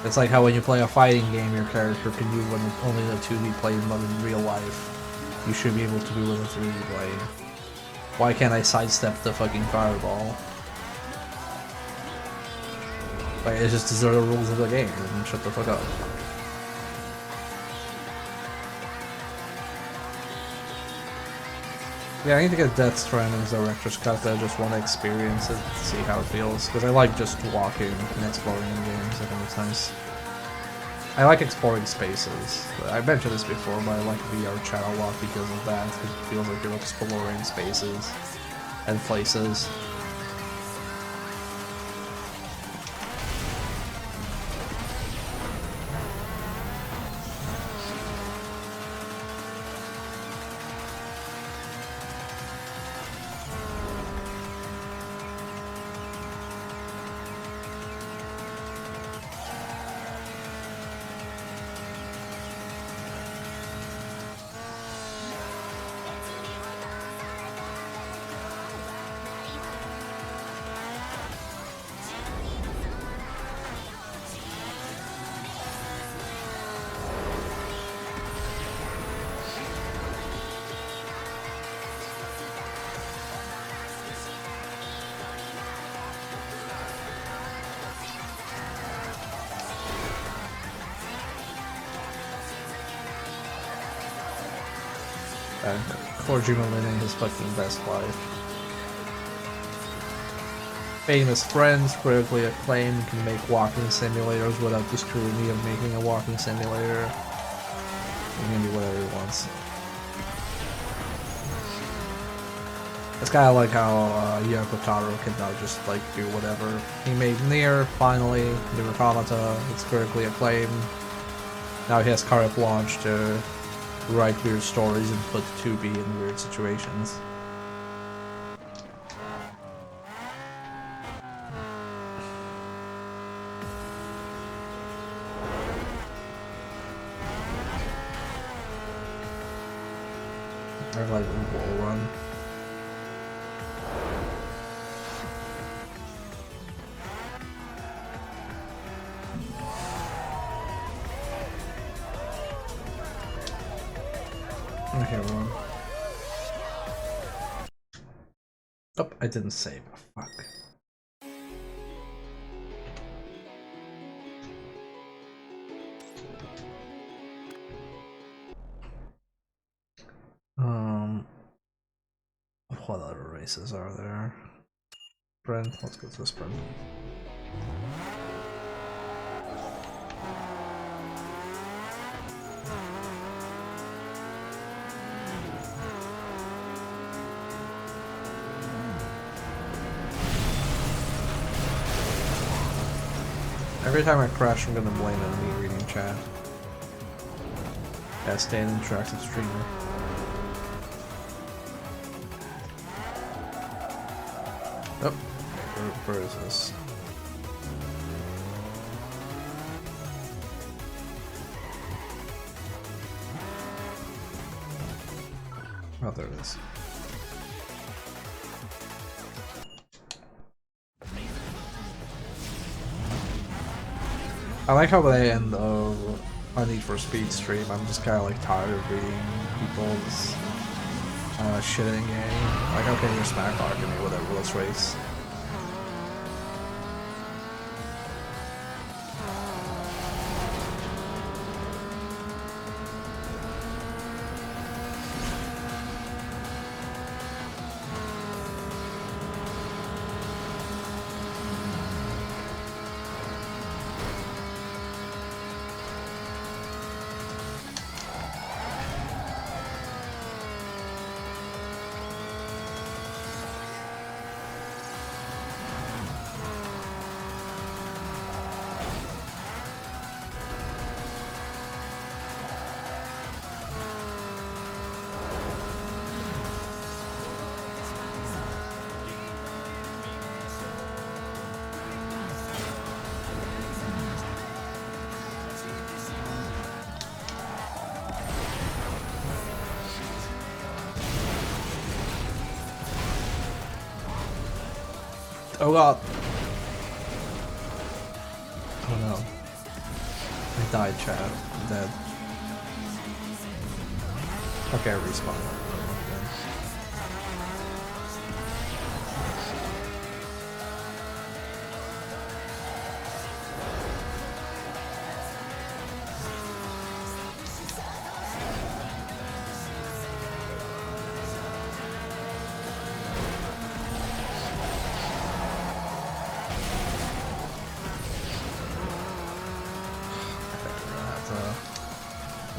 [SPEAKER 1] It's like how when you play a fighting game, your character can do when it's only in a 2D plane, but in real life, you should be able to do with a 3D plane. Why can't I sidestep the fucking fireball? Like, it's just these are the rules of the game, and shut the fuck up. Yeah, I need to get Death Stranding's director's cut, but I just want to experience it, to see how it feels. Because I like just walking and exploring in games, I think it's nice. I like exploring spaces. I mentioned this before, but I like VR channel walk because of that. It feels like you're exploring spaces and places. Kojima living his fucking best life. Famous friends, critically acclaimed, can make walking simulators without the scrutiny of making a walking simulator. He can do whatever he wants. It's kind of like how Yoko Taro can now just like do whatever. He made Nier, finally, Nier Automata, it's critically acclaimed. Now he has carte blanche to write weird stories and put 2B in weird situations. I like Wall Run. Okay, one. Oh, I didn't save. Fuck. What other races are there? Sprint. Let's go to the sprint. Every time I crash, I'm gonna blame it on me reading chat. Yeah, stay an interactive streamer. Oh, where is this? Oh, there it is. I like how by the end of a Need for Speed stream, I'm just kind of like tired of reading people's shit in game. Like, how can you smack talking me? Whatever, let's race. Oh god. Oh no. I died, Chad. I'm dead. Okay, I respawned.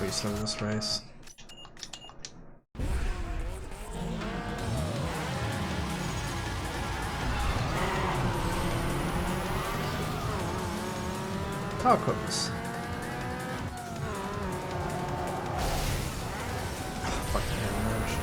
[SPEAKER 1] breeze through this race. Tacos. Fucking merge.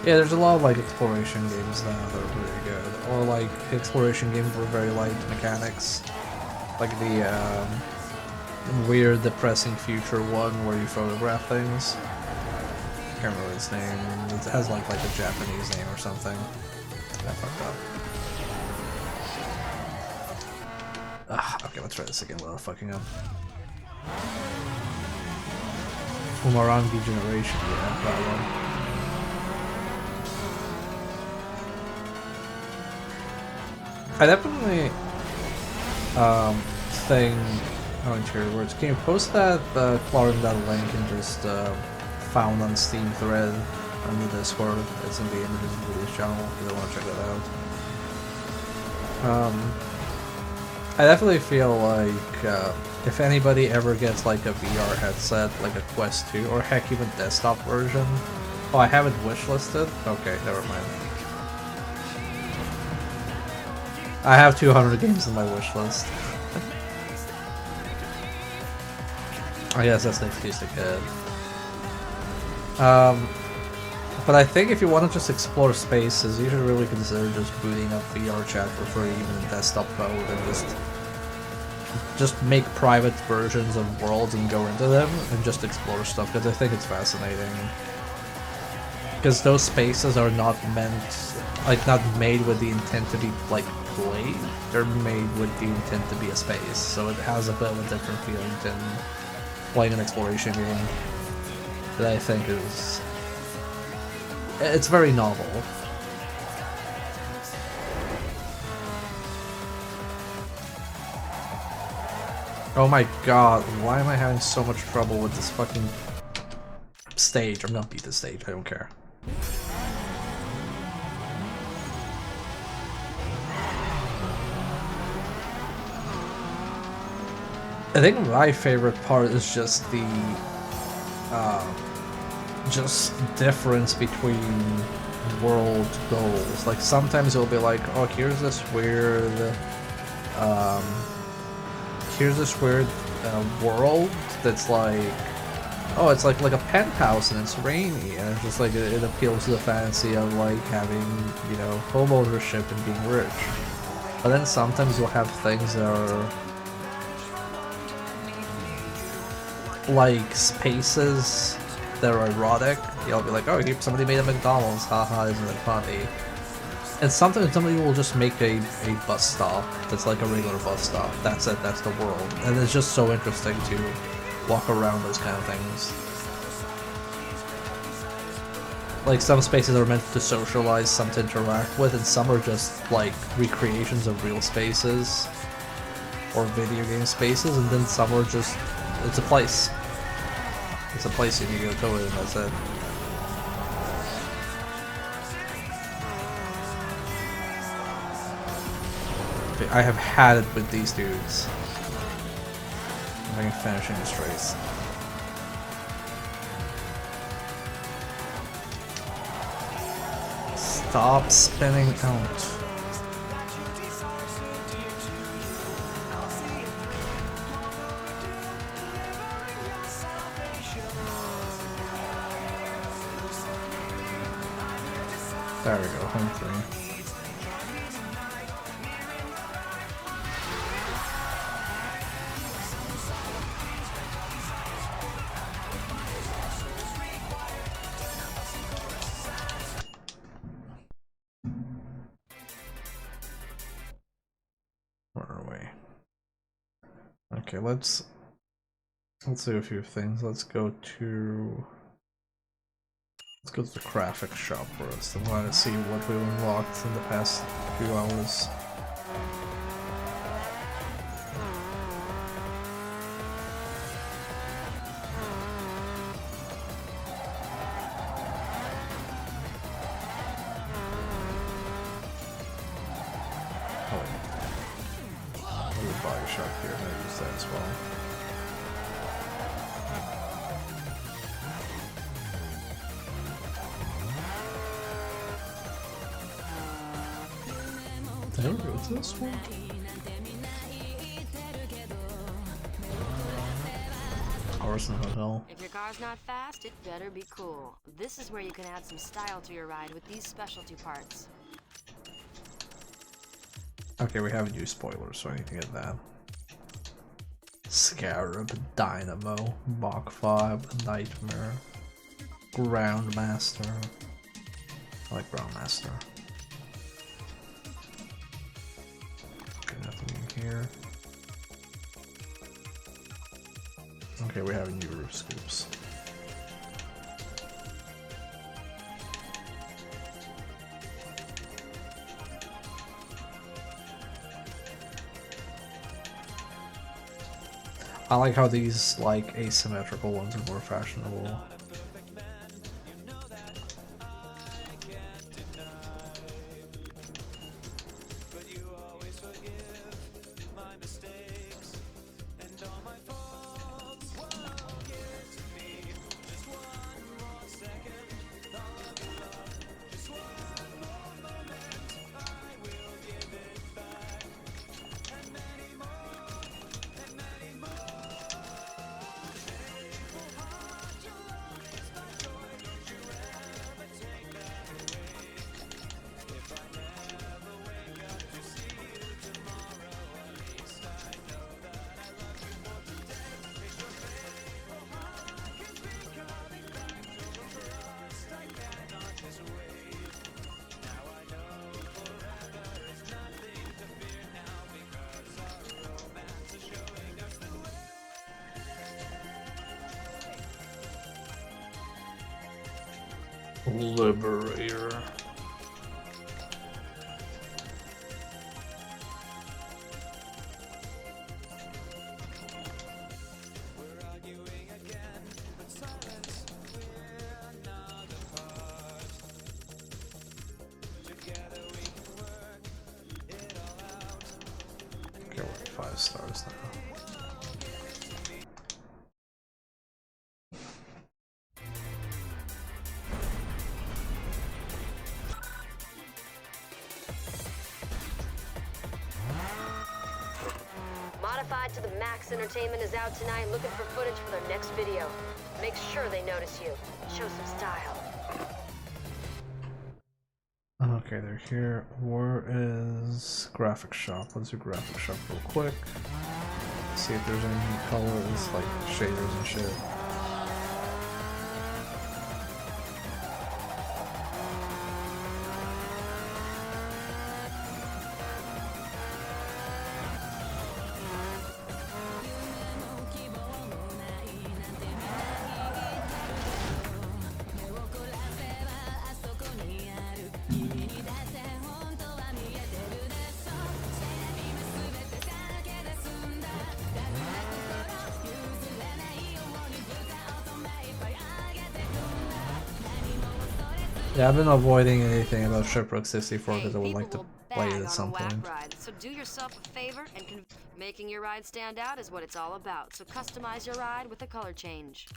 [SPEAKER 1] Yeah, there's a lot of like exploration games now that are really good, or like exploration games with very light mechanics, like the weird, depressing future one where you photograph things. I can't remember its name. It has like a Japanese name or something. I fucked up. Okay, let's try this again without fucking up. Fumarangi Generation, yeah, that one. I definitely think interior words. Can you post that Clarendon that link and just found on Steam thread on the Discord? It's in the images of the channel if you want to check that out. I definitely feel like if anybody ever gets like a VR headset, like a Quest 2, or heck even desktop version. Oh, I have it wishlisted? Okay, never mind. I have 200 games in my wish list. I guess that's an excuse to kid. But I think if you want to just explore spaces, you should really consider just booting up VR chat for free, even in desktop mode, and just make private versions of worlds and go into them and just explore stuff, because I think it's fascinating. Because those spaces are not meant, like, not made with the intent to be, like, played. They're made with the intent to be a space, so it has a bit of a different feeling than playing an exploration game that I think is... it's very novel. Oh my god, why am I having so much trouble with this fucking stage? I'm gonna beat this stage, I don't care. I think my favorite part is just the difference between world goals. Like sometimes it'll be like, oh, here's this weird world that's like, oh, it's like a penthouse and it's rainy, and it's just like it appeals to the fantasy of like having, you know, home ownership and being rich. But then sometimes you'll have things that are like spaces that are erotic. You'll be like, oh, somebody made a McDonald's, haha, isn't it funny? And sometimes somebody will just make a bus stop that's like a regular bus stop. That's it, that's the world. And it's just so interesting to walk around those kind of things. Like some spaces are meant to socialize, some to interact with, and some are just like recreations of real spaces or video game spaces, and then some are just, it's a place. It's a place you can go to, and that's it. Okay, I have had it with these dudes. I can finish in this race. Stop spinning out. There we go, home free. Okay, let's do a few things. Let's go to the graphic shop first. I want to see what we've unlocked in the past few hours. Oh, there's a body shop here. I'm gonna use that as well. Did I ever go to this one? Horse and Hotel.
[SPEAKER 2] If your car's not fast, it better be cool. This is where you can add some style to your ride with these specialty parts.
[SPEAKER 1] Okay, we haven't used spoilers, so I need to get that. Scarab, Dynamo, Mach 5, Nightmare, Groundmaster. I like Groundmaster. Okay, nothing in here. Okay, we have new roof scoops. I like how these like asymmetrical ones are more fashionable. Liberator. Okay, we're at 5 stars now.
[SPEAKER 2] Modified to the Max Entertainment is out tonight looking for footage for their next video. Make sure they notice you. Show some style.
[SPEAKER 1] Okay, they're here. Where is graphic shop? Let's do graphic shop real quick. See if there's any new colors, like shaders and shit. Yeah, I've been avoiding anything about Shipwreck 64 because I would like to play it at some point.
[SPEAKER 2] Ride, so do yourself a favor and making your ride stand out is what it's all about. So customize your ride with a color change.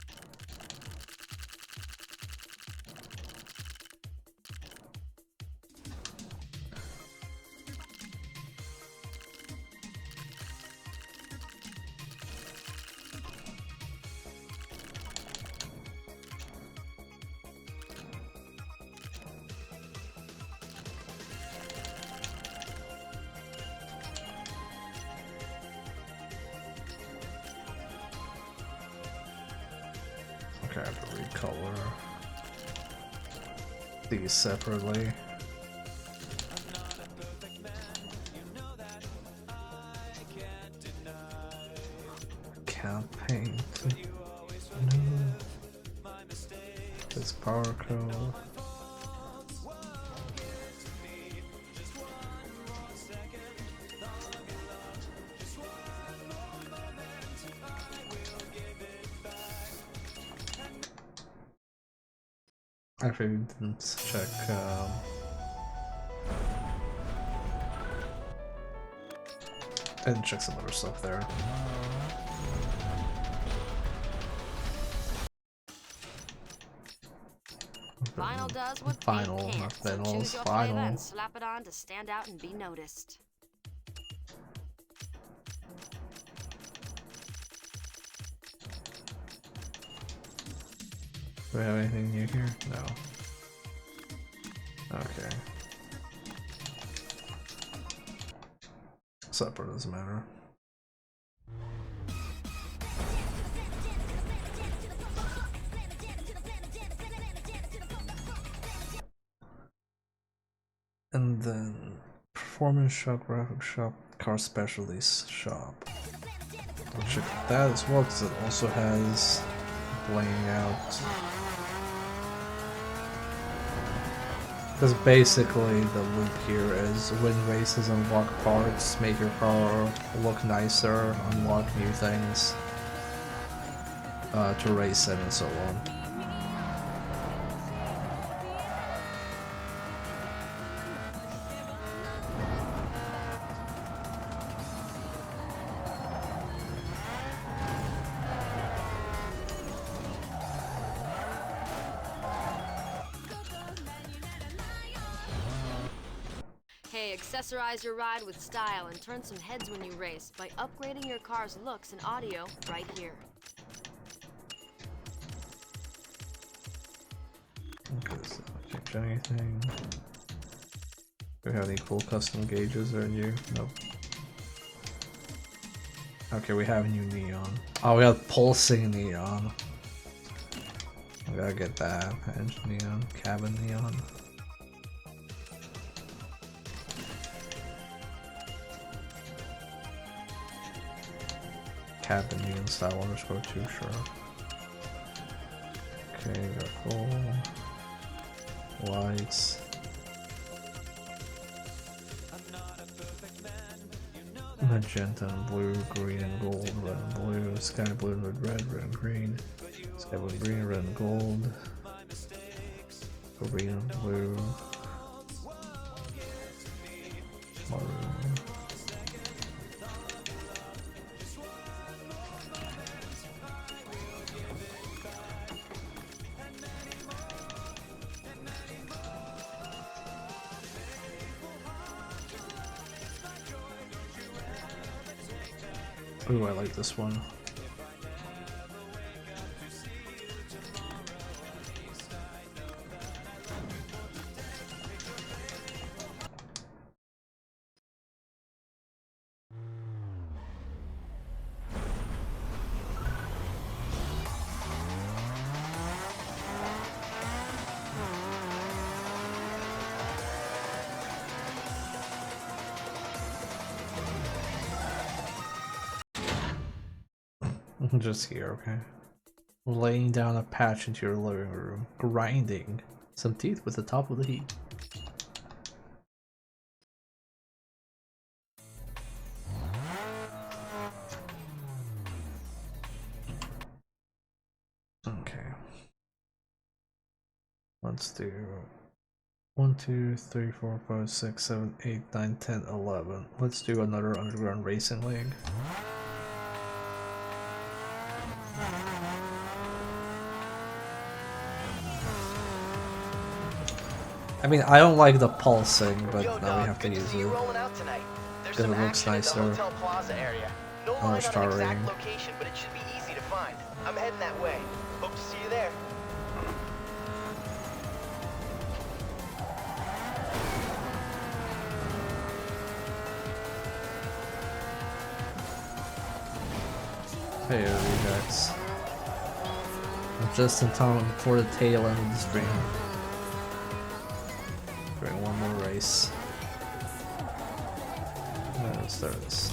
[SPEAKER 1] Okay, I have to recolor these separately. paint. No. This power code. Actually, we didn't check. I didn't check some other stuff there.
[SPEAKER 2] Vinyl does what
[SPEAKER 1] Vinyl,
[SPEAKER 2] paint
[SPEAKER 1] not
[SPEAKER 2] can't. So
[SPEAKER 1] vinyls,
[SPEAKER 2] choose your
[SPEAKER 1] vinyl.
[SPEAKER 2] flavor and slap it on to stand out and be noticed.
[SPEAKER 1] Do we have anything new here? No. Okay. Separate doesn't matter. And then performance shop, graphic shop, car specialties shop. I'll check that as well because it also has laying out. Because basically the loop here is win races, unlock parts, make your car look nicer, unlock new things to race in and so on.
[SPEAKER 2] Hey, accessorize your ride with style and turn some heads when you race by upgrading your car's looks and audio right here.
[SPEAKER 1] Okay, so change anything. Do we have any cool custom gauges that are new? Nope. Okay, we have new neon. Oh, we have pulsing neon. I gotta get that. Engine neon, cabin neon. Cabin neon style _2, sure. Okay, got full lights. Magenta and blue, green and gold, red and blue, sky blue, red and green, sky blue, green, red and gold, green and blue, maroon. Ooh, I like this one. Just here, okay. Laying down a patch into your living room. Grinding some teeth with the top of the heat. Okay. Let's do 1, 2, 3, 4, 5, 6, 7, 8, 9, 10, 11. Let's do another underground racing league. I mean, I don't like the pulsing, but now we have to use it. Because it looks nicer. Another star rating.
[SPEAKER 3] Location, but it should be easy to find. I'm heading that way. Hope to see you there.
[SPEAKER 1] Hey, rejects. I'm just in time for the tail end of the stream. Doing one more race. Let's start this.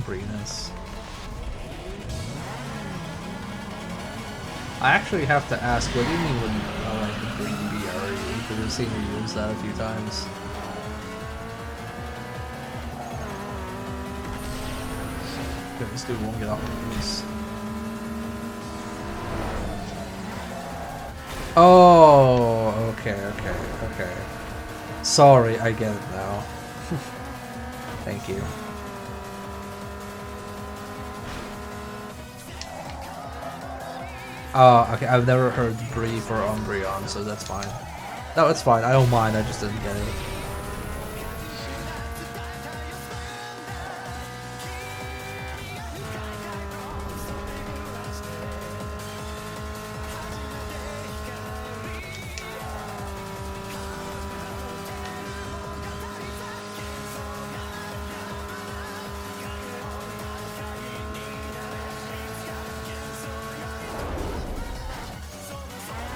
[SPEAKER 1] Breeness. I actually have to ask, what do you mean when like the green BRE? Because I've seen you use that a few times. Okay, this dude won't get off of these. Oh, okay. Sorry, I get it now. Thank you. Okay, I've never heard Brief or Umbreon, so that's fine. No, it's fine, I don't mind, I just didn't get it.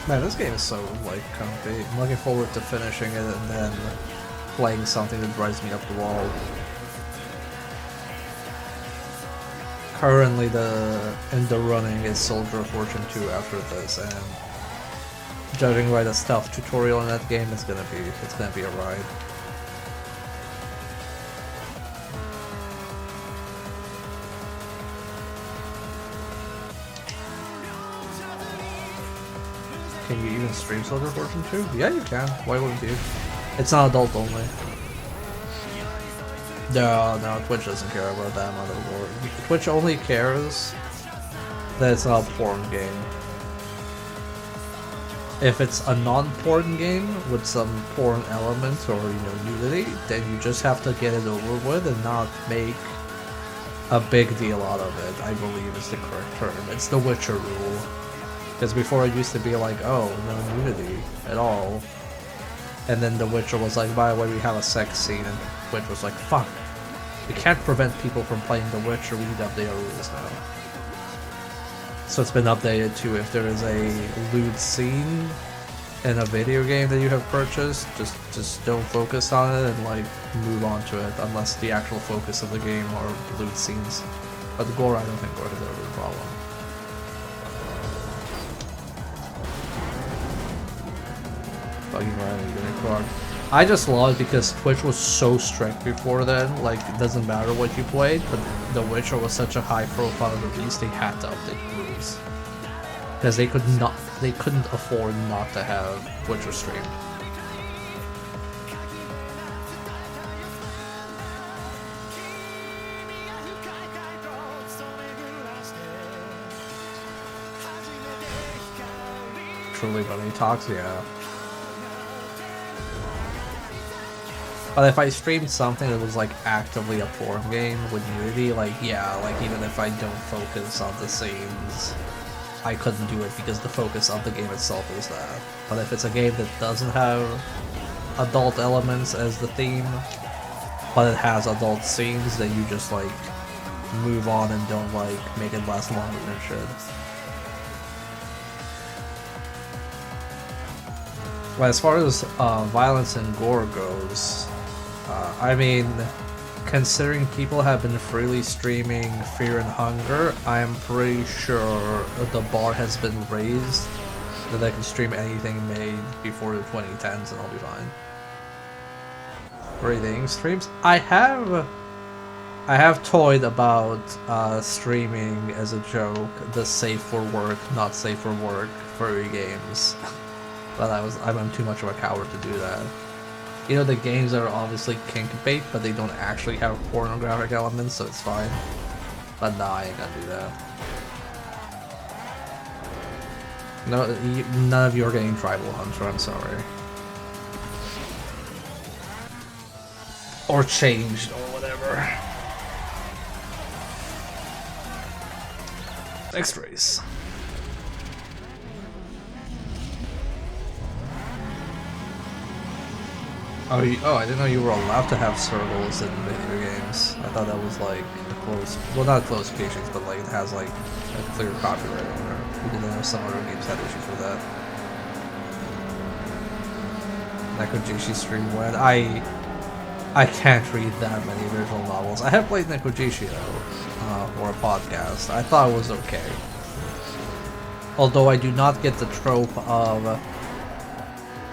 [SPEAKER 1] Man, this game is so, like, comfy. I'm looking forward to finishing it and then playing something that drives me up the wall. Currently, in the running is Soldier of Fortune 2 after this, and judging by the stealth tutorial in that game, it's gonna be a ride. Can you even stream Soldier of Fortune 2? Yeah, you can. Why wouldn't you? It's not adult only. No, Twitch doesn't care about that motherboard. Twitch only cares that it's not a porn game. If it's a non-porn game with some porn elements or, nudity, then you just have to get it over with and not make a big deal out of it, I believe is the correct term. It's the Witcher rule. Because before it used to be like, oh, no nudity at all. And then The Witcher was like, by the way, we have a sex scene, and Twitch was like, fuck. We can't prevent people from playing The Witcher, we need to update our rules now. So it's been updated to if there is a lewd scene in a video game that you have purchased, just don't focus on it and like move on to it, unless the actual focus of the game are lewd scenes. But the gore, I don't think gore is ever a problem. I just love it because Twitch was so strict before then, like it doesn't matter what you played, but The Witcher was such a high profile release, they had to update the rules. Because they couldn't afford not to have Witcher streamed. Truly, when he talks, yeah. But if I streamed something that was like actively a porn game with nudity, like yeah, like even if I don't focus on the scenes, I couldn't do it because the focus of the game itself is that. But if it's a game that doesn't have adult elements as the theme, but it has adult scenes, then you just like move on and don't like make it last longer than it should. Well, as far as violence and gore goes, I mean, considering people have been freely streaming Fear and Hunger, I am pretty sure the bar has been raised that I can stream anything made before the 2010s and I'll be fine. Rating streams? I have toyed about streaming as a joke the safe for work, not safe for work furry games. But I'm too much of a coward to do that. You know, the games are obviously kink bait, but they don't actually have pornographic elements, so it's fine. But nah, I ain't gonna do that. No, none of you are getting Tribal Hunter, I'm sorry. Or changed, or whatever. Next race. Oh, I didn't know you were allowed to have circles in video games. I thought that was like a close, well not close species, but like it has like a clear copyright owner. We didn't know some other games had issues with that. Nekojishi stream when I can't read that many visual novels. I have played Nekojishi though, for a podcast. I thought it was okay. Although I do not get the trope of,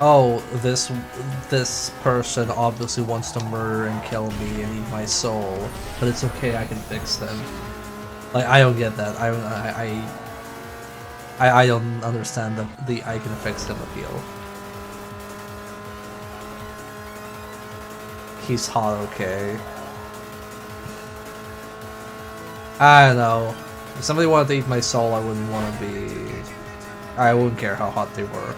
[SPEAKER 1] oh, this person obviously wants to murder and kill me and eat my soul, but it's okay, I can fix them. Like, I don't get that. I don't understand the I can fix them appeal. He's hot, okay. I don't know. If somebody wanted to eat my soul, I wouldn't want to be... I wouldn't care how hot they were.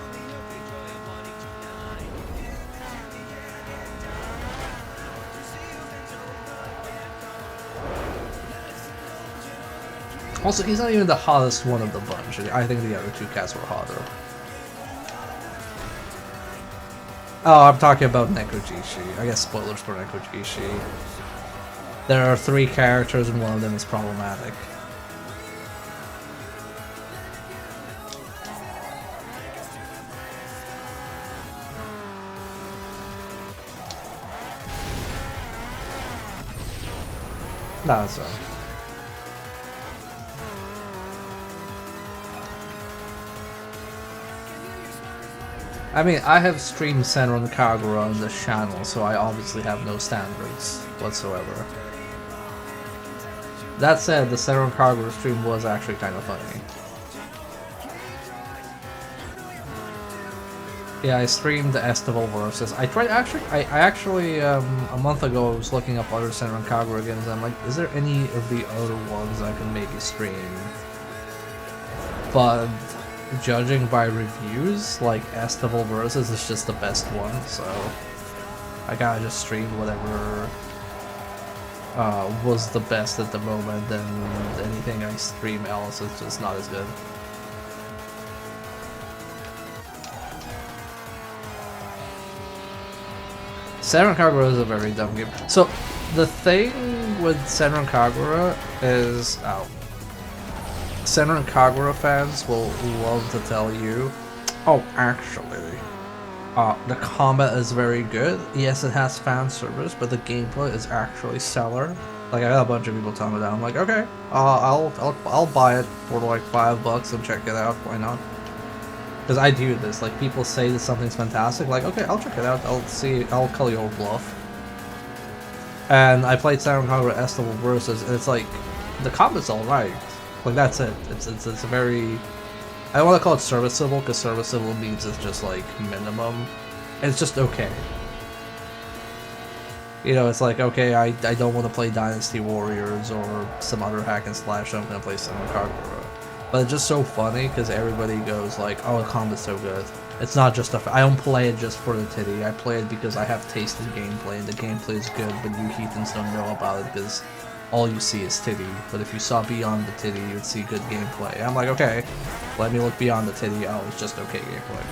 [SPEAKER 1] Also, he's not even the hottest one of the bunch. I think the other two cats were hotter. Oh, I'm talking about Nekojishi. I guess spoilers for Nekojishi. There are 3 characters and one of them is problematic. No, that's fine. I mean, I have streamed Senran Kagura on this channel, so I obviously have no standards whatsoever. That said, the Senran Kagura stream was actually kind of funny. Yeah, I streamed the Estival Versus. I actually, a month ago I was looking up other Senran Kagura games and I'm like, is there any of the other ones I can maybe stream? But judging by reviews, like Estival Versus is just the best one, so I gotta just stream whatever was the best at the moment, and anything I stream else is just not as good. Senran Kagura is a very dumb game. So, the thing with Senran Kagura is... Senran Kagura fans will love to tell you, oh, actually, the combat is very good. Yes, it has fan service, but the gameplay is actually stellar. Like, I got a bunch of people telling me that. I'm like, okay, I'll buy it for like $5 and check it out. Why not? Because I do this. Like, people say that something's fantastic. Like, okay, I'll check it out. I'll call your bluff. And I played Senran Kagura Estival Versus, and it's like, the combat's alright. Like, that's it. It's a very... I don't want to call it serviceable, because serviceable means it's just, like, minimum. And it's just okay. You know, it's like, okay, I don't want to play Dynasty Warriors or some other hack and slash, so I'm going to play Senran Kagura. But it's just so funny, because everybody goes like, oh, the combat's so good. It's not just I don't play it just for the titty. I play it because I have taste in gameplay, and the gameplay is good, but you heathens don't know about it, because all you see is titty. But if you saw beyond the titty, you'd see good gameplay. And I'm like, okay, let me look beyond the titty. Oh, it's just okay gameplay.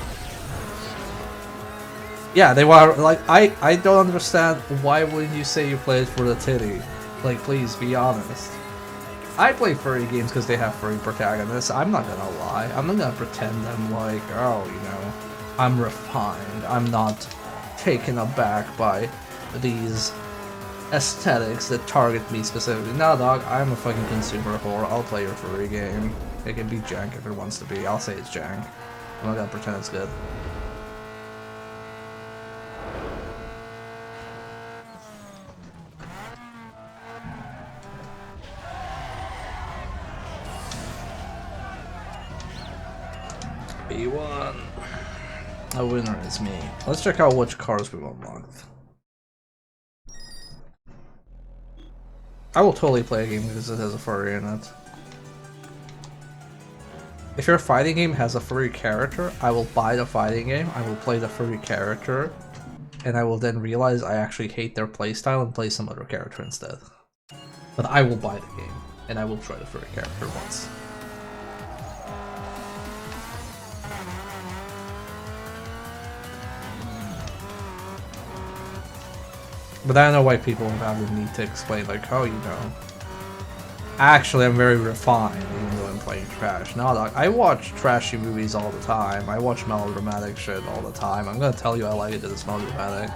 [SPEAKER 1] Yeah, they want, like, I don't understand, why wouldn't you say you play it for the titty? Like, please, be honest. I play furry games because they have furry protagonists. I'm not gonna lie. I'm not gonna pretend I'm like, oh, you know, I'm refined. I'm not taken aback by these aesthetics that target me specifically. Nah, dog, I'm a fucking consumer whore. I'll play your furry game. It can be jank if it wants to be. I'll say it's jank. I'm not gonna pretend it's good. B1. A winner is me. Let's check out which cars we've unlocked. I will totally play a game because it has a furry in it. If your fighting game has a furry character, I will buy the fighting game, I will play the furry character, and I will then realize I actually hate their playstyle and play some other character instead. But I will buy the game, and I will try the furry character once. But I don't know why people probably need to explain, like, oh, you know, actually I'm very refined, even though I'm playing trash. No, dog, I watch trashy movies all the time. I watch melodramatic shit all the time. I'm gonna tell you I like it because it's melodramatic.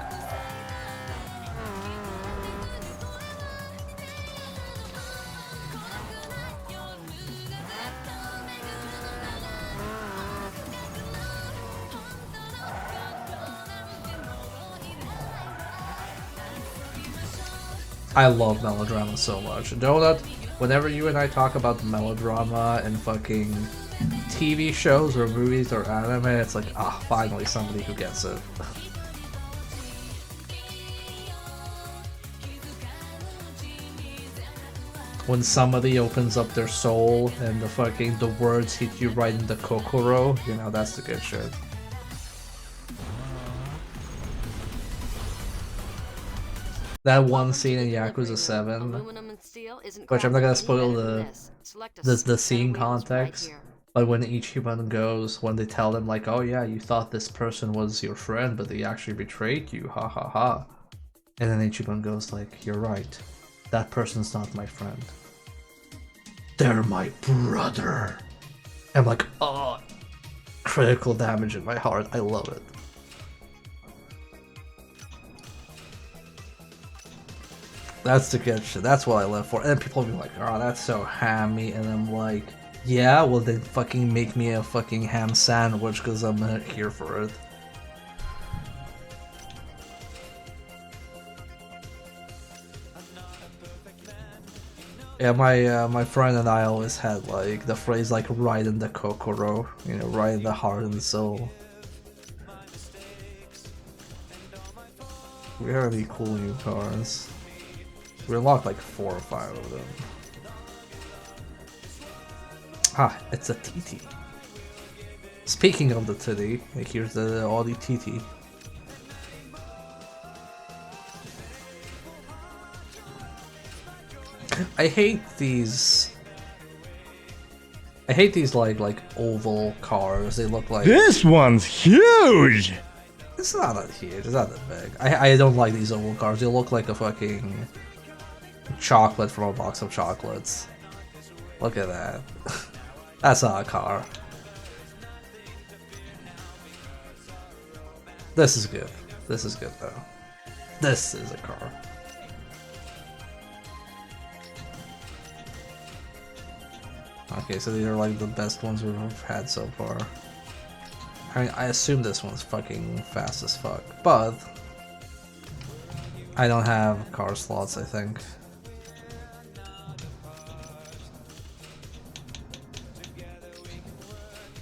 [SPEAKER 1] I love melodrama so much. Donut, whenever you and I talk about melodrama and fucking TV shows or movies or anime, it's like, ah, finally somebody who gets it. When somebody opens up their soul and the words hit you right in the kokoro, you know, that's the good shit. That one scene in Yakuza 7, which I'm not gonna spoil the scene context, but when Ichiban goes, when they tell them like, oh yeah, you thought this person was your friend, but they actually betrayed you, ha ha ha. And then Ichiban goes like, you're right, that person's not my friend. They're my brother. I'm like, oh, critical damage in my heart, I love it. That's the good shit. That's what I live for. And then people will be like, oh, that's so hammy. And I'm like, yeah, well then fucking make me a fucking ham sandwich because I'm here for it. Yeah, my friend and I always had like the phrase like right in the kokoro, you know, right in the heart and soul. We have any cool new cars. We unlocked like 4 or 5 of them. Ah, it's a TT. Speaking of the titty, here's the Audi TT. I hate these like oval cars. They look like
[SPEAKER 4] This one's huge!
[SPEAKER 1] it's not that huge. It's not that big. I don't like these oval cars. They look like a fucking chocolate from a box of chocolates. Look at that. That's not a car. This is good. This is good though. This is a car. Okay, so these are like the best ones we've had so far. I mean, I assume this one's fucking fast as fuck, but I don't have car slots, I think.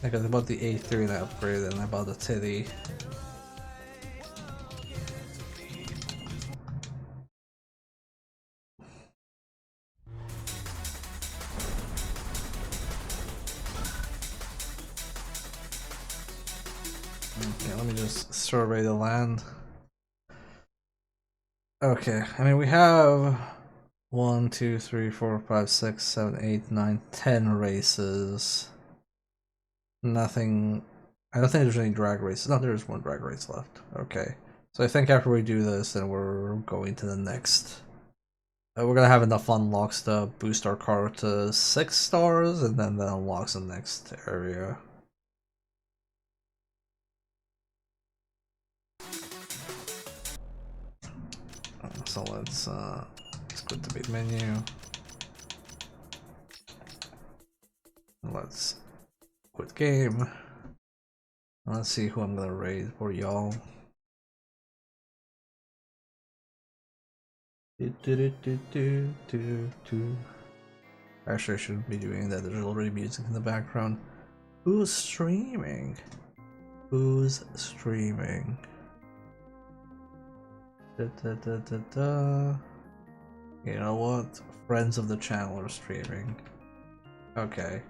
[SPEAKER 1] Because I bought the A3 and I upgraded, and I bought the titty. Okay, let me just survey the land. Okay, I mean, we have 1, 2, 3, 4, 5, 6, 7, 8, 9, 10 races. Nothing. I don't think there's any drag races. No, there's one drag race left. Okay. So I think after we do this, then we're going to the next. We're gonna have enough unlocks to boost our car to 6 stars, and then that unlocks the next area. So let's quit the big menu. Let's quit game. Let's see who I'm gonna raid for y'all. Actually, I shouldn't be doing that. There's already music in the background. Who's streaming? Who's streaming? You know what? Friends of the channel are streaming. Okay.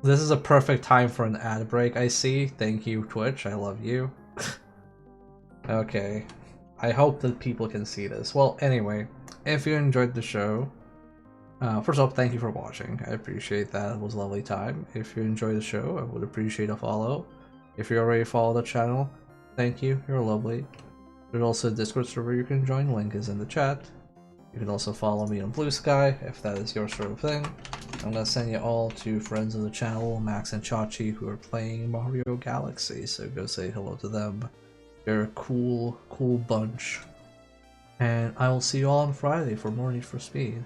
[SPEAKER 1] This is a perfect time for an ad break, I see. Thank you, Twitch. I love you. Okay. I hope that people can see this. Well, anyway, if you enjoyed the show, first off, thank you for watching. I appreciate that. It was a lovely time. If you enjoyed the show, I would appreciate a follow. If you already follow the channel, thank you. You're lovely. There's also a Discord server you can join. Link is in the chat. You can also follow me on Blue Sky if that is your sort of thing. I'm gonna send you all to friends of the channel, Max and Chachi, who are playing Mario Galaxy, so go say hello to them. They're a cool bunch. And I will see you all on Friday for more Need for Speed.